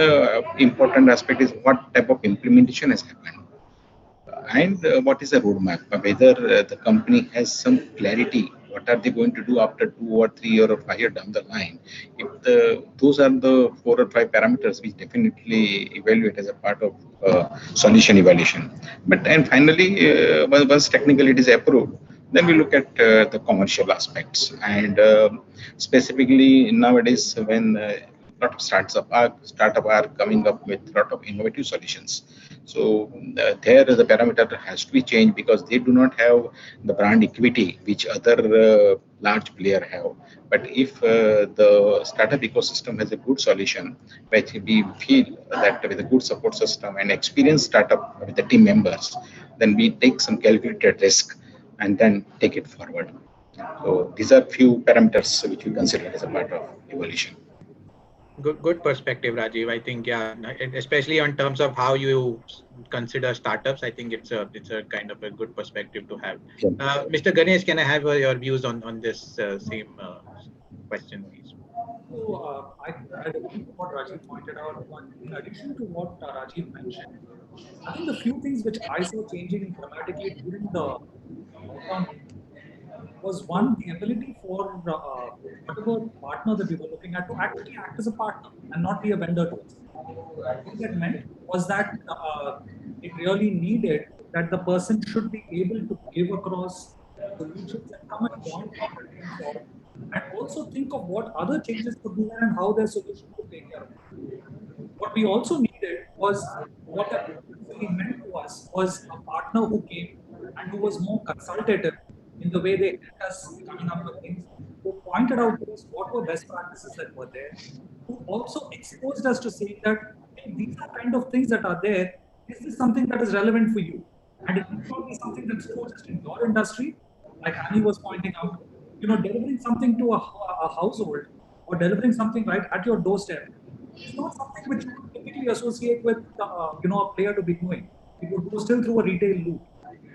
important aspect is what type of implementation has happened, and what is the roadmap, whether the company has some clarity what are they going to do after 2 or 3 or 5 years down the line. If those are the 4 or 5 parameters we definitely evaluate as a part of solution evaluation. But and finally, once technically it is approved, then we look at the commercial aspects. And specifically nowadays, when lot of startup are coming up with a lot of innovative solutions. So there the parameter has to be changed because they do not have the brand equity which other large player have. But if the startup ecosystem has a good solution, which we feel that with a good support system and experienced startup with the team members, then we take some calculated risk and then take it forward. So these are few parameters which we consider as a part of evolution. Good perspective, Rajiv. I think, yeah, especially on terms of how you consider startups, I think it's a kind of a good perspective to have. Mr. Ganesh, can I have your views on this same question, please? So I agree with what Rajiv pointed out. In addition to what Rajiv mentioned, I think the few things which I saw changing dramatically during the lockdown was one, the ability for whatever partner that we were looking at to actually act as a partner and not be a vendor to us. What that meant was that it really needed that the person should be able to give across solutions and come and join forward, and also think of what other changes could be there and how their solution could take care of it. What we also needed was, what that really meant to us was a partner who came and who was more consultative in the way they helped us coming up with things, who pointed out to us what were best practices that were there, who also exposed us to saying that, hey, these are kind of things that are there. Is this something that is relevant for you? And it may not be something that's just in your industry, like Annie was pointing out, delivering something to a household or delivering something right at your doorstep. It's not something which you would typically associate with, a player to be doing. It would go still through a retail loop.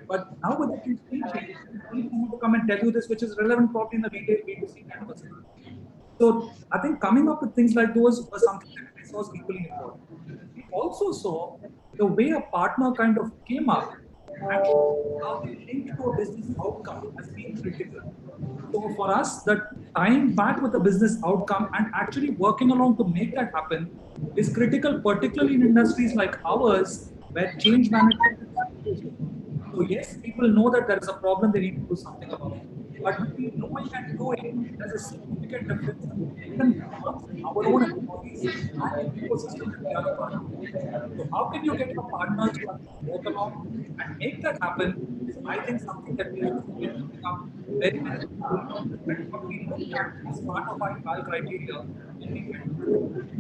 But now with the things changing, people to come and tell you this, which is relevant probably in the retail B2C kind of a scenario. So I think coming up with things like those was something that I saw was equally important. We also saw the way a partner kind of came up and how they linked to a business outcome as being critical. So for us, the time back with the business outcome and actually working along to make that happen is critical, particularly in industries like ours, where change management is critical. So yes, people know that there is a problem, they need to do something about it. But between knowing and doing, there's a significant difference even amongst our own employees and the ecosystem that we are a part of. So how can you get your partners to work along and make that happen is, I think, something that we have to get coming up very, very quickly. And what we looked at as part of our trial criteria when we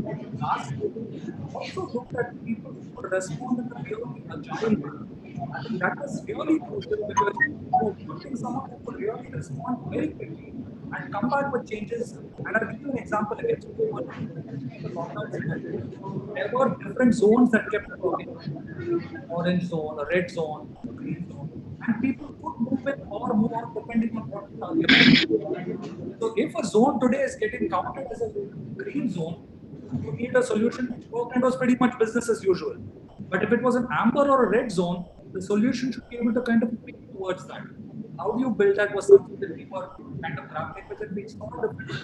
went last year, also looked at people who could respond in a purely agile manner. I think that was really crucial because putting someone who could really respond very quickly and come back with changes. And I'll give you an example again. There were different zones that kept working. Orange zone, a red zone, a green zone. And people could move in or move out depending on what target. So if a zone today is getting counted as a green zone, you need a solution which worked and was pretty much business as usual. But if it was an amber or a red zone, the solution should be able to kind of pick towards that. How do you build that was something that we were kind of grappling with, and we saw different.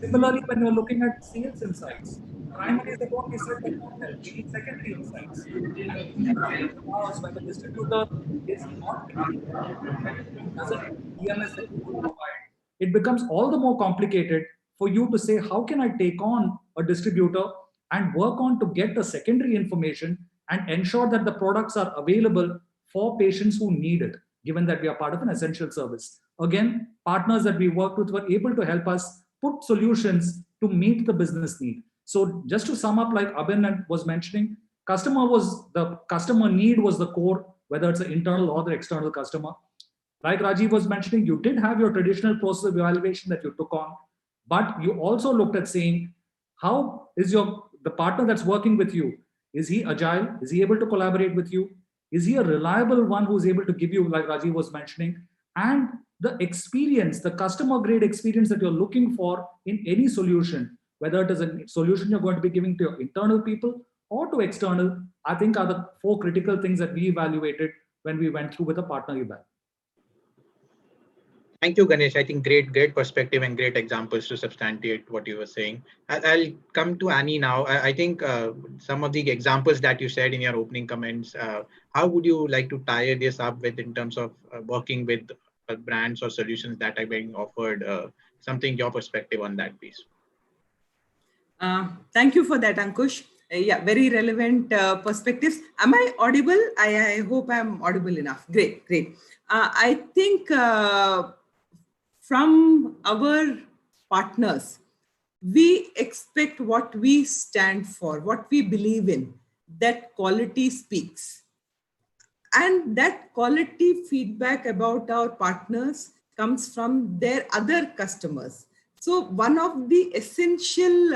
Similarly, when you're looking at sales insights, primary is the one we said that we need secondary insights. When the distributor is not doesn't EMS that you could provide, it becomes all the more complicated for you to say, how can I take on a distributor and work on to get the secondary information and ensure that the products are available for patients who need it, given that we are part of an essential service. Again, partners that we worked with were able to help us put solutions to meet the business need. So just to sum up, like Abhin was mentioning, the customer need was the core, whether it's an internal or the external customer. Like Rajiv was mentioning, you did have your traditional process of evaluation that you took on, but you also looked at saying, how is the partner that's working with you? Is he agile? Is he able to collaborate with you? Is he a reliable one who's able to give you, like Rajiv was mentioning, and the experience, the customer grade experience that you're looking for in any solution, whether it is a solution you're going to be giving to your internal people or to external, I think are the 4 critical things that we evaluated when we went through with a partner eval. Thank you, Ganesh. I think great perspective and great examples to substantiate what you were saying. I'll come to Annie now. I think some of the examples that you said in your opening comments, how would you like to tie this up with in terms of working with brands or solutions that are being offered? Something your perspective on that, please. Thank you for that, Ankush. Yeah, very relevant perspectives. Am I audible? I hope I'm audible enough. Great. I think from our partners, we expect what we stand for, what we believe in, that quality speaks. And that quality feedback about our partners comes from their other customers. So one of the essential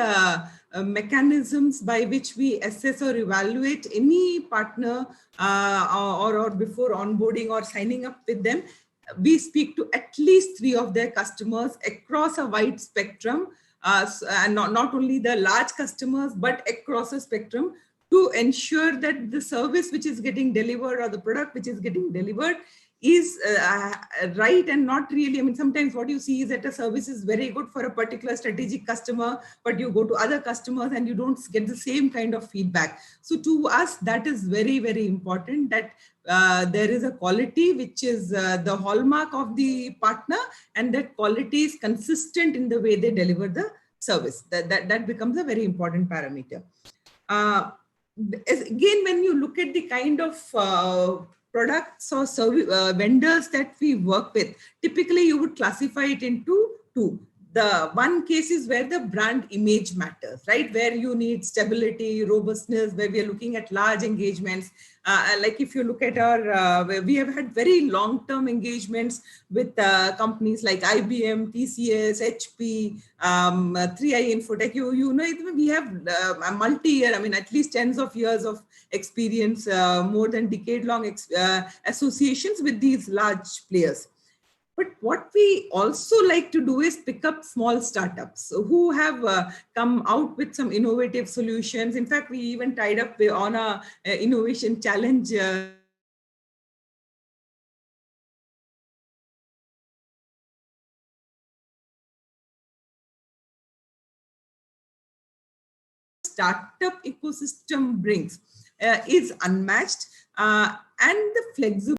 mechanisms by which we assess or evaluate any partner or before onboarding or signing up with them, we speak to at least 3 of their customers across a wide spectrum, and not only the large customers, but across a spectrum, to ensure that the service which is getting delivered or the product which is getting delivered is right and not really. I mean, sometimes what you see is that a service is very good for a particular strategic customer, but you go to other customers and you don't get the same kind of feedback. So to us, that is very, very important, that there is a quality which is the hallmark of the partner, and that quality is consistent in the way they deliver the service. That becomes a very important parameter. Again, when you look at the kind of products or service vendors that we work with, typically you would classify it into 2. The one case is where the brand image matters, right? Where you need stability, robustness, where we are looking at large engagements. Like if you look at our, we have had very long-term engagements with companies like IBM, TCS, HP, 3i Infotech. You know, we have a multi-year, I mean, at least tens of years of experience, more than decade-long associations with these large players. But what we also like to do is pick up small startups who have come out with some innovative solutions. In fact, we even tied up on a innovation challenge startup ecosystem brings is unmatched, and the flexibility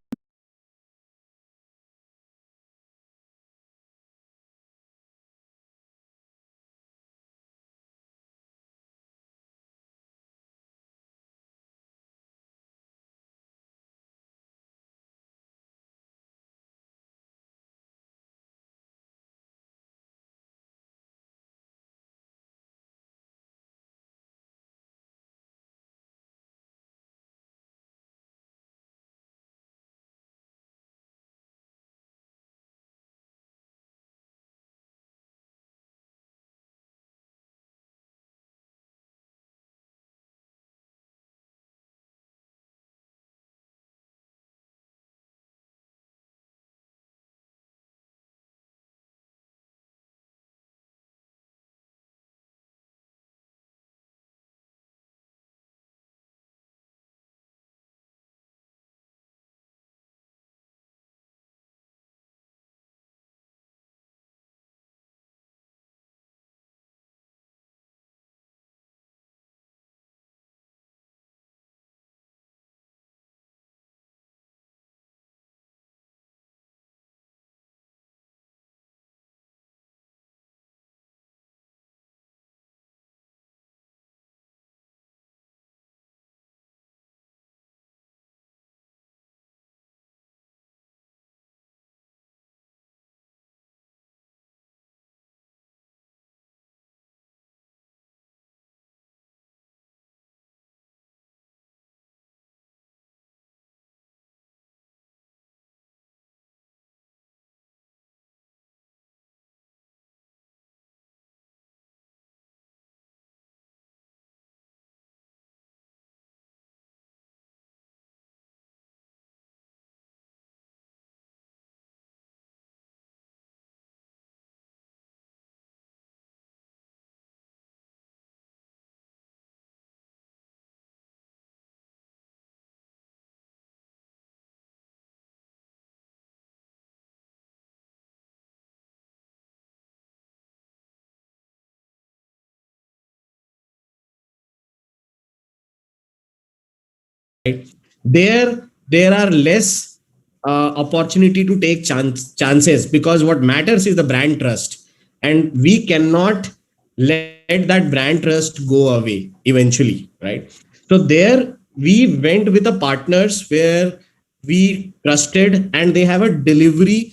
There are less opportunity to take chances, because what matters is the brand trust, and we cannot let that brand trust go away eventually, right? So there we went with the partners where we trusted, and they have a delivery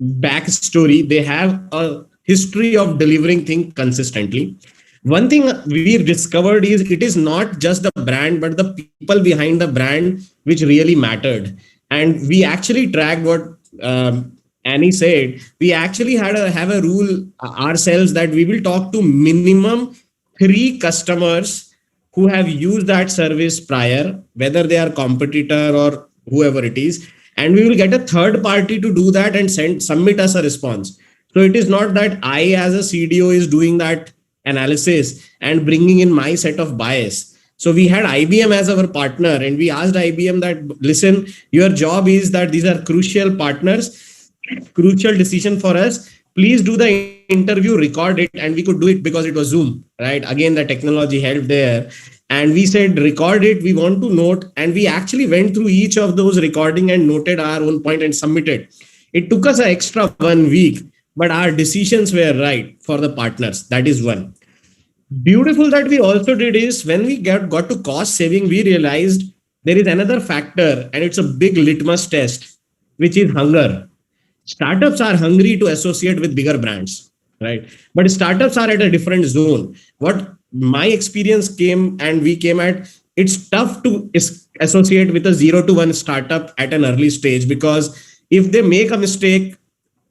backstory. They have a history of delivering things consistently. One thing we discovered is it is not just the brand, but the people behind the brand which really mattered. And we actually tracked what Annie said. We actually have a rule ourselves that we will talk to minimum 3 customers who have used that service prior, whether they are competitor or whoever it is, and we will get a third party to do that and submit us a response. So it is not that I as a CDO is doing that analysis and bringing in my set of bias. So we had IBM as our partner, and we asked IBM that, listen, your job is that these are crucial partners, crucial decision for us. Please do the interview, record it. And we could do it because it was Zoom, right? Again, the technology helped there. And we said, record it, we want to note. And we actually went through each of those recording and noted our own point and submitted. It took us an extra 1 week, but our decisions were right for the partners. That is one. Beautiful that we also did is when we got to cost saving, we realized there is another factor, and it's a big litmus test, which is hunger. Startups are hungry to associate with bigger brands, right? But startups are at a different zone. What my experience came, and we came at, it's tough to associate with a 0 to 1 startup at an early stage, because if they make a mistake,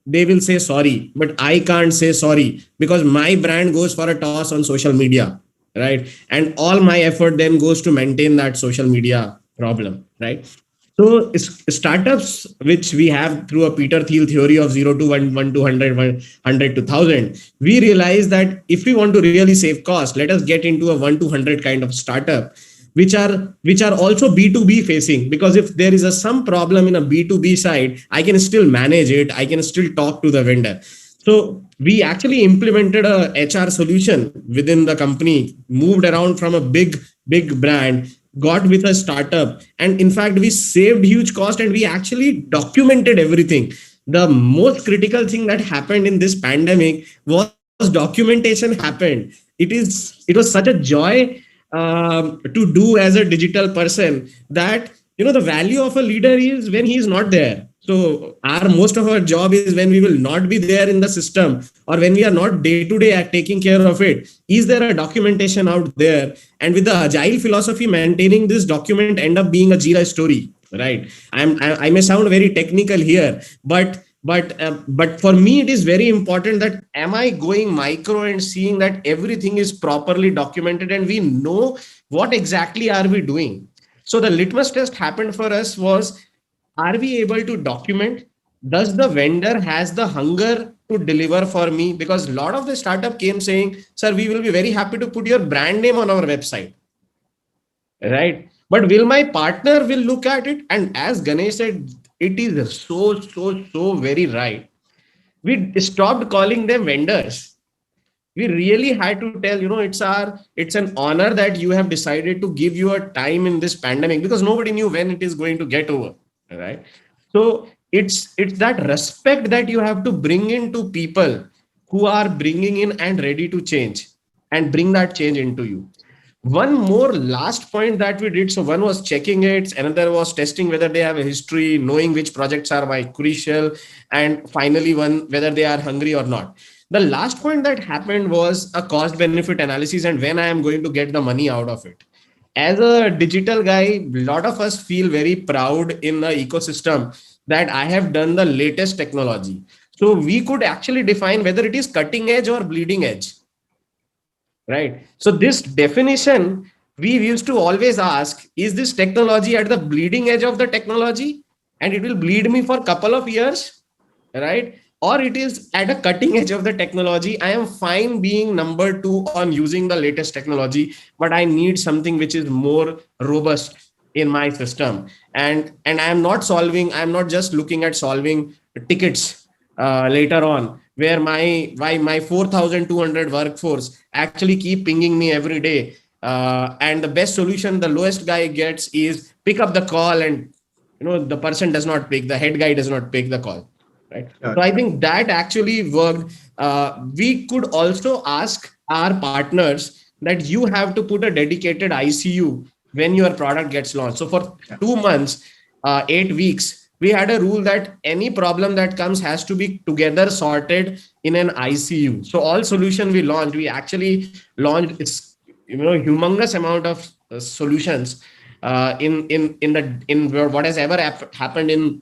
they will say sorry, but I can't say sorry because my brand goes for a toss on social media, right? And all my effort then goes to maintain that social media problem, right? So startups, which we have through a Peter Thiel theory of 0 to 1, 1 to 100, 100 to 1000, we realize that if we want to really save cost, let us get into a 1 to 100 kind of startup, which are also B2B facing, because if there is some problem in a B2B side, I can still manage it. I can still talk to the vendor. So we actually implemented a HR solution within the company, moved around from a big brand, got with a startup. And in fact, we saved huge cost, and we actually documented everything. The most critical thing that happened in this pandemic was documentation happened. It was such a joy to do as a digital person that, the value of a leader is when he is not there. So most of our job is when we will not be there in the system, or when we are not day to day taking care of it. Is there a documentation out there? And with the agile philosophy, maintaining this document end up being a Jira story, right? I may sound very technical here, but for me, it is very important that am I going micro and seeing that everything is properly documented and we know what exactly are we doing. So the litmus test happened for us was, are we able to document? Does the vendor has the hunger to deliver for me? Because a lot of the startup came saying, sir, we will be very happy to put your brand name on our website, right? But will my partner will look at it? And as Ganesh said, it is so very right. We stopped calling them vendors. We really had to tell, it's an honor that you have decided to give your time in this pandemic, because nobody knew when it is going to get over, right? So it's that respect that you have to bring into people who are bringing in and ready to change and bring that change into you. One more last point that we did. So one was checking it. Another was testing whether they have a history, knowing which projects are crucial. And finally, whether they are hungry or not. The last point that happened was a cost benefit analysis and when I am going to get the money out of it. As a digital guy, a lot of us feel very proud in the ecosystem that I have done the latest technology. So we could actually define whether it is cutting edge or bleeding edge. Right. So this definition, we used to always ask, is this technology at the bleeding edge of the technology and it will bleed me for a couple of years, right? Or it is at a cutting edge of the technology. I am fine being number 2 on using the latest technology, but I need something which is more robust in my system. And I'm not just looking at solving tickets later on, where my 4,200 workforce actually keep pinging me every day. and the best solution the lowest guy gets is pick up the call, and the person does not pick, the head guy does not pick the call, right? So I think that actually worked. We could also ask our partners that you have to put a dedicated ICU when your product gets launched. So for 2 months, 8 weeks, we had a rule that any problem that comes has to be together sorted in an ICU. So all solution we launched, we actually launched humongous amount of solutions in what has ever happened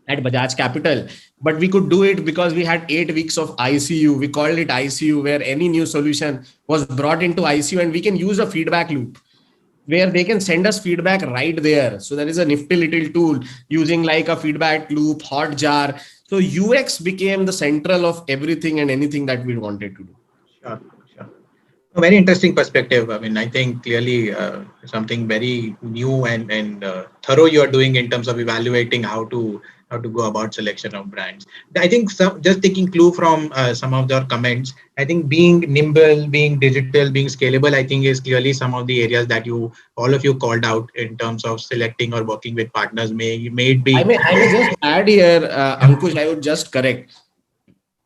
at Bajaj Capital. But we could do it because we had 8 weeks of ICU. We called it ICU, where any new solution was brought into ICU, and we can use a feedback loop where they can send us feedback right there. So there is a nifty little tool using like a feedback loop, Hotjar. So UX became the central of everything and anything that we wanted to do. Sure. A very interesting perspective. I mean, I think clearly something very new and thorough you are doing in terms of evaluating how to go about selection of brands. I think just taking clue from some of your comments, I think being nimble, being digital, being scalable, I think is clearly some of the areas that all of you called out in terms of selecting or working with partners. May it be. I may just add here, Ankush, I would just correct.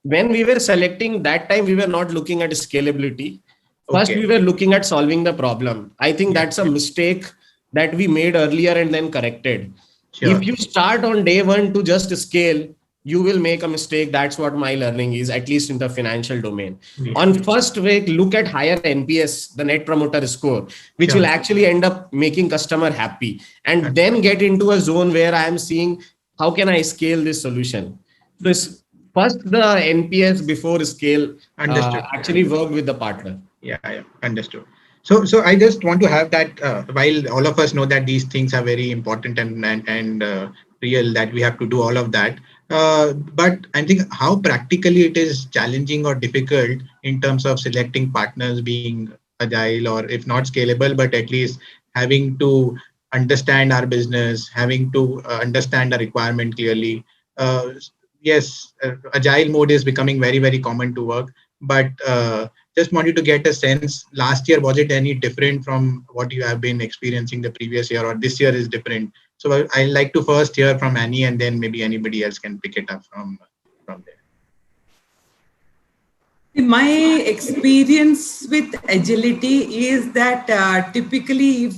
When we were selecting that time, we were not looking at scalability. First, we were looking at solving the problem. I think that's a mistake that we made earlier and then corrected. Sure. If you start on day one to just scale, you will make a mistake. That's what my learning is, at least in the financial domain. On first week, look at higher NPS, the Net Promoter Score, which will actually end up making customer happy. And then get into a zone where I am seeing how can I scale this solution. First, the NPS before scale actually work with the partner. Yeah, understood. So I just want to have that while all of us know that these things are very important and real, that we have to do all of that. But I think how practically it is challenging or difficult in terms of selecting partners, being agile or if not scalable, but at least having to understand our business, having to understand the requirement clearly. Yes, agile mode is becoming very, very common to work, but just wanted to get a sense, last year, was it any different from what you have been experiencing the previous year, or this year is different? So I'd like to first hear from Annie, and then maybe anybody else can pick it up from there. My experience with agility is that typically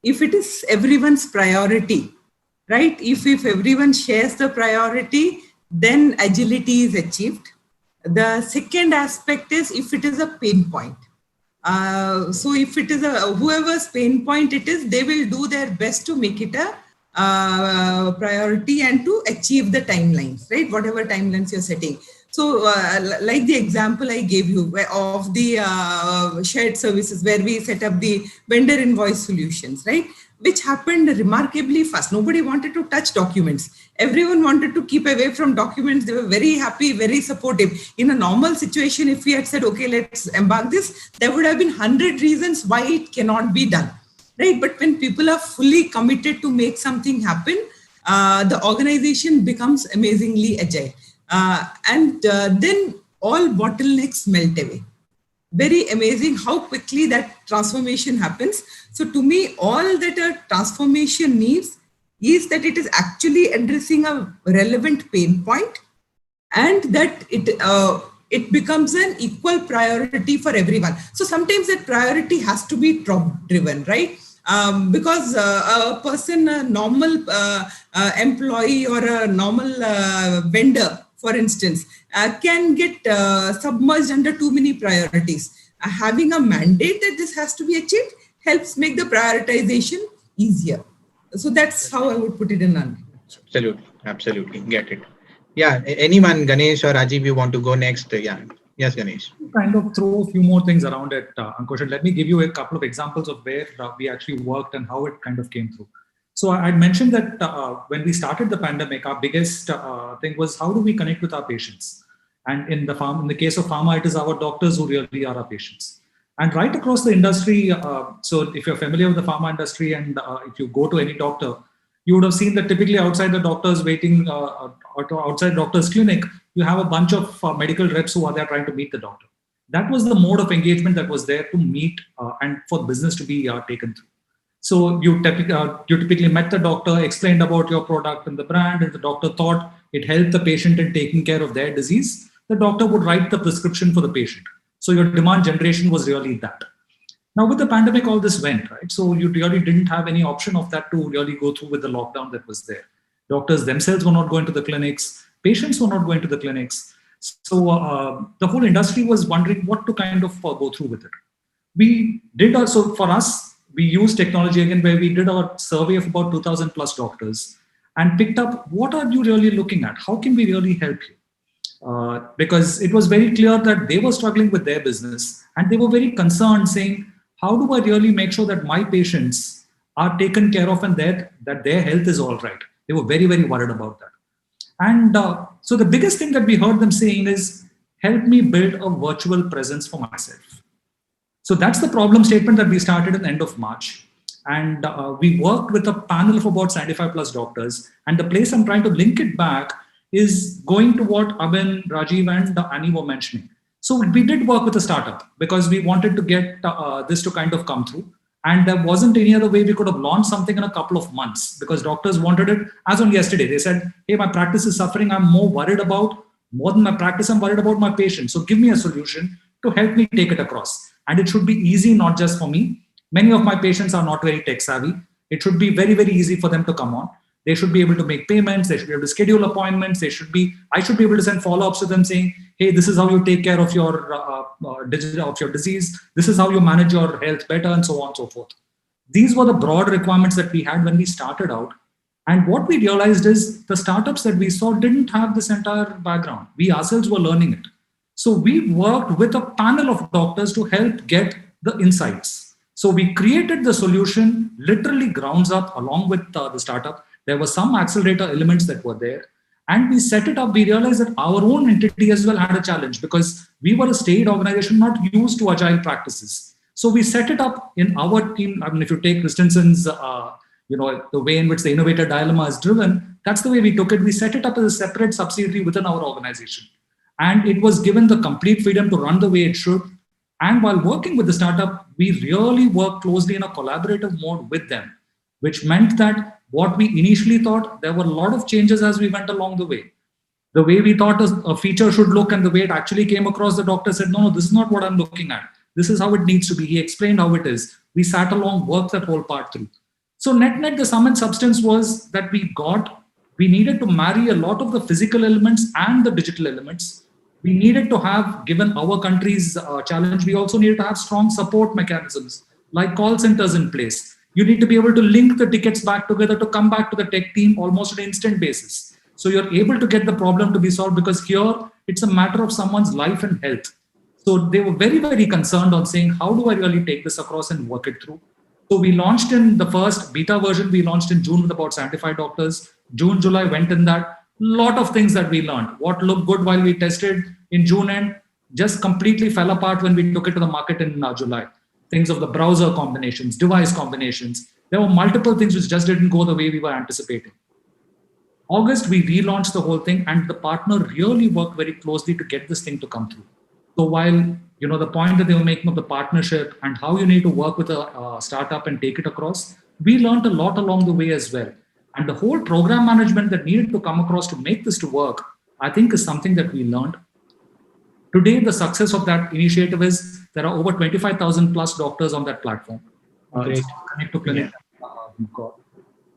if it is everyone's priority, right? If everyone shares the priority, then agility is achieved. The second aspect is if it is a pain point. So if it is whoever's pain point it is, they will do their best to make it a priority and to achieve the timelines, right? Whatever timelines you're setting. So like the example I gave you of the shared services where we set up the vendor invoice solutions, right? Which happened remarkably fast. Nobody wanted to touch documents. Everyone wanted to keep away from documents. They were very happy, very supportive. In a normal situation, if we had said, okay, let's embark this, there would have been 100 reasons why it cannot be done, right? But when people are fully committed to make something happen, the organization becomes amazingly agile. And then all bottlenecks melt away. Very amazing how quickly that transformation happens. So to me, all that a transformation needs is that it is actually addressing a relevant pain point, and that it becomes an equal priority for everyone. So sometimes that priority has to be top driven, right? Because a person, a normal employee or a normal vendor, for instance, can get submerged under too many priorities. Having a mandate that this has to be achieved helps make the prioritization easier. So that's how I would put it in. Absolutely. Get it. Yeah. Anyone, Ganesh or Rajiv, you want to go next? Yeah. Yes, Ganesh. Kind of throw a few more things around it, Ankush, and let me give you a couple of examples of where we actually worked and how it kind of came through. So I mentioned that when we started the pandemic, our biggest thing was how do we connect with our patients? And in the case of pharma, it is our doctors who really are our patients. And right across the industry, so if you're familiar with the pharma industry and if you go to any doctor, you would have seen that typically outside the doctor's waiting, outside doctor's clinic, you have a bunch of medical reps who are there trying to meet the doctor. That was the mode of engagement that was there to meet and for business to be taken through. So you typically met the doctor, explained about your product and the brand, and the doctor thought it helped the patient in taking care of their disease. The doctor would write the prescription for the patient. So your demand generation was really that. Now with the pandemic, all this went, right? So you really didn't have any option of that to really go through with the lockdown that was there. Doctors themselves were not going to the clinics. Patients were not going to the clinics. So the whole industry was wondering what to kind of go through with it. We did also, for us, we used technology again, where we did our survey of about 2,000 plus doctors and picked up, what are you really looking at? How can we really help you? Because it was very clear that they were struggling with their business and they were very concerned, saying, how do I really make sure that my patients are taken care of and that their health is all right? They were very, very worried about that. And so the biggest thing that we heard them saying is, help me build a virtual presence for myself. So that's the problem statement that we started at the end of March. And we worked with a panel of about 75 plus doctors. And the place I'm trying to link it back is going to what Abhin, Rajiv, and Annie were mentioning. So we did work with a startup because we wanted to get this to kind of come through. And there wasn't any other way we could have launched something in a couple of months because doctors wanted it. As on yesterday, they said, hey, my practice is suffering. I'm more than my practice, I'm worried about my patients. So give me a solution to help me take it across. And it should be easy, not just for me. Many of my patients are not very tech savvy. It should be very, very easy for them to come on. They should be able to make payments. They should be able to schedule appointments. I should be able to send follow-ups to them saying, hey, this is how you take care of your disease. This is how you manage your health better, and so on and so forth. These were the broad requirements that we had when we started out. And what we realized is the startups that we saw didn't have this entire background. We ourselves were learning it. So we worked with a panel of doctors to help get the insights. So we created the solution literally grounds up along with the startup. There were some accelerator elements that were there. And we set it up. We realized that our own entity as well had a challenge because we were a state organization not used to agile practices. So we set it up in our team. I mean, if you take Christensen's, the way in which the innovator dilemma is driven, that's the way we took it. We set it up as a separate subsidiary within our organization. And it was given the complete freedom to run the way it should. And while working with the startup, we really worked closely in a collaborative mode with them, which meant that what we initially thought, there were a lot of changes as we went along the way. The way we thought a feature should look and the way it actually came across, the doctor said, no, this is not what I'm looking at. This is how it needs to be. He explained how it is. We sat along, worked that whole part through. So net, the sum and substance was that we needed to marry a lot of the physical elements and the digital elements. We needed to have, given our country's challenge, we also needed to have strong support mechanisms like call centers in place. You need to be able to link the tickets back together to come back to the tech team almost on an instant basis. So you're able to get the problem to be solved because here it's a matter of someone's life and health. So they were very, very concerned on saying, how do I really take this across and work it through? So we launched in the first beta version, we launched in June with about 75 doctors. June, July went in that. Lot of things that we learned. What looked good while we tested in June end just completely fell apart when we took it to the market in July. Things of the browser combinations, device combinations. There were multiple things which just didn't go the way we were anticipating. August, we relaunched the whole thing and the partner really worked very closely to get this thing to come through. So while, the point that they were making of the partnership and how you need to work with a startup and take it across, we learned a lot along the way as well. And the whole program management that needed to come across to make this to work, I think is something that we learned. Today, the success of that initiative is there are over 25,000 plus doctors on that platform. Connect to Clinic.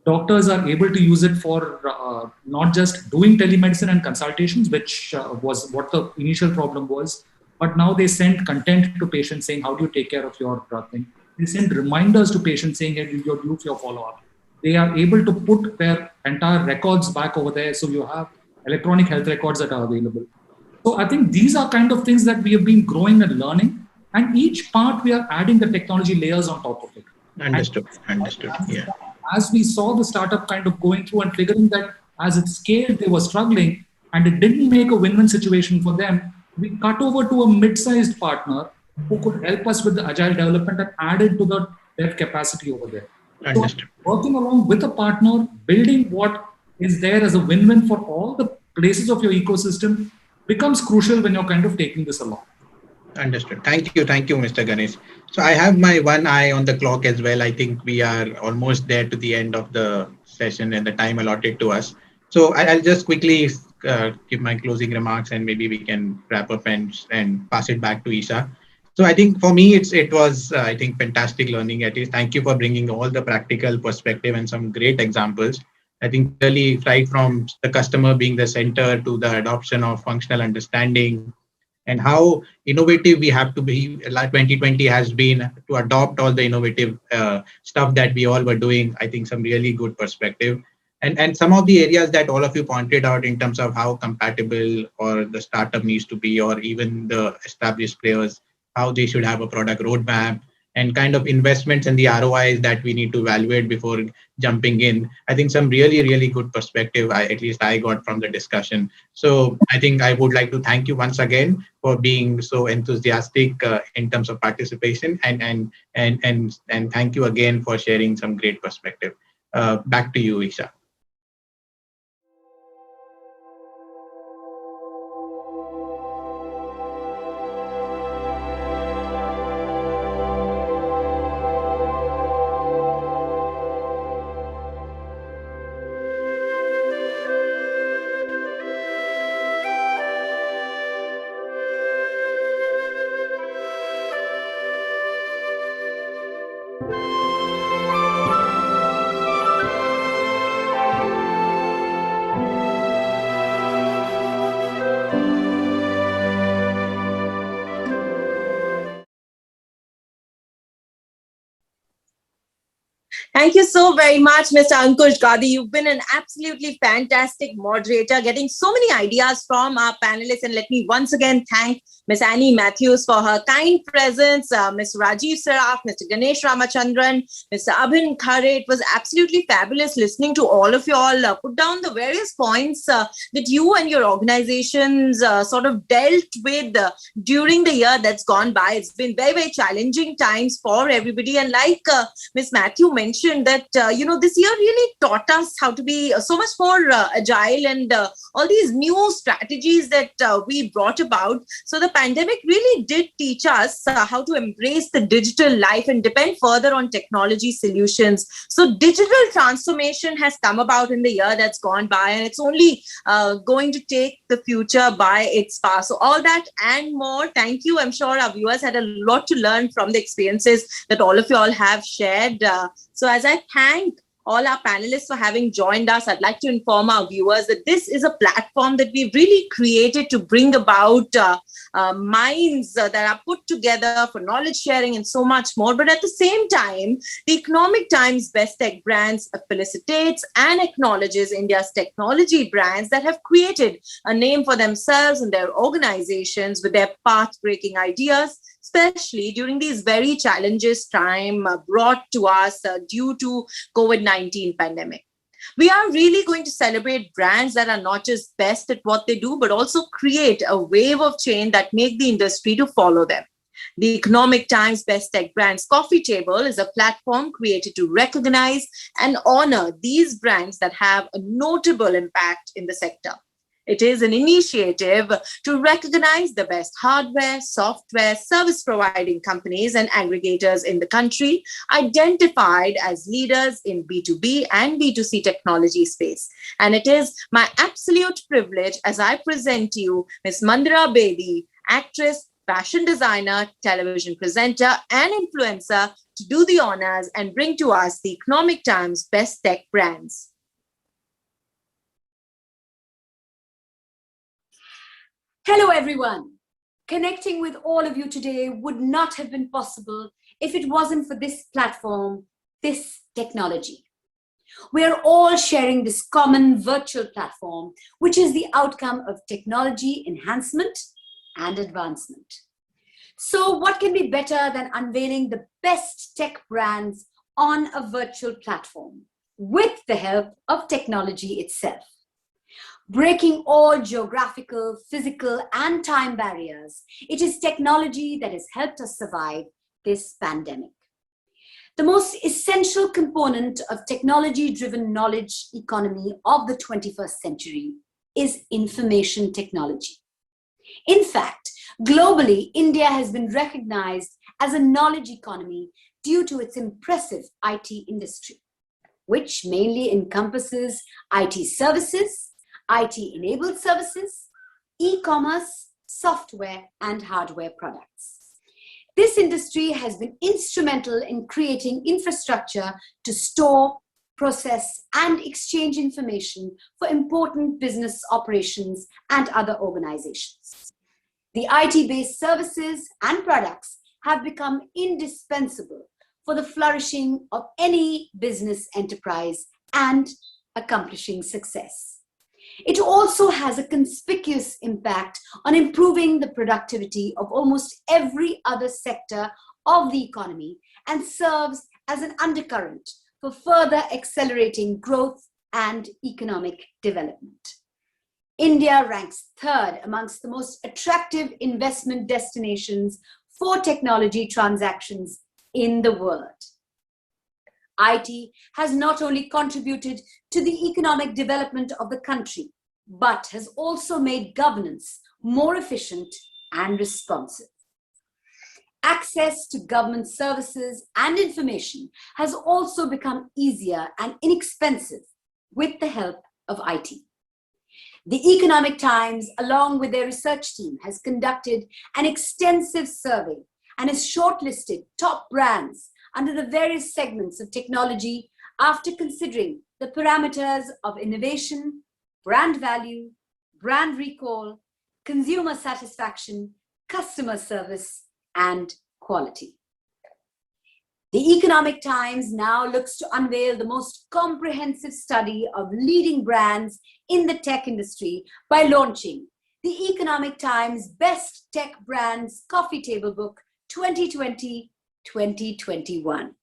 Doctors are able to use it for not just doing telemedicine and consultations, which was what the initial problem was, but now they send content to patients saying, how do you take care of your thing? They send reminders to patients saying, hey, you're due for your follow-up. They are able to put their entire records back over there. So you have electronic health records that are available. So I think these are kind of things that we have been growing and learning. And each part we are adding the technology layers on top of it. Understood. Yeah. As we saw the startup kind of going through and figuring that as it scaled, they were struggling and it didn't make a win-win situation for them, we cut over to a mid-sized partner who could help us with the agile development and added to the dev capacity over there. So working along with a partner, building what is there as a win-win for all the places of your ecosystem becomes crucial when you're kind of taking this along. Understood. Thank you, Mr. Ganesh. So I have my one eye on the clock as well. I think we are almost there to the end of the session and the time allotted to us. So I'll just quickly give my closing remarks, and maybe we can wrap up and pass it back to Isha. So I think for me, it was I think fantastic learning. At least thank you for bringing all the practical perspective and some great examples. I think really right from the customer being the center to the adoption of functional understanding, and how innovative we have to be. Like 2020 has been to adopt all the innovative stuff that we all were doing. I think some really good perspective. And some of the areas that all of you pointed out in terms of how compatible or the startup needs to be, or even the established players, how they should have a product roadmap, and kind of investments and the ROIs that we need to evaluate before jumping in. I think some really, really good perspective, at least I got from the discussion. So I think I would like to thank you once again for being so enthusiastic in terms of participation, and thank you again for sharing some great perspective. Back to you, Isha. Thank you so very much, Mr. Ankush Gadi. You've been an absolutely fantastic moderator, getting so many ideas from our panelists. And let me once again thank Ms. Annie Matthews for her kind presence, Mr. Rajiv Saraf, Mr. Ganesh Ramachandran, Mr. Abhin Khare. It was absolutely fabulous listening to all of you all put down the various points that you and your organizations sort of dealt with during the year that's gone by. It's been very, very challenging times for everybody. And like Ms. Matthew mentioned, that this year really taught us how to be so much more agile, and all these new strategies that we brought about. So the pandemic really did teach us how to embrace the digital life and depend further on technology solutions. So digital transformation has come about in the year that's gone by, and it's only going to take the future by its path. So all that and more. Thank you. I'm sure our viewers had a lot to learn from the experiences that all of you all have shared. So as I thank all our panelists for having joined us, I'd like to inform our viewers that this is a platform that we've really created to bring about minds that are put together for knowledge sharing and so much more. But at the same time, the Economic Times Best Tech Brands felicitates and acknowledges India's technology brands that have created a name for themselves and their organizations with their path-breaking ideas, especially during these very challenges time brought to us due to COVID-19 pandemic. We are really going to celebrate brands that are not just best at what they do, but also create a wave of change that make the industry to follow them. The Economic Times Best Tech Brands Coffee Table is a platform created to recognize and honor these brands that have a notable impact in the sector. It is an initiative to recognize the best hardware, software, service providing companies and aggregators in the country, identified as leaders in B2B and B2C technology space. And it is my absolute privilege as I present to you Ms. Mandira Bedi, actress, fashion designer, television presenter, and influencer, to do the honors and bring to us the Economic Times Best Tech Brands. Hello, everyone. Connecting with all of you today would not have been possible if it wasn't for this platform, this technology. We are all sharing this common virtual platform, which is the outcome of technology enhancement and advancement. So what can be better than unveiling the best tech brands on a virtual platform with the help of technology itself? Breaking all geographical, physical, and time barriers, it is technology that has helped us survive this pandemic. The most essential component of technology-driven knowledge economy of the 21st century is information technology. In fact, Globally, India has been recognized as a knowledge economy due to its impressive IT industry, which mainly encompasses IT services, IT-enabled services, e-commerce, software, and hardware products. This industry has been instrumental in creating infrastructure to store, process, and exchange information for important business operations and other organizations. The IT-based services and products have become indispensable for the flourishing of any business enterprise and accomplishing success. It also has a conspicuous impact on improving the productivity of almost every other sector of the economy and serves as an undercurrent for further accelerating growth and economic development. India ranks third amongst the most attractive investment destinations for technology transactions in the world. IT has not only contributed to the economic development of the country, but has also made governance more efficient and responsive. Access to government services and information has also become easier and inexpensive with the help of IT. The Economic Times, along with their research team, has conducted an extensive survey and has shortlisted top brands under the various segments of technology after considering the parameters of innovation, brand value, brand recall, consumer satisfaction, customer service, and quality. The Economic Times now looks to unveil the most comprehensive study of leading brands in the tech industry by launching the Economic Times Best Tech Brands Coffee Table Book 2020-2021.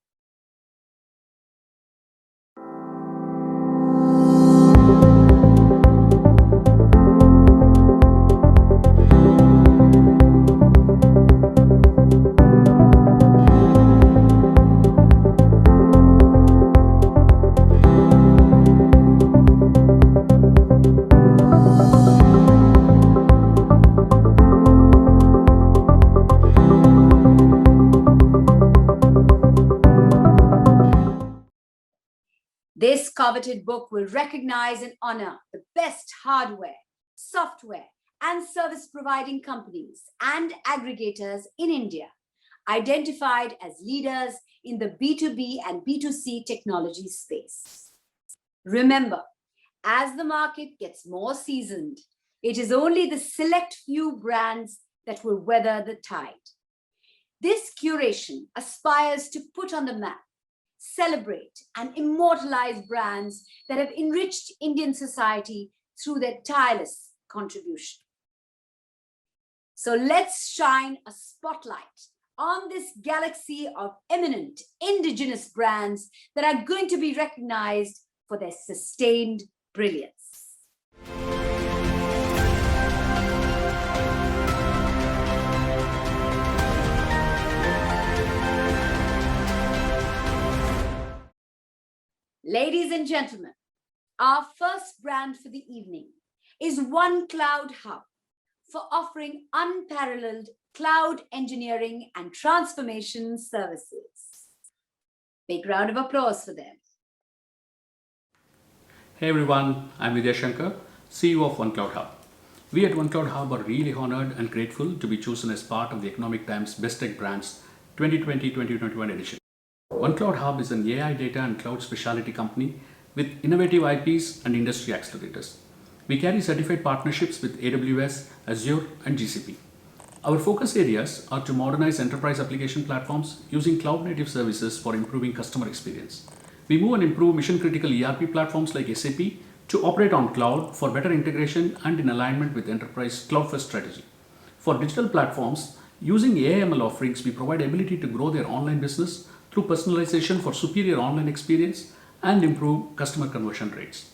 This coveted book will recognize and honor the best hardware, software, and service providing companies and aggregators in India, identified as leaders in the B2B and B2C technology space. Remember, as the market gets more seasoned, it is only the select few brands that will weather the tide. This curation aspires to put on the map, celebrate, and immortalize brands that have enriched Indian society through their tireless contribution. So let's shine a spotlight on this galaxy of eminent indigenous brands that are going to be recognized for their sustained brilliance. Ladies and gentlemen, our first brand for the evening is One Cloud Hub for offering unparalleled cloud engineering and transformation services. Big round of applause for them. Hey everyone, I'm Vidya Shankar, CEO of One Cloud Hub. We at One Cloud Hub are really honored and grateful to be chosen as part of the Economic Times Best Tech Brands 2020-2021 edition. One Cloud Hub is an AI data and cloud specialty company with innovative IPs and industry accelerators. We carry certified partnerships with AWS, Azure, and GCP. Our focus areas are to modernize enterprise application platforms using cloud-native services for improving customer experience. We move and improve mission-critical ERP platforms like SAP to operate on cloud for better integration and in alignment with enterprise cloud-first strategy. For digital platforms, using AI/ML offerings, we provide ability to grow their online business through personalization for superior online experience and improve customer conversion rates.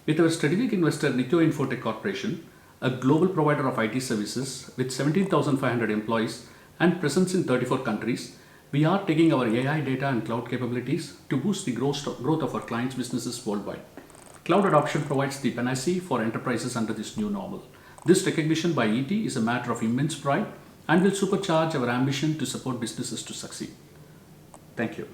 With our strategic investor Nityo Infotech Corporation, a global provider of IT services with 17,500 employees and presence in 34 countries, we are taking our AI data and cloud capabilities to boost the growth of our clients' businesses worldwide. Cloud adoption provides the panacea for enterprises under this new normal. This recognition by ET is a matter of immense pride and will supercharge our ambition to support businesses to succeed. Thank you.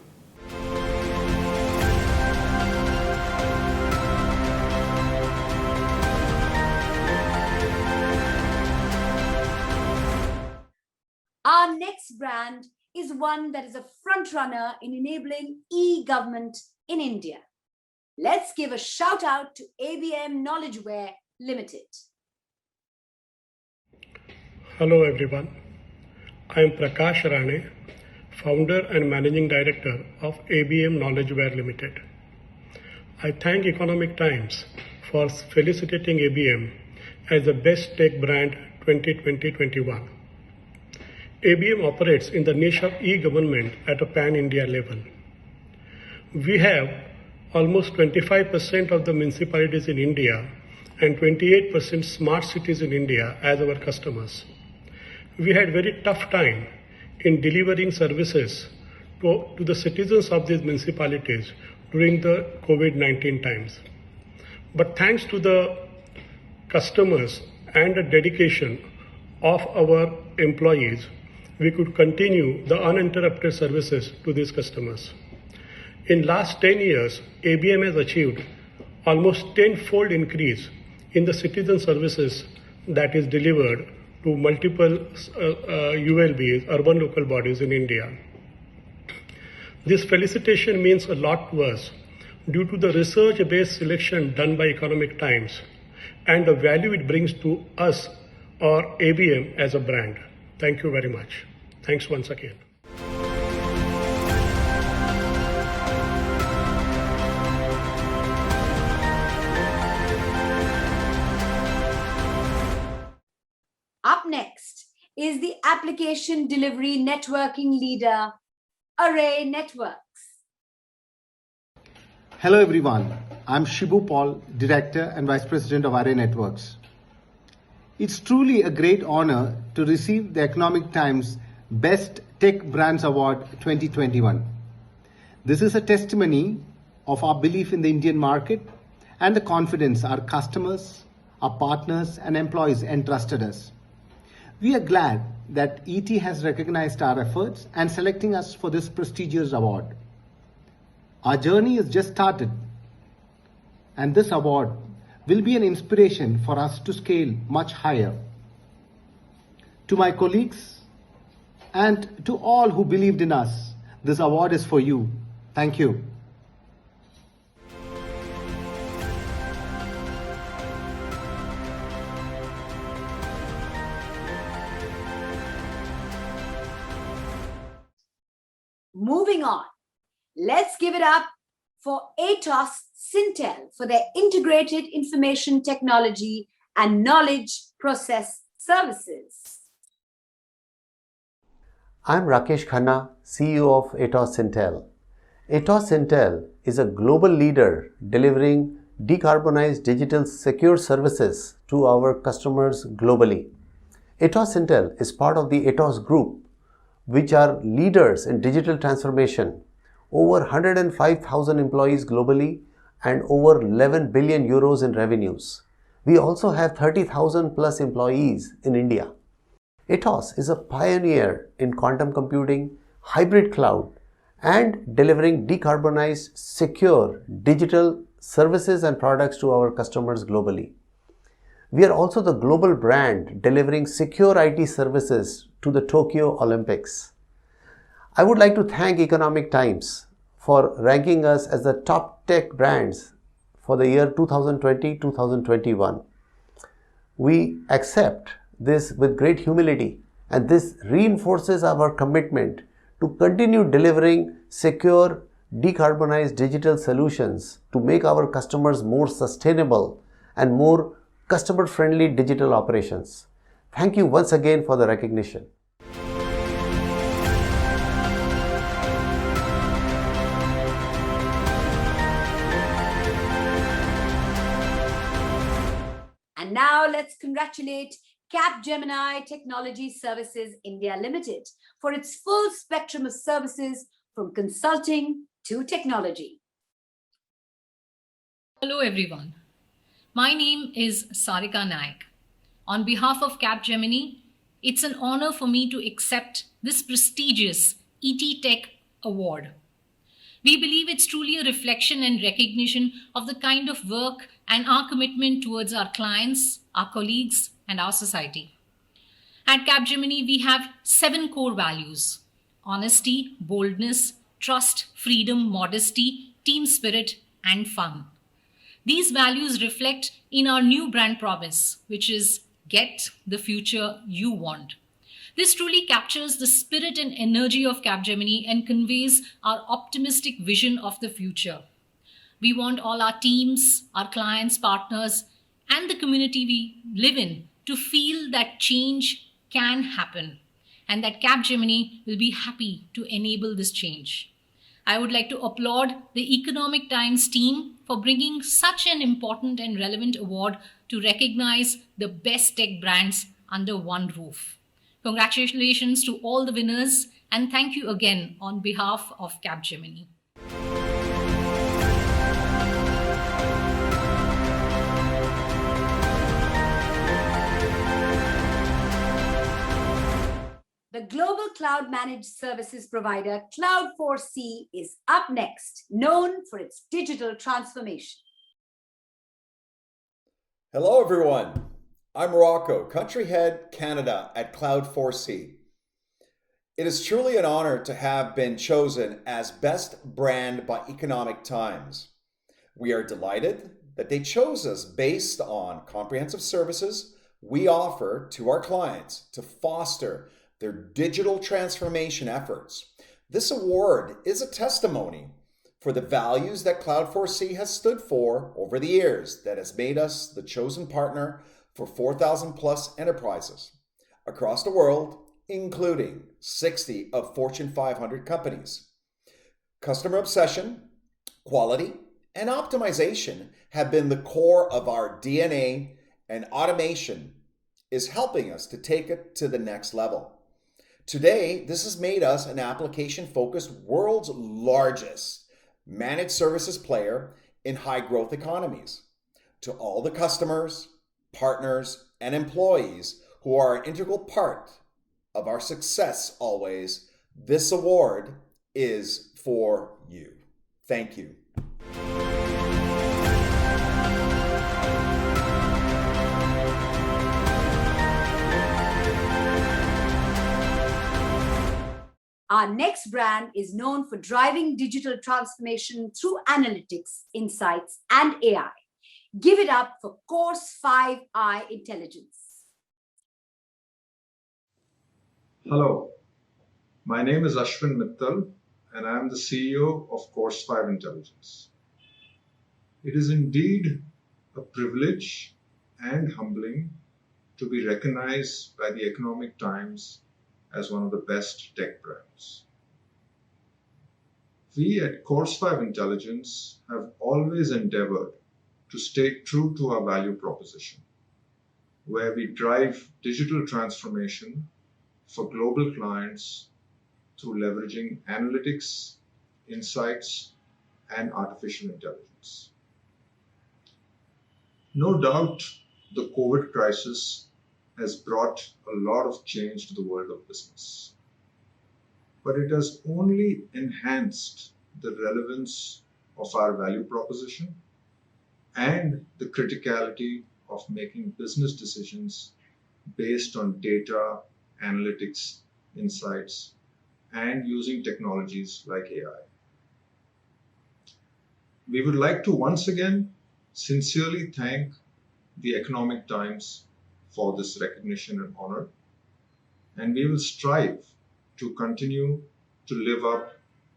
Our next brand is one that is a front runner in enabling e-government in India. Let's give a shout out to ABM Knowledgeware Limited. Hello everyone. I am Prakash Rane, founder and managing director of ABM Knowledgeware Limited. I thank Economic Times for felicitating ABM as the best tech brand 2020-21. ABM operates in the niche of e-government at a pan-India level. We have almost 25% of the municipalities in India and 28% smart cities in India as our customers. We had very tough time in delivering services to the citizens of these municipalities during the COVID-19 times. But thanks to the customers and the dedication of our employees, we could continue the uninterrupted services to these customers. In last 10 years, ABM has achieved almost 10-fold increase in the citizen services that is delivered to multiple ULBs, urban local bodies in India. This felicitation means a lot to us due to the research-based selection done by Economic Times and the value it brings to us or ABM as a brand. Thank you very much. Thanks once again. Up next is the application delivery networking leader, Array Networks. Hello everyone, I'm Shibu Paul, Director and Vice President of Array Networks. It's truly a great honor to receive the Economic Times Best Tech Brands Award 2021. This is a testimony of our belief in the Indian market and the confidence our customers, our partners and employees entrusted us. We are glad that ET has recognized our efforts and selecting us for this prestigious award. Our journey has just started, and this award will be an inspiration for us to scale much higher. To my colleagues and to all who believed in us, this award is for you. Thank you. Moving on, let's give it up for Atos Syntel for their integrated information technology and knowledge process services. I'm Rakesh Khanna, CEO of Atos Syntel. Atos Syntel is a global leader delivering decarbonized digital secure services to our customers globally. Atos Syntel is part of the Atos Group, which are leaders in digital transformation, over 105,000 employees globally and over 11 billion euros in revenues. We also have 30,000 plus employees in India. Atos is a pioneer in quantum computing, hybrid cloud, and delivering decarbonized, secure digital services and products to our customers globally. We are also the global brand delivering secure IT services to the Tokyo Olympics. I would like to thank Economic Times for ranking us as the top tech brands for the year 2020-2021. We accept this with great humility, and this reinforces our commitment to continue delivering secure, decarbonized digital solutions to make our customers more sustainable and more customer-friendly digital operations. Thank you once again for the recognition. And now let's congratulate Capgemini Technology Services India Limited for its full spectrum of services from consulting to technology. Hello everyone. My name is Sarika Naik. On behalf of Capgemini, It's an honor for me to accept this prestigious ET Tech Award. We believe it's truly a reflection and recognition of the kind of work and our commitment towards our clients, our colleagues, and our society. At Capgemini, we have 7 core values: honesty, boldness, trust, freedom, modesty, team spirit, and fun. These values reflect in our new brand promise, which is get the future you want. This truly captures the spirit and energy of Capgemini and conveys our optimistic vision of the future. We want all our teams, our clients, partners, and the community we live in to feel that change can happen and that Capgemini will be happy to enable this change. I would like to applaud the Economic Times team for bringing such an important and relevant award to recognize the best tech brands under one roof. Congratulations to all the winners, and thank you again on behalf of Capgemini. The global cloud managed services provider Cloud4C is up next, known for its digital transformation. Hello, everyone. I'm Rocco, Country Head Canada at Cloud4C. It is truly an honor to have been chosen as Best Brand by Economic Times. We are delighted that they chose us based on comprehensive services we offer to our clients to foster their digital transformation efforts. This award is a testimony for the values that Cloud4C has stood for over the years that has made us the chosen partner for 4,000 plus enterprises across the world, including 60 of Fortune 500 companies. Customer obsession, quality, and optimization have been the core of our DNA, and automation is helping us to take it to the next level. Today, this has made us an application-focused world's largest managed services player in high-growth economies. To all the customers, partners, and employees who are an integral part of our success always, this award is for you. Thank you. Our next brand is known for driving digital transformation through analytics, insights, and AI. Give it up for Course 5i Intelligence. Hello, my name is Ashwin Mittal, and I am the CEO of Course 5 Intelligence. It is indeed a privilege and humbling to be recognized by the Economic Times as one of the best tech brands. We at Course 5 Intelligence have always endeavored to stay true to our value proposition, where we drive digital transformation for global clients through leveraging analytics, insights, and artificial intelligence. No doubt, the COVID crisis has brought a lot of change to the world of business, but it has only enhanced the relevance of our value proposition and the criticality of making business decisions based on data, analytics, insights, and using technologies like AI. We would like to once again sincerely thank the Economic Times for this recognition and honor, and we will strive to continue to live up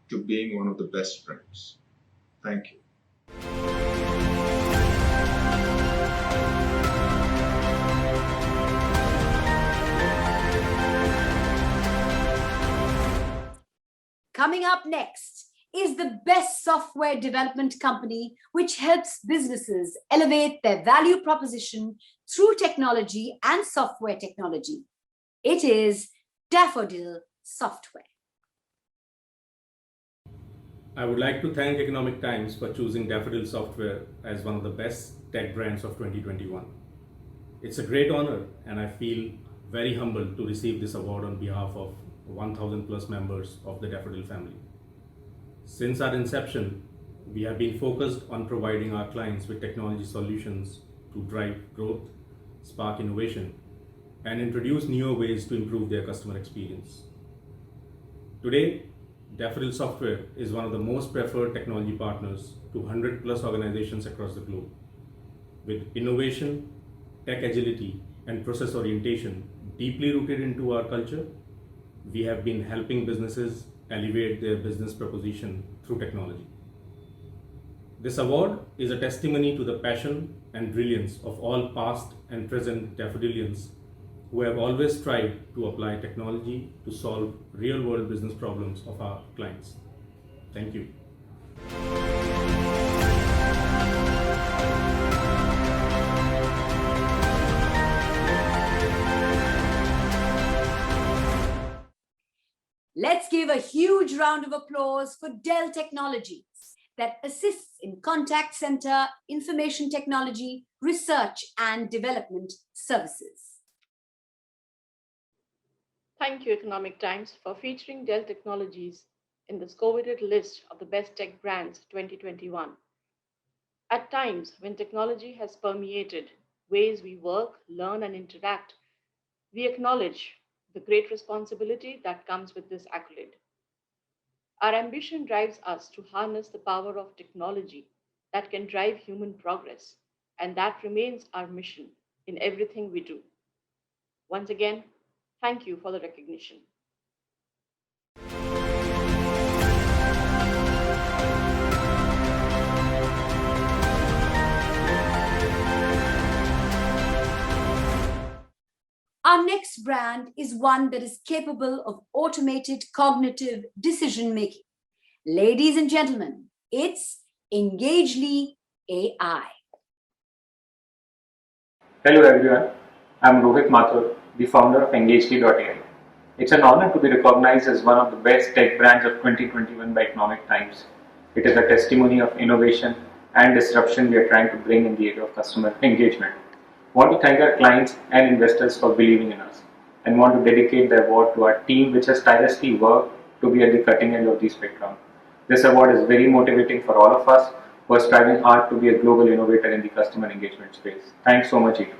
to being one of the best brands. Thank you. Coming up next is the best software development company which helps businesses elevate their value proposition through technology and software technology. It is Daffodil Software. I would like to thank Economic Times for choosing Daffodil Software as one of the best tech brands of 2021. It's a great honor, and I feel very humbled to receive this award on behalf of 1,000 plus members of the Daffodil family. Since our inception, we have been focused on providing our clients with technology solutions to drive growth, spark innovation, and introduce newer ways to improve their customer experience. Today, Daffodil Software is one of the most preferred technology partners to 100 plus organizations across the globe. With innovation, tech agility, and process orientation deeply rooted into our culture, we have been helping businesses elevate their business proposition through technology. This award is a testimony to the passion and brilliance of all past and present Daffodilians who have always tried to apply technology to solve real-world business problems of our clients. Thank you. Let's give a huge round of applause for Dell Technologies that assists in contact center, information technology, research and development services. Thank you, Economic Times, for featuring Dell Technologies in this coveted list of the best tech brands 2021. At times when technology has permeated ways we work, learn, and interact, we acknowledge the great responsibility that comes with this accolade. Our ambition drives us to harness the power of technology that can drive human progress, and that remains our mission in everything we do. Once again, thank you for the recognition. Our next brand is one that is capable of automated cognitive decision-making. Ladies and gentlemen, it's Engagely AI. Hello everyone, I'm Rohit Mathur, the founder of Engagely.ai. It's an honor to be recognized as one of the best tech brands of 2021 by Economic Times. It is a testimony of innovation and disruption we are trying to bring in the area of customer engagement. I want to thank our clients and investors for believing in us, and want to dedicate the award to our team, which has tirelessly worked to be at the cutting edge of the spectrum. This award is very motivating for all of us who are striving hard to be a global innovator in the customer engagement space. Thanks so much, Itu.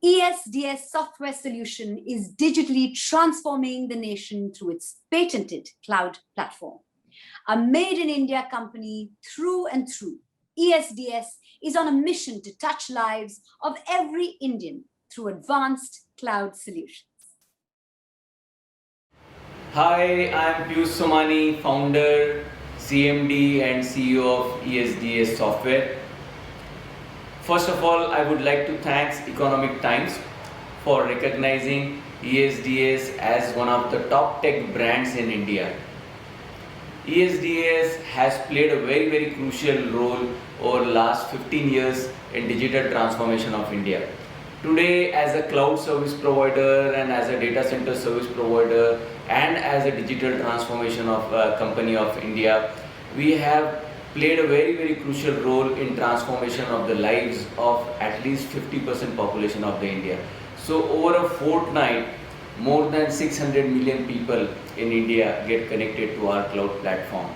ESDS software solution is digitally transforming the nation through its patented cloud platform. A made-in-India company through and through, ESDS is on a mission to touch lives of every Indian through advanced cloud solutions. Hi, I'm Piyush Somani, founder, CMD and CEO of ESDS Software. First of all, I would like to thank Economic Times for recognizing ESDS as one of the top tech brands in India. ESDS has played a very crucial role over the last 15 years in digital transformation of India. Today, as a cloud service provider and as a data center service provider and as a digital transformation of company of India, we have played a very crucial role in transformation of the lives of at least 50% population of the India. So over a fortnight, more than 600 million people in India get connected to our cloud platform.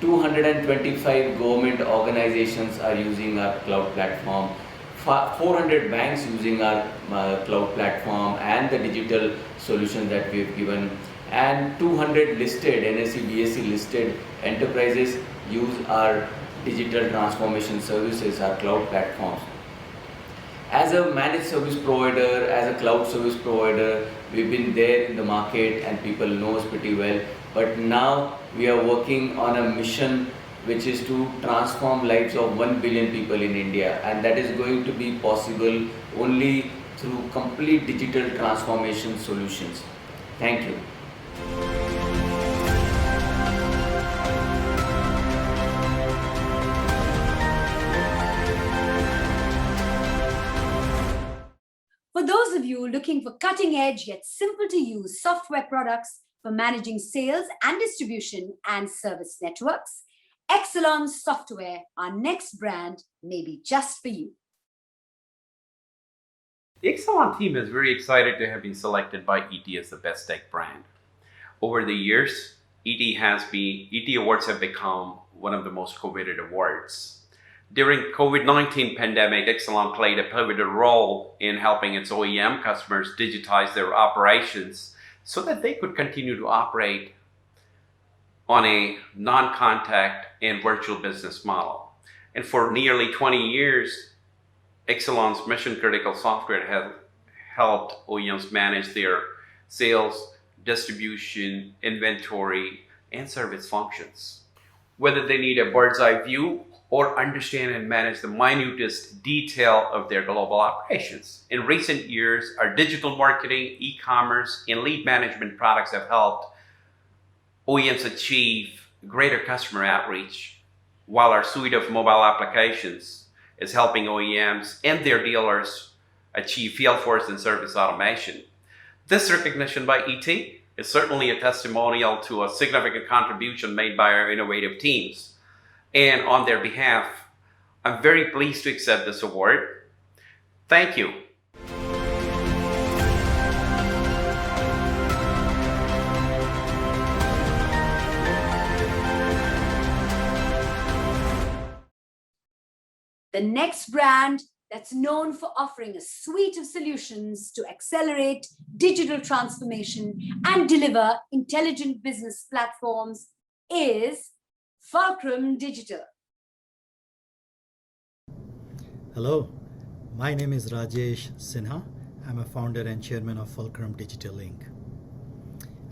225 government organizations are using our cloud platform. 400 banks using our cloud platform and the digital solution that we have given. And 200 listed, NSE, BSE listed enterprises use our digital transformation services, our cloud platforms. As a managed service provider, as a cloud service provider, we've been there in the market and people know us pretty well. But now we are working on a mission which is to transform lives of 1 billion people in India. And that is going to be possible only through complete digital transformation solutions. Thank you. For those of you looking for cutting-edge yet simple-to-use software products for managing sales and distribution and service networks, Exelon Software, our next brand, may be just for you. The Exelon team is very excited to have been selected by ET as the best tech brand. Over the years, ET Awards have become one of the most coveted awards. During COVID-19 pandemic, Exelon played a pivotal role in helping its OEM customers digitize their operations so that they could continue to operate on a non-contact and virtual business model. And for nearly 20 years, Exelon's mission-critical software has helped OEMs manage their sales, distribution, inventory, and service functions. Whether they need a bird's eye view or understand and manage the minutest detail of their global operations. In recent years, our digital marketing, e-commerce, and lead management products have helped OEMs achieve greater customer outreach, while our suite of mobile applications is helping OEMs and their dealers achieve field force and service automation. This recognition by ET is certainly a testimonial to a significant contribution made by our innovative teams. And on their behalf, I'm very pleased to accept this award. Thank you. The next brand that's known for offering a suite of solutions to accelerate digital transformation and deliver intelligent business platforms is Fulcrum Digital. Hello, my name is Rajesh Sinha. I'm a founder and chairman of Fulcrum Digital Inc.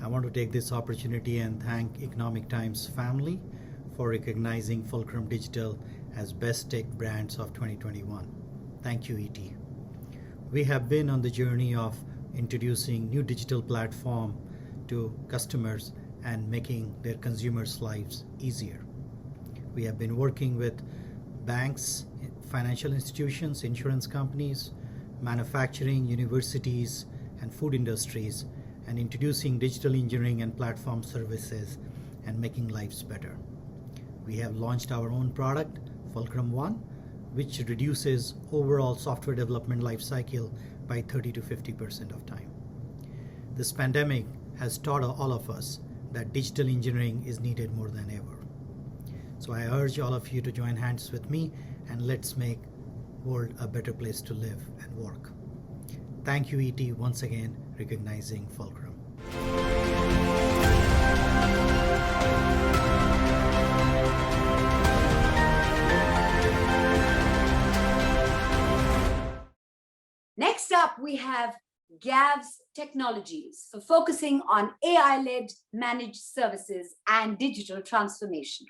I want to take this opportunity and thank Economic Times family for recognizing Fulcrum Digital as Best Tech Brands of 2021. Thank you, ET. We have been on the journey of introducing new digital platform to customers and making their consumers' lives easier. We have been working with banks, financial institutions, insurance companies, manufacturing, universities, and food industries, and introducing digital engineering and platform services and making lives better. We have launched our own product, Fulcrum One, which reduces overall software development lifecycle by 30 to 50% of time. This pandemic has taught all of us that digital engineering is needed more than ever. So I urge all of you to join hands with me and let's make the world a better place to live and work. Thank you, ET, once again recognizing Fulcrum. Next up, we have GAVS Technologies for focusing on AI-led managed services and digital transformation.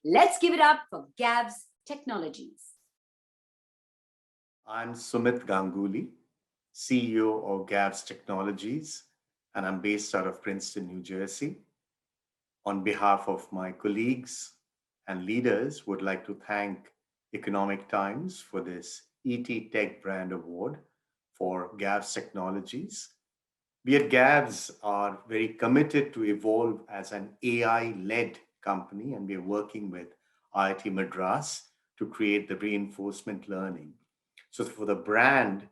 Let's give it up for GAVS Technologies. I'm Sumit Ganguly, CEO of GAVS Technologies, and I'm based out of Princeton, New Jersey. On behalf of my colleagues and leaders, would like to thank Economic Times for this ET Tech Brand Award for GAVS Technologies. We at GAVS are very committed to evolve as an AI-led company, and we are working with IIT Madras to create the reinforcement learning. So for the brand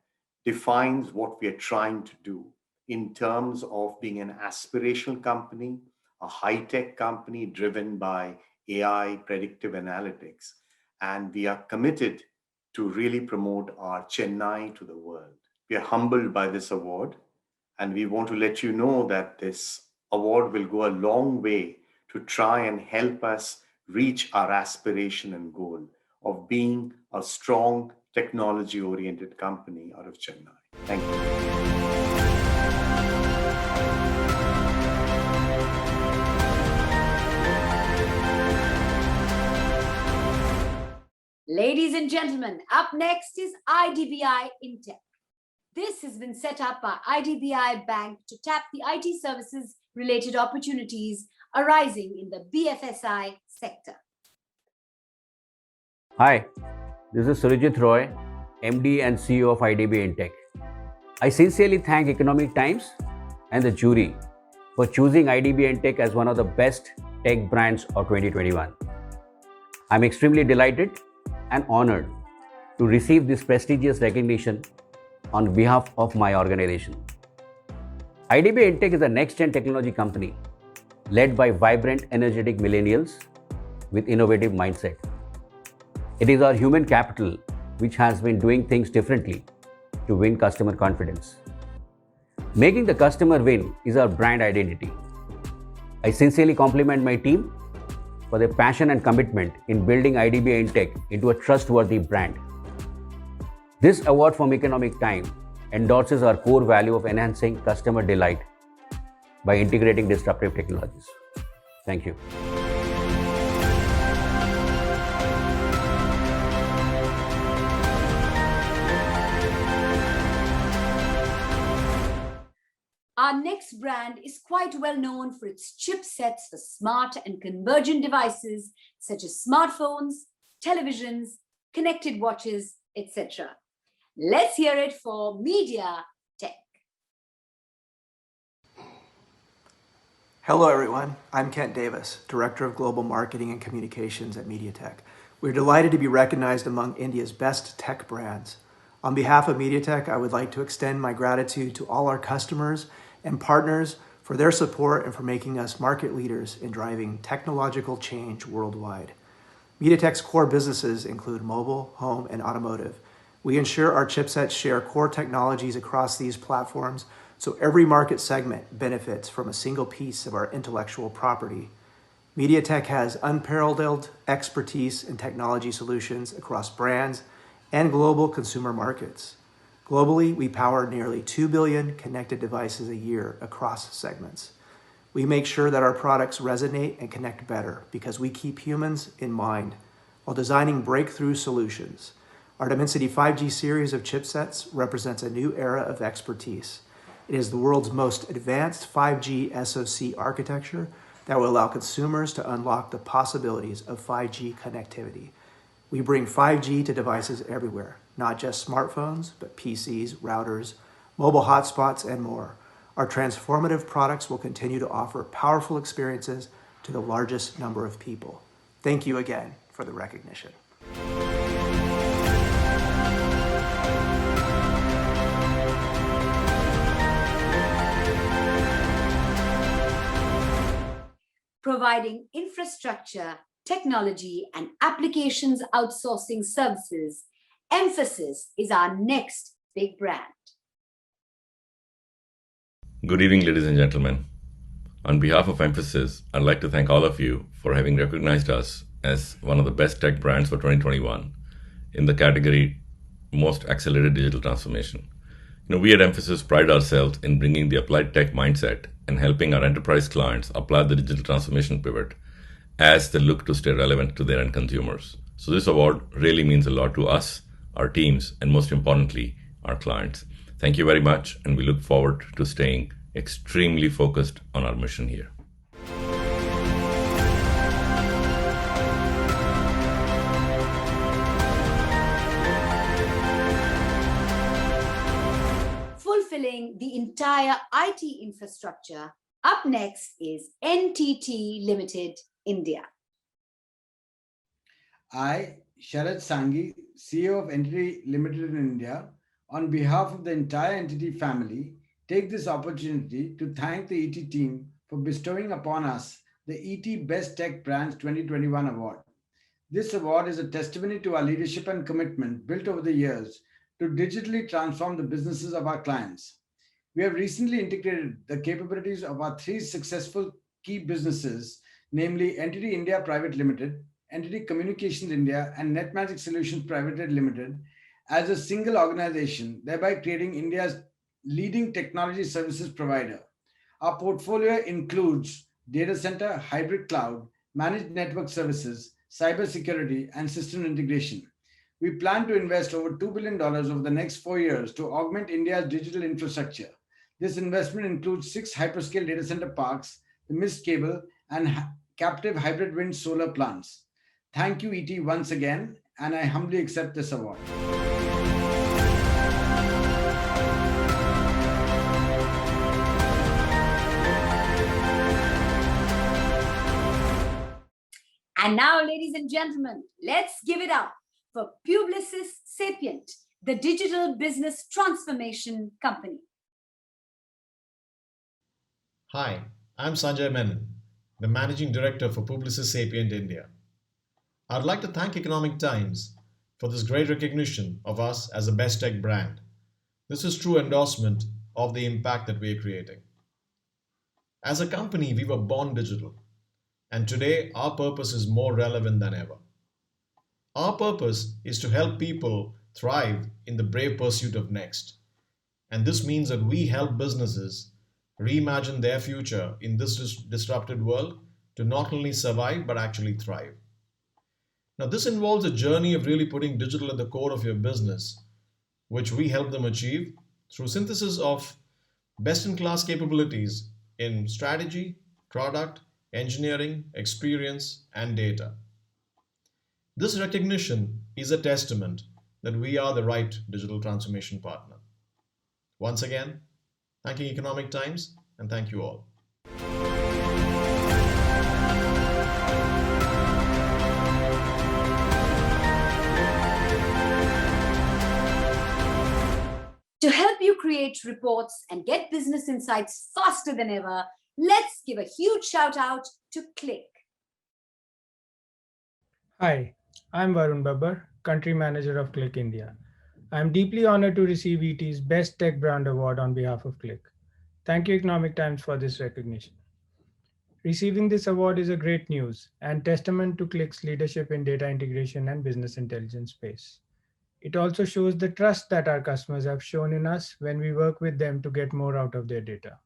defines what we are trying to do in terms of being an aspirational company, a high-tech company driven by AI predictive analytics. And we are committed to really promote our Chennai to the world. We are humbled by this award, and we want to let you know that this award will go a long way to try and help us reach our aspiration and goal of being a strong technology-oriented company out of Chennai. Thank you. Ladies and gentlemen, up next is IDBI Intech. This has been set up by IDBI Bank to tap the IT services related opportunities arising in the BFSI sector. Hi, this is Surijit Roy, MD and CEO of IDBI Intech. I sincerely thank Economic Times and the jury for choosing IDB and Tech as one of the best tech brands of 2021. I'm extremely delighted and honored to receive this prestigious recognition on behalf of my organization. IDB and Tech is a next-gen technology company led by vibrant, energetic millennials with innovative mindset. It is our human capital which has been doing things differently to win customer confidence. Making the customer win is our brand identity. I sincerely compliment my team for their passion and commitment in building IDB and Tech into a trustworthy brand. This award from Economic Times endorses our core value of enhancing customer delight by integrating disruptive technologies. Thank you. Our next brand is quite well known for its chipsets for smart and convergent devices such as smartphones, televisions, connected watches, etc. Let's hear it for Media Tech. Hello, everyone. I'm Kent Davis, Director of Global Marketing and Communications at MediaTek. We're delighted to be recognized among India's best tech brands. On behalf of MediaTek, I would like to extend my gratitude to all our customers and partners for their support and for making us market leaders in driving technological change worldwide. MediaTek's core businesses include mobile, home, and automotive. We ensure our chipsets share core technologies across these platforms so every market segment benefits from a single piece of our intellectual property. MediaTek has unparalleled expertise in technology solutions across brands and global consumer markets. Globally, we power nearly 2 billion connected devices a year across segments. We make sure that our products resonate and connect better because we keep humans in mind while designing breakthrough solutions. Our Dimensity 5G series of chipsets represents a new era of expertise. It is the world's most advanced 5G SoC architecture that will allow consumers to unlock the possibilities of 5G connectivity. We bring 5G to devices everywhere, not just smartphones, but PCs, routers, mobile hotspots, and more. Our transformative products will continue to offer powerful experiences to the largest number of people. Thank you again for the recognition. Providing infrastructure, technology, and applications outsourcing services, Mphasis is our next big brand. Good evening, ladies and gentlemen. On behalf of Mphasis, I'd like to thank all of you for having recognized us as one of the best tech brands for 2021 in the category Most Accelerated Digital Transformation. We at Mphasis pride ourselves in bringing the applied tech mindset and helping our enterprise clients apply the digital transformation pivot as they look to stay relevant to their end consumers. So this award really means a lot to us, our teams, and most importantly, our clients. Thank you very much, and we look forward to staying extremely focused on our mission here. Fulfilling the entire IT infrastructure, up next is NTT Limited, India. I, Sharad Sanghi, CEO of NTT Limited in India, on behalf of the entire NTT family, take this opportunity to thank the ET team for bestowing upon us the ET Best Tech Brands 2021 award. This award is a testimony to our leadership and commitment built over the years to digitally transform the businesses of our clients. We have recently integrated the capabilities of our three successful key businesses, namely NTT India Private Limited, NTT Communications India, and NetMagic Solutions Private Limited as a single organization, thereby creating India's leading technology services provider. Our portfolio includes data center, hybrid cloud, managed network services, cybersecurity, and system integration. We plan to invest over $2 billion over the next 4 years to augment India's digital infrastructure. This investment includes 6 hyperscale data center parks, the missed cable, and captive hybrid wind solar plants. Thank you, ET, once again, and I humbly accept this award. And now, ladies and gentlemen, let's give it up for Publicis Sapient, the digital business transformation company. Hi, I'm Sanjay Menon, the Managing Director for Publicis Sapient India. I'd like to thank Economic Times for this great recognition of us as a best tech brand. This is true endorsement of the impact that we are creating. As a company, we were born digital, and today our purpose is more relevant than ever. Our purpose is to help people thrive in the brave pursuit of next. And this means that we help businesses reimagine their future in this disrupted world to not only survive but actually thrive. Now, this involves a journey of really putting digital at the core of your business, which we help them achieve through synthesis of best-in-class capabilities in strategy, product, engineering, experience, and data. This recognition is a testament that we are the right digital transformation partner. Once again, thanking Economic Times, and thank you all. To help you create reports and get business insights faster than ever, let's give a huge shout out to Click. Hi, I'm Varun Babbar, Country Manager of Click India. I'm deeply honored to receive ET's Best Tech Brand Award on behalf of Click. Thank you, Economic Times, for this recognition. Receiving this award is a great news and testament to Click's leadership in data integration and business intelligence space. It also shows the trust that our customers have shown in us when we work with them to get more out of their data.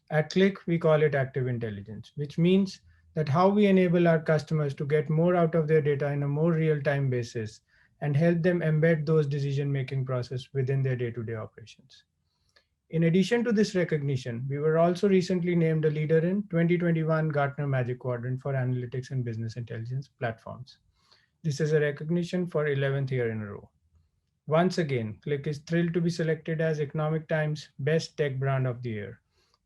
At Click, we call it active intelligence, which means that how we enable our customers to get more out of their data in a more real-time basis and help them embed those decision-making process within their day-to-day operations. In addition to this recognition, we were also recently named a leader in 2021 Gartner Magic Quadrant for Analytics and Business Intelligence Platforms. This is a recognition for 11th year in a row. Once again, Click is thrilled to be selected as Economic Times Best Tech Brand of the Year,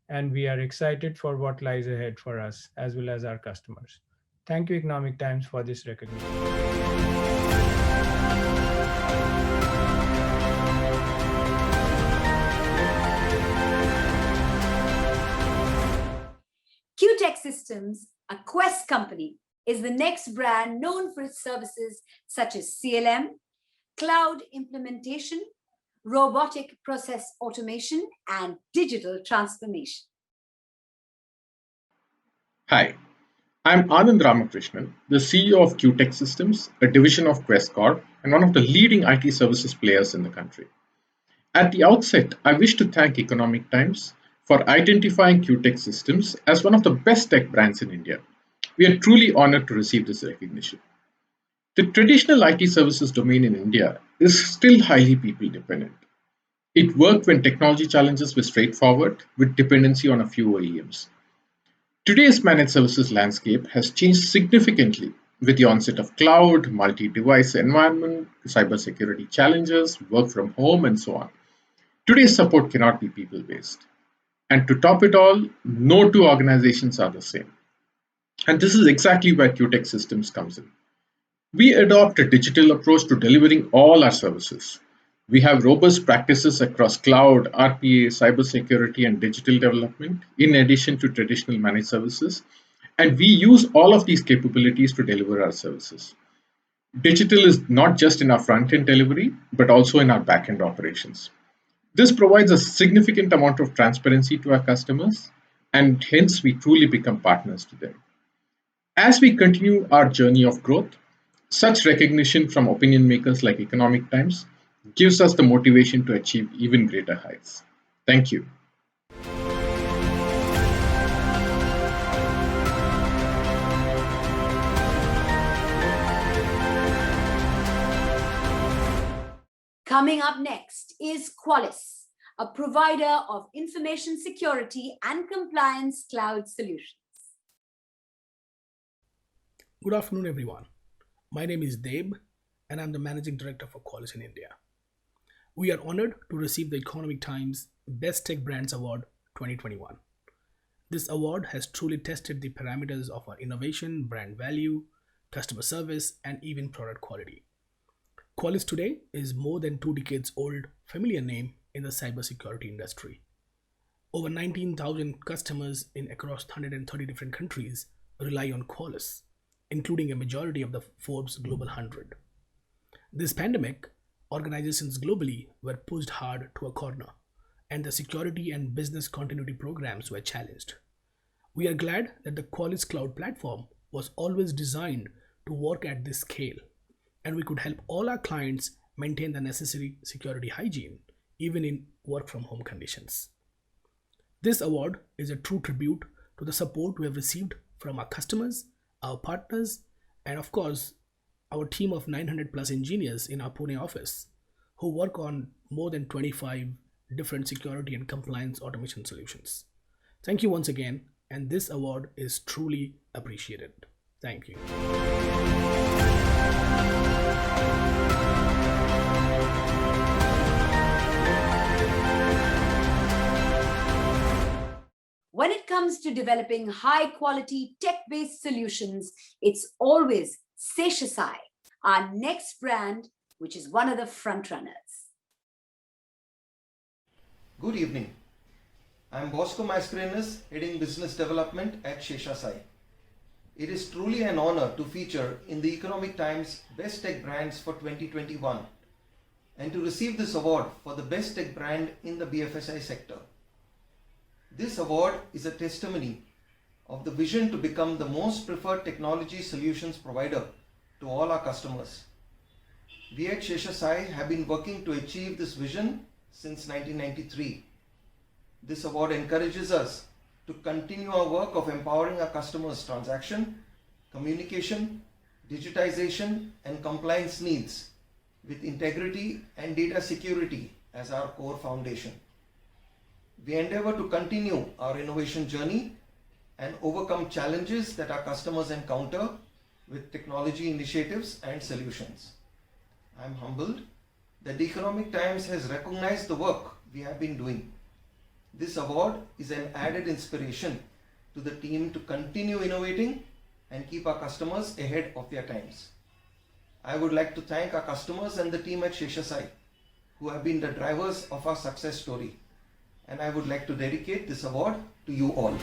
and we are excited for what lies ahead for us as well as our customers. Thank you, Economic Times, for this recognition. QTech Systems, a Quest company, is the next brand known for its services such as CLM, cloud implementation, robotic process automation, and digital transformation. Hi, I'm Anand Ramakrishnan, the CEO of QTech Systems, a division of Quest Corp and one of the leading IT services players in the country. At the outset, I wish to thank Economic Times for identifying QTech Systems as one of the best tech brands in India. We are truly honored to receive this recognition. The traditional IT services domain in India is still highly people dependent. It worked when technology challenges were straightforward with dependency on a few OEMs. Today's managed services landscape has changed significantly with the onset of cloud, multi-device environment, cybersecurity challenges, work from home, and so on. Today's support cannot be people-based. And to top it all, no two organizations are the same. And this is exactly where QTech Systems comes in. We adopt a digital approach to delivering all our services. We have robust practices across cloud, RPA, cybersecurity, and digital development, in addition to traditional managed services. And we use all of these capabilities to deliver our services. Digital is not just in our front-end delivery, but also in our back-end operations. This provides a significant amount of transparency to our customers, and hence we truly become partners to them. As we continue our journey of growth, such recognition from opinion makers like Economic Times gives us the motivation to achieve even greater heights. Thank you. Coming up next is Qualys, a provider of information security and compliance cloud solutions. Good afternoon, everyone. My name is Deb, and I'm the Managing Director for Qualys in India. We are honored to receive the Economic Times Best Tech Brands Award 2021. This award has truly tested the parameters of our innovation, brand value, customer service, and even product quality. Qualys today is more than 2 decades old familiar name in the cybersecurity industry. Over 19,000 customers in across 130 different countries rely on Qualys, including a majority of the Forbes Global 100. This pandemic, organizations globally were pushed hard to a corner, and the security and business continuity programs were challenged. We are glad that the Qualys Cloud platform was always designed to work at this scale, and we could help all our clients maintain the necessary security hygiene, even in work from home conditions. This award is a true tribute to the support we have received from our customers, our partners, and of course, our team of 900 plus engineers in our Pune office who work on more than 25 different security and compliance automation solutions. Thank you once again, and this award is truly appreciated. Thank you. When it comes to developing high-quality tech-based solutions, it's always Seshasai, our next brand, which is one of the frontrunners. Good evening. I'm Bosco Mascarenas, heading business development at Seshasai. It is truly an honor to feature in the Economic Times Best Tech Brands for 2021 and to receive this award for the best tech brand in the BFSI sector. This award is a testimony of the vision to become the most preferred technology solutions provider to all our customers. We at Seshasai have been working to achieve this vision since 1993. This award encourages us to continue our work of empowering our customers' transaction, communication, digitization, and compliance needs with integrity and data security as our core foundation. We endeavor to continue our innovation journey and overcome challenges that our customers encounter with technology initiatives and solutions. I am humbled that the Economic Times has recognized the work we have been doing. This award is an added inspiration to the team to continue innovating and keep our customers ahead of their times. I would like to thank our customers and the team at Seshasai who have been the drivers of our success story. And I would like to dedicate this award to you all.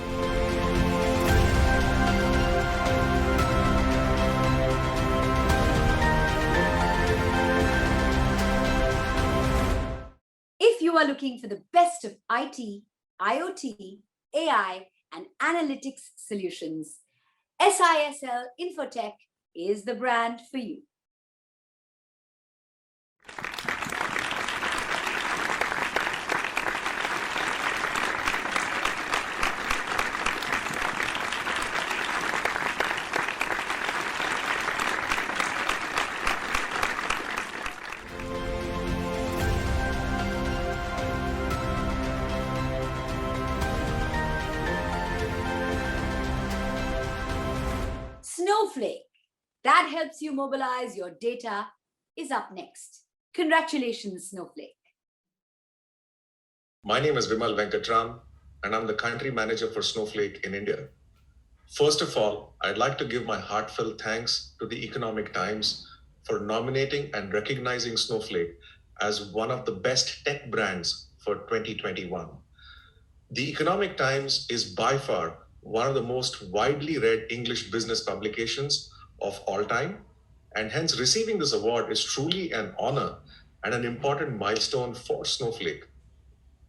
If you are looking for the best of IT, IoT, AI, and analytics solutions, SISL Infotech is the brand for you. Snowflake, that helps you mobilize your data, is up next. Congratulations, Snowflake. My name is Vimal Venkatram, and I'm the country manager for Snowflake in India. First of all, I'd like to give my heartfelt thanks to the Economic Times for nominating and recognizing Snowflake as one of the best tech brands for 2021. The Economic Times is by far one of the most widely read English business publications of all time, and hence receiving this award is truly an honor and an important milestone for Snowflake.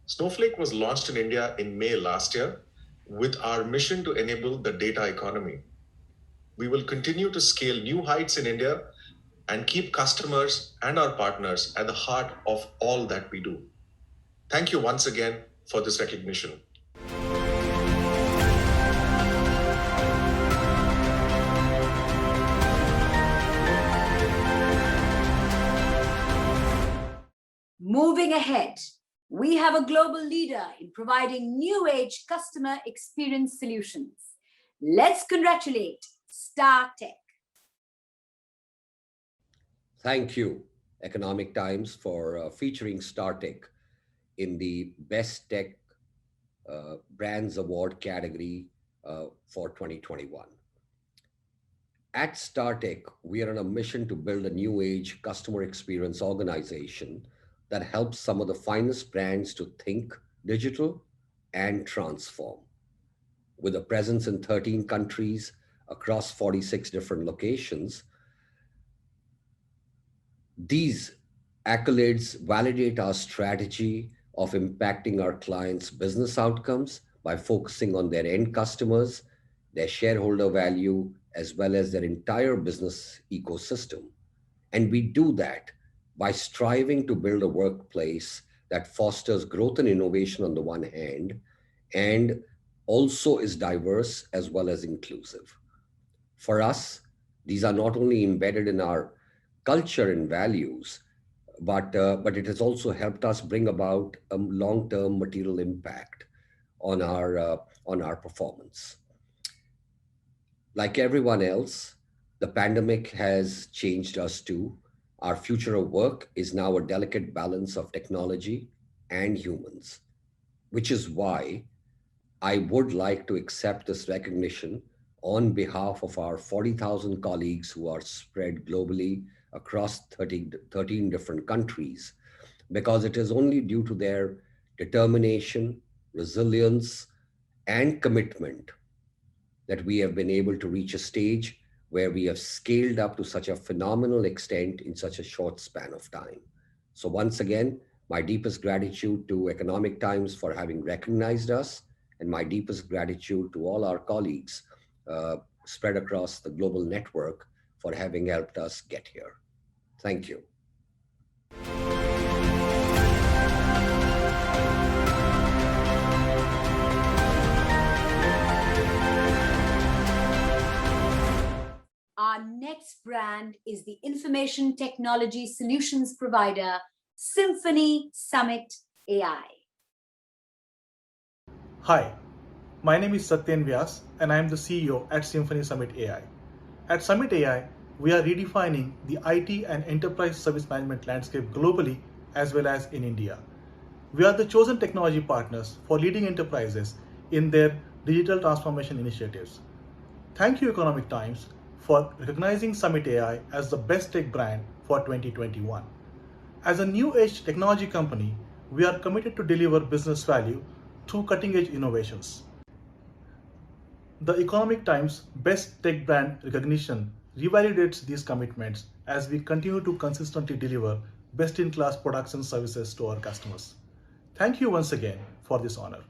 Snowflake was launched in India in May last year with our mission to enable the data economy. We will continue to scale new heights in India and keep customers and our partners at the heart of all that we do. Thank you once again for this recognition. Moving ahead, we have a global leader in providing new age customer experience solutions. Let's congratulate StarTech. Thank you, Economic Times, for featuring StarTech in the Best Tech Brands Award category for 2021. At StarTech, we are on a mission to build a new age customer experience organization that helps some of the finest brands to think digital and transform. With a presence in 13 countries across 46 different locations, these accolades validate our strategy of impacting our clients' business outcomes by focusing on their end customers, their shareholder value, as well as their entire business ecosystem. And we do that by striving to build a workplace that fosters growth and innovation on the one hand, and also is diverse as well as inclusive. For us, these are not only embedded in our culture and values, but it has also helped us bring about a long-term material impact on our performance. Like everyone else, the pandemic has changed us too. Our future of work is now a delicate balance of technology and humans, which is why I would like to accept this recognition on behalf of our 40,000 colleagues who are spread globally across 13 different countries, because it is only due to their determination, resilience, and commitment that we have been able to reach a stage where we have scaled up to such a phenomenal extent in such a short span of time. So once again, my deepest gratitude to Economic Times for having recognized us, and my deepest gratitude to all our colleagues spread across the global network for having helped us get here. Thank you. Our next brand is the information technology solutions provider, Symphony Summit AI. Hi, my name is Satyen Vyas and I am the CEO at Symphony Summit AI. At Summit AI, we are redefining the IT and enterprise service management landscape globally as well as in India. We are the chosen technology partners for leading enterprises in their digital transformation initiatives. Thank you, Economic Times, for recognizing Summit AI as the best tech brand for 2021. As a new age technology company, we are committed to deliver business value through cutting-edge innovations. The Economic Times Best Tech Brand recognition revalidates these commitments as we continue to consistently deliver best-in-class products and services to our customers. Thank you once again for this honor.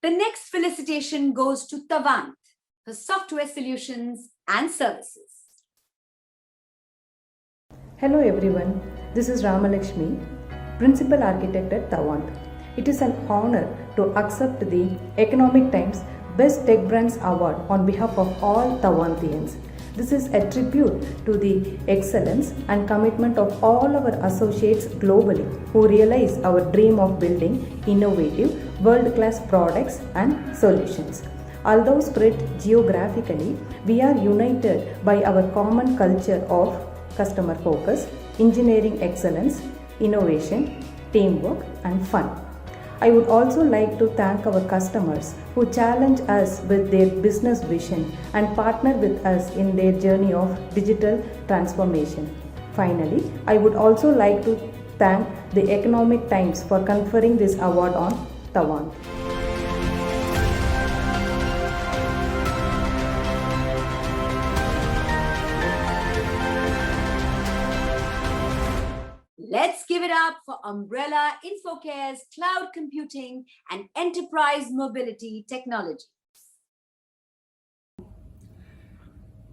The next felicitation goes to Tawant for software solutions and services. Hello everyone, this is Ramalakshmi, Principal Architect at Tawant. It is an honor to accept the Economic Times Best Tech Brands Award on behalf of all Tawantians. This is a tribute to the excellence and commitment of all our associates globally who realize our dream of building innovative, world-class products and solutions. Although spread geographically, we are united by our common culture of customer focus, engineering excellence, innovation, teamwork, and fun. I would also like to thank our customers who challenge us with their business vision and partner with us in their journey of digital transformation. Finally, I would also like to thank the Economic Times for conferring this award on Tawant. Let's give it up for Umbrella InfoCare's cloud computing and enterprise mobility technologies.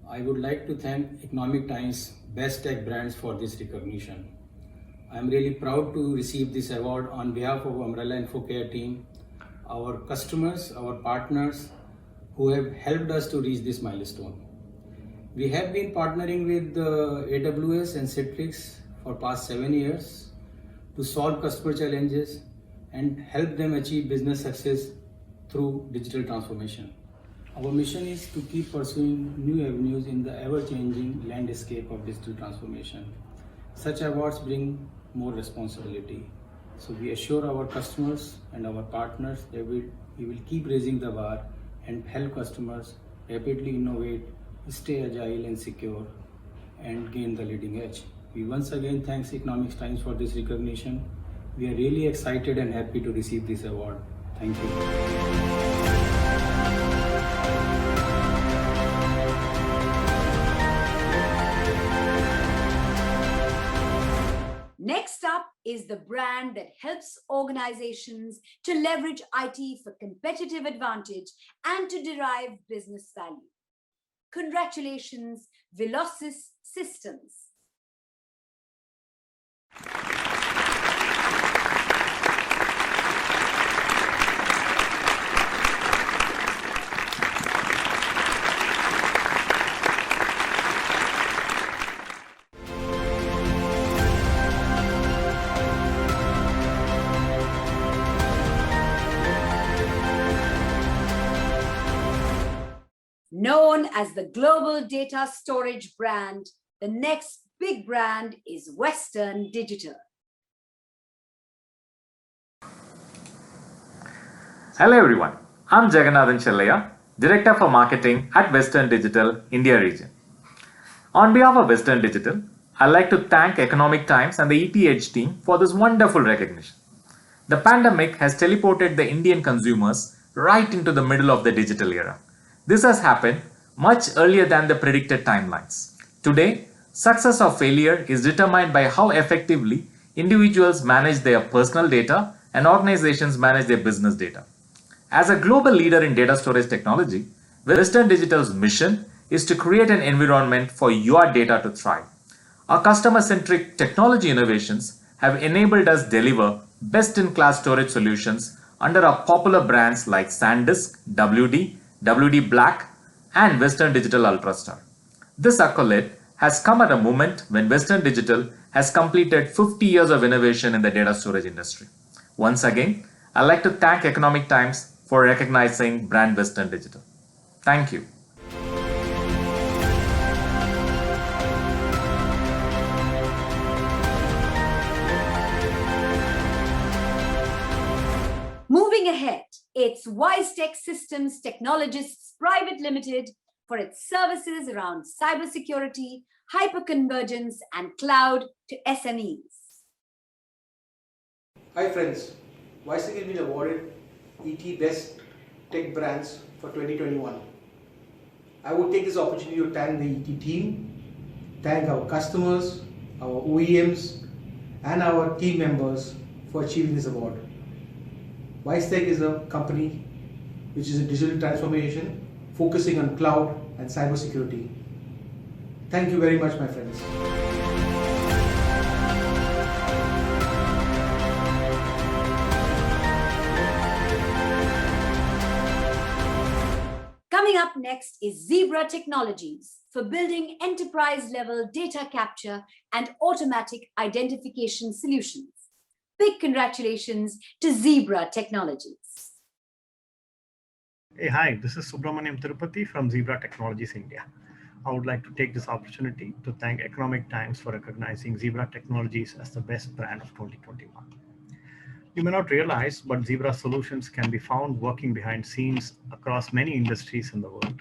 I would like to thank Economic Times Best Tech Brands for this recognition. I am really proud to receive this award on behalf of Umbrella InfoCare team, our customers, our partners who have helped us to reach this milestone. We have been partnering with AWS and Citrix for past 7 years to solve customer challenges and help them achieve business success through digital transformation. Our mission is to keep pursuing new avenues in the ever-changing landscape of digital transformation. Such awards bring more responsibility. So we assure our customers and our partners that we will keep raising the bar and help customers rapidly innovate, stay agile and secure, and gain the leading edge. We once again thanks Economics Times for this recognition. We are really excited and happy to receive this award. Thank you. Next up is the brand that helps organizations to leverage IT for competitive advantage and to derive business value. Congratulations, Velocis Systems. Known as the global data storage brand, the next big brand is Western Digital. Hello everyone, I'm Jagannathan Chellaya, Director for Marketing at Western Digital, India region. On behalf of Western Digital, I'd like to thank Economic Times and the ETH team for this wonderful recognition. The pandemic has teleported the Indian consumers right into the middle of the digital era. This has happened much earlier than the predicted timelines. Today, success or failure is determined by how effectively individuals manage their personal data and organizations manage their business data. As a global leader in data storage technology, Western Digital's mission is to create an environment for your data to thrive. Our customer-centric technology innovations have enabled us deliver best-in-class storage solutions under our popular brands like SanDisk, WD, WD Black, and Western Digital UltraStar. This accolade has come at a moment when Western Digital has completed 50 years of innovation in the data storage industry. Once again, I'd like to thank Economic Times for recognizing brand Western Digital. Thank you. Moving ahead, it's WiseTech Systems Technologists Private Limited for its services around cybersecurity, hyperconvergence, and cloud to SMEs. Hi friends, WiseTech has been awarded ET Best Tech Brands for 2021. I would take this opportunity to thank the ET team, thank our customers, our OEMs, and our team members for achieving this award. WiseTech is a company which is a digital transformation focusing on cloud and cybersecurity. Thank you very much, my friends. Coming up next is Zebra Technologies for building enterprise-level data capture and automatic identification solutions. Big congratulations to Zebra Technologies. Hey, hi, this is Subramaniam Tirupati from Zebra Technologies India. I would like to take this opportunity to thank Economic Times for recognizing Zebra Technologies as the best brand of 2021. You may not realize, but Zebra solutions can be found working behind scenes across many industries in the world.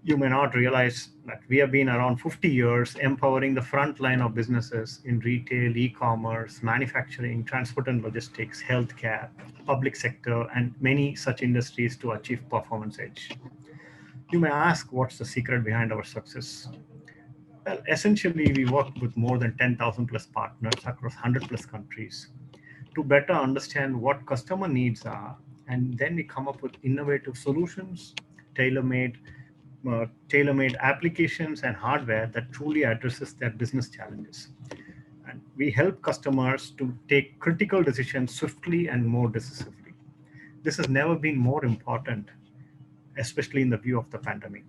You may not realize that we have been around 50 years empowering the front line of businesses in retail, e-commerce, manufacturing, transport and logistics, healthcare, public sector, and many such industries to achieve performance edge. You may ask, what's the secret behind our success? Well, essentially, we work with more than 10,000 plus partners across 100 plus countries to better understand what customer needs are, and then we come up with innovative solutions, tailor-made applications and hardware that truly addresses their business challenges. And we help customers to take critical decisions swiftly and more decisively. This has never been more important, especially in the view of the pandemic.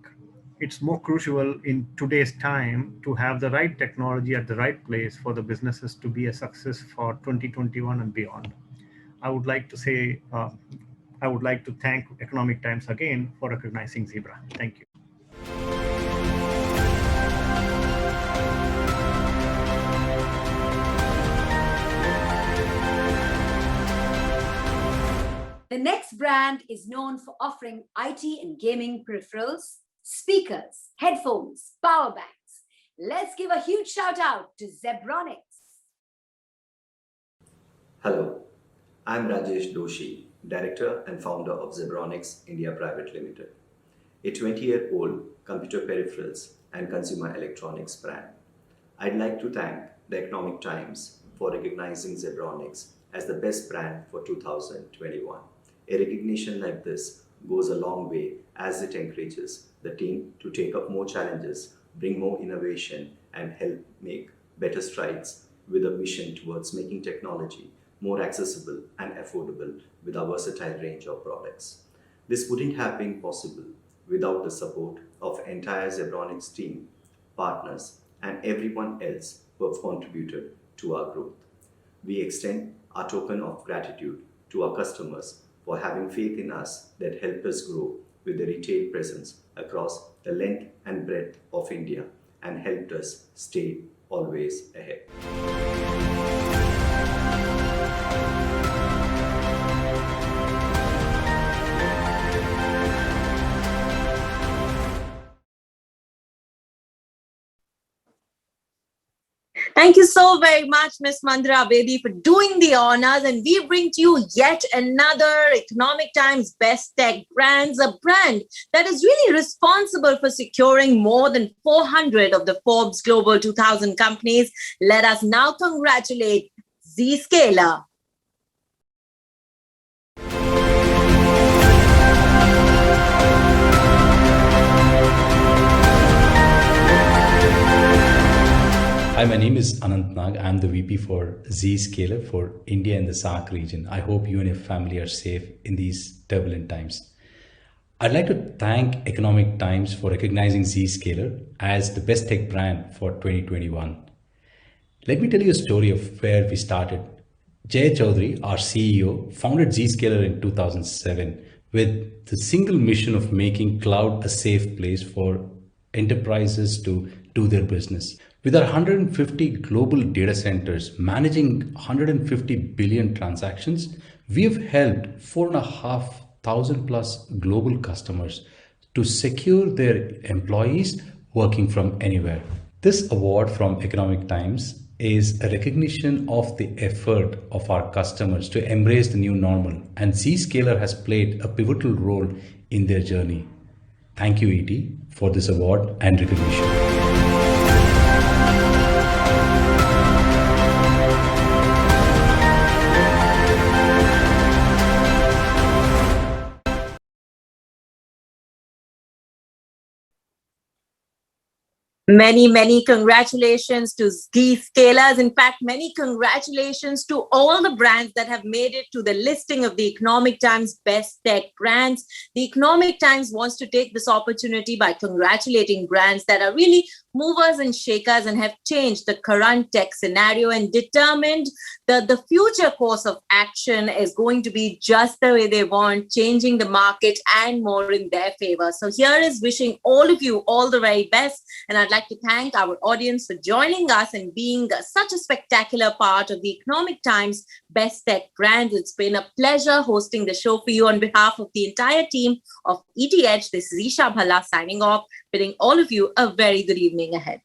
It's more crucial in today's time to have the right technology at the right place for the businesses to be a success for 2021 and beyond. I would like to thank Economic Times again for recognizing Zebra. Thank you. The next brand is known for offering IT and gaming peripherals, speakers, headphones, power banks. Let's give a huge shout out to Zebronics. Hello, I'm Rajesh Doshi, Director and Founder of Zebronics India Private Limited, a 20-year-old computer peripherals and consumer electronics brand. I'd like to thank the Economic Times for recognizing Zebronics as the best brand for 2021. A recognition like this goes a long way as it encourages the team to take up more challenges, bring more innovation, and help make better strides with a mission towards making technology more accessible and affordable with a versatile range of products. This wouldn't have been possible without the support of entire Zebronics team, partners, and everyone else who have contributed to our growth. We extend our token of gratitude to our customers for having faith in us that helped us grow with a retail presence across the length and breadth of India and helped us stay always ahead. Thank you so very much, Ms. Mandra Abedi, for doing the honors. And we bring to you yet another Economic Times Best Tech Brands, a brand that is really responsible for securing more than 400 of the Forbes Global 2000 companies. Let us now congratulate Zscaler. Hi, my name is Anant Nag. I'm the VP for Zscaler for India and the SAARC region. I hope you and your family are safe in these turbulent times. I'd like to thank Economic Times for recognizing Zscaler as the best tech brand for 2021. Let me tell you a story of where we started. Jay Chaudhary, our CEO, founded Zscaler in 2007 with the single mission of making cloud a safe place for enterprises to do their business. With our 150 global data centers managing 150 billion transactions, we have helped 4,500 plus global customers to secure their employees working from anywhere. This award from Economic Times is a recognition of the effort of our customers to embrace the new normal, and Zscaler has played a pivotal role in their journey. Thank you, ET, for this award and recognition. Many congratulations to Zscalers. In fact, many congratulations to all the brands that have made it to the listing of the Economic Times Best Tech Brands. The Economic Times wants to take this opportunity by congratulating brands that are really movers and shakers and have changed the current tech scenario and determined that the future course of action is going to be just the way they want, changing the market and more in their favor. So here is wishing all of you all the very best. And I'd like to thank our audience for joining us and being such a spectacular part of the Economic Times Best Tech Brands. It's been a pleasure hosting the show for you on behalf of the entire team of ETH. This is Isha Bhalla signing off, bidding all of you a very good evening ahead.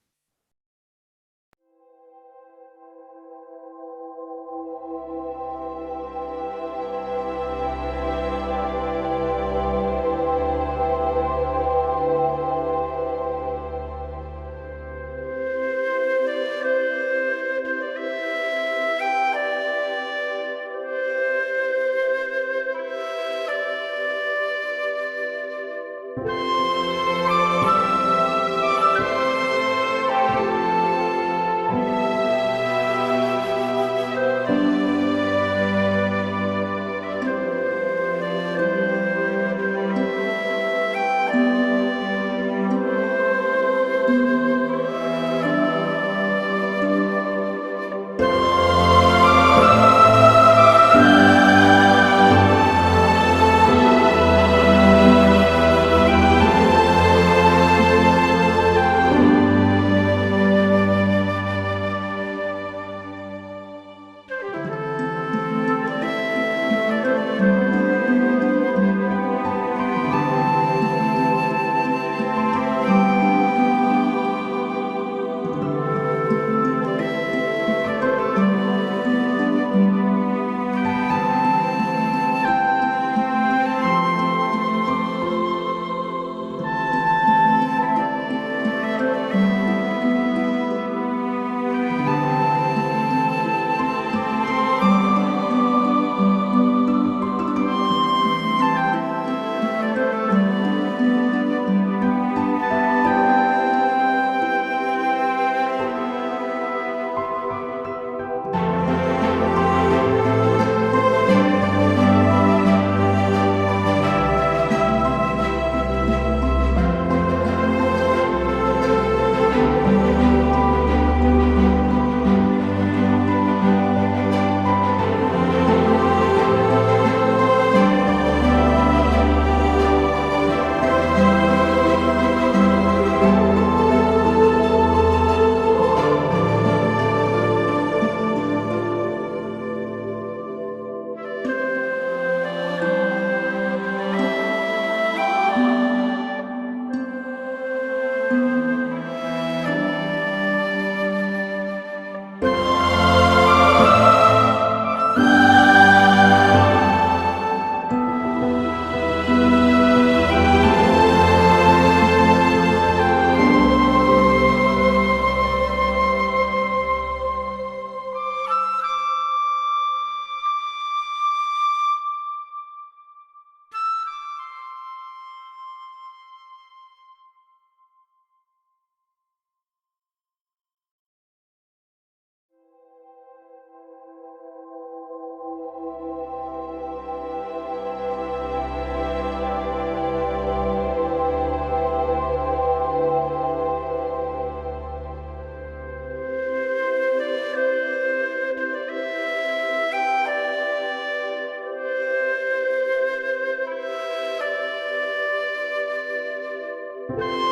you.